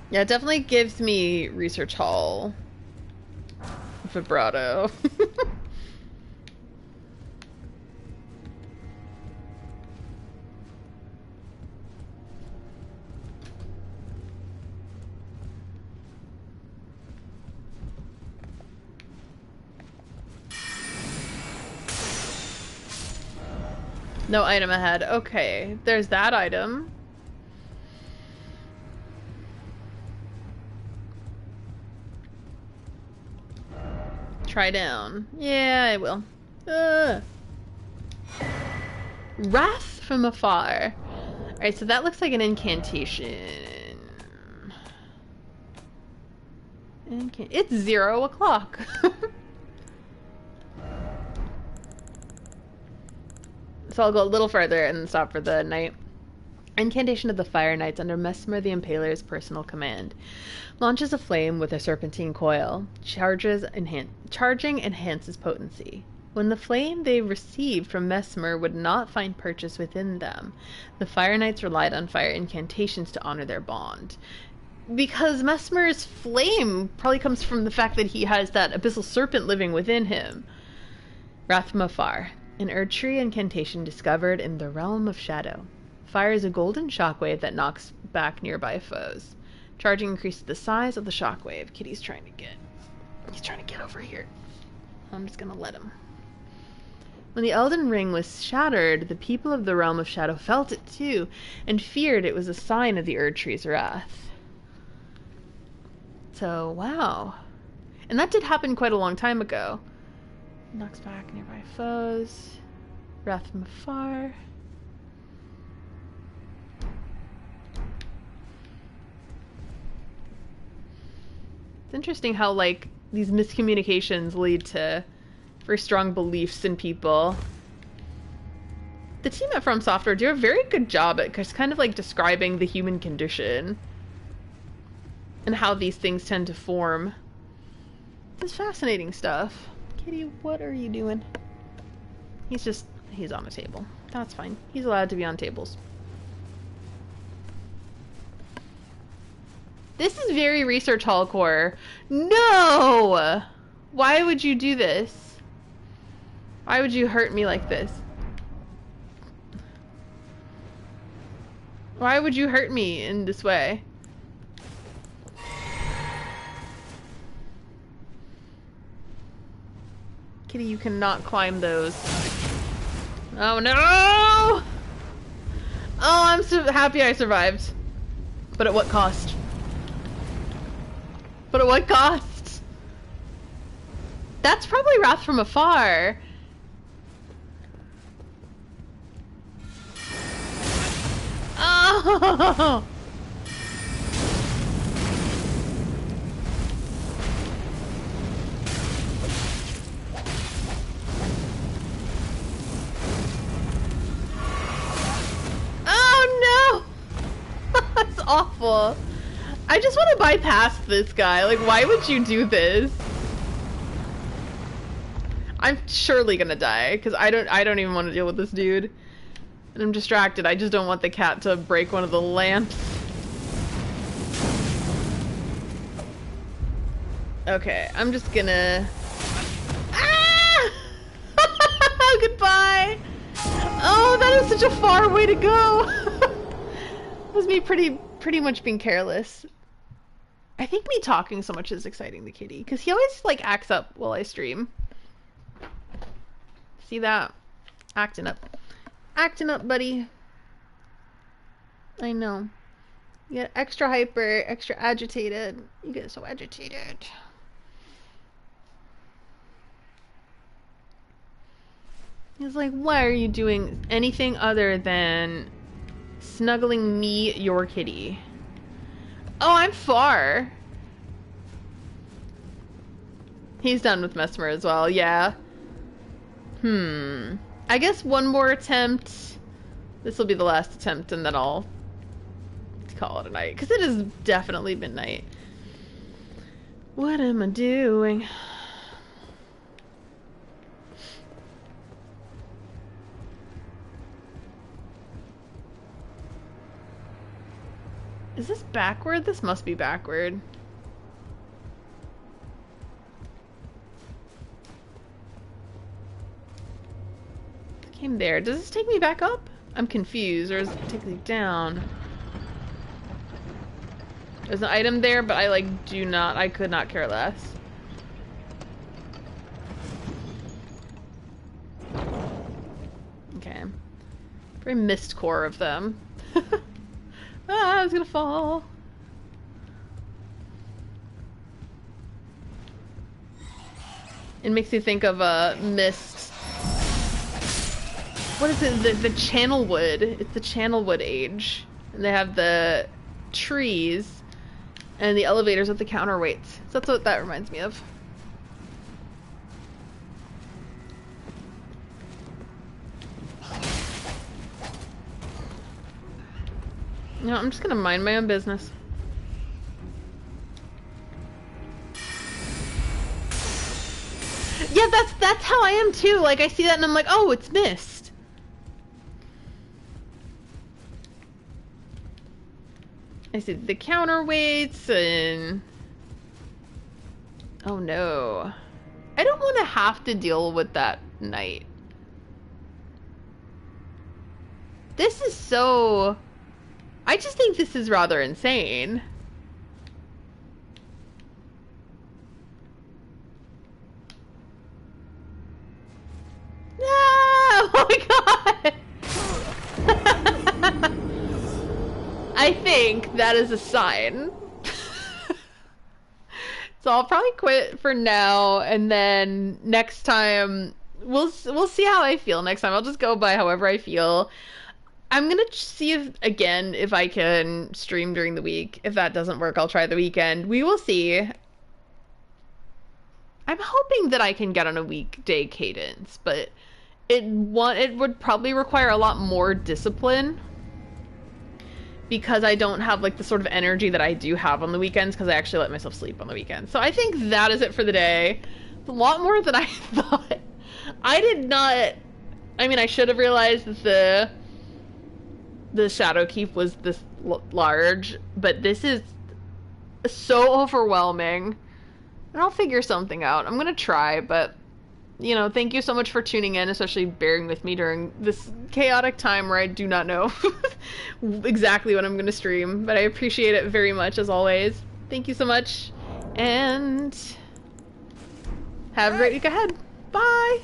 Yeah, it definitely gives me research hall vibrato. No item ahead. Okay, there's that item. Try down. Yeah, I will. Wrath from afar. Alright, so that looks like an incantation. It's 0 o'clock. So I'll go a little further and then stop for the night. Incantation of the Fire Knights under Messmer the Impaler's personal command. Launches a flame with a serpentine coil. Charging enhances potency. When the flame they received from Messmer would not find purchase within them, the Fire Knights relied on fire incantations to honor their bond. Because Messmer's flame probably comes from the fact that he has that abyssal serpent living within him. Wrath from afar. An Erdtree incantation discovered in the realm of shadow. Fires a golden shockwave that knocks back nearby foes. Charging increases the size of the shockwave. He's trying to get over here. I'm just gonna let him. When the Elden Ring was shattered, the people of the realm of shadow felt it too, and feared it was a sign of the Erdtree's wrath. So, wow. And that did happen quite a long time ago. Knocks back nearby foes. Wrath from afar. It's interesting how, like, these miscommunications lead to very strong beliefs in people. The team at From Software do a very good job at just kind of, like, describing the human condition and how these things tend to form. It's fascinating stuff. Kitty, what are you doing? He's on a table. That's fine. He's allowed to be on tables. This is very research hall core. No! Why would you do this? Why would you hurt me like this? Why would you hurt me in this way? Kitty, you cannot climb those. Oh no! Oh, I'm so happy I survived. But at what cost? But at what cost? That's probably Wrath from Afar. Oh! Oh no! That's awful. I just want to bypass this guy. Like, why would you do this? I'm surely gonna die because I don't even want to deal with this dude. And I'm distracted. I just don't want the cat to break one of the lamps. Okay, I'm just gonna... Ah! Goodbye! Oh, that is such a far way to go! That was me pretty much being careless. I think me talking so much is exciting the kitty, because he always, like, acts up while I stream. See that? Acting up. Acting up, buddy. I know. You get extra hyper, extra agitated. You get so agitated. He's like, why are you doing anything other than snuggling me, your kitty? Oh, I'm far. He's done with Messmer as well, yeah. I guess one more attempt. This will be the last attempt, and then I'll call it a night. Because it has definitely been night. What am I doing? Is this backward? This must be backward. Came there. Does this take me back up? I'm confused. Or does it take me down? There's an item there, but I, like, I could not care less. Okay. Very mist core of them. Ah, I was gonna fall. It makes me think of Mist. What is it? The Channelwood. It's the Channelwood age. And they have the trees and the elevators with the counterweights. So that's what that reminds me of. No, I'm just gonna mind my own business. Yeah, that's how I am too. Like, I see that and I'm like, oh, it's Mist. I see the counterweights and... Oh no. I don't want to have to deal with that night. This is so... I just think this is rather insane. No! Oh my god! I think that is a sign. So I'll probably quit for now, and then next time we'll see how I feel next time. I'll just go by however I feel. I'm gonna see if I can stream during the week. If that doesn't work, I'll try the weekend. We will see. I'm hoping that I can get on a weekday cadence, but it would probably require a lot more discipline because I don't have like the sort of energy that I do have on the weekends because I actually let myself sleep on the weekends. So I think that is it for the day. It's a lot more than I thought. I did not... I mean, I should have realized that the Shadow Keep was this large, but this is so overwhelming. And I'll figure something out. I'm gonna try, but you know, thank you so much for tuning in, especially bearing with me during this chaotic time where I do not know exactly what I'm going to stream, but I appreciate it very much as always. Thank you so much, and have a great week ahead. Bye!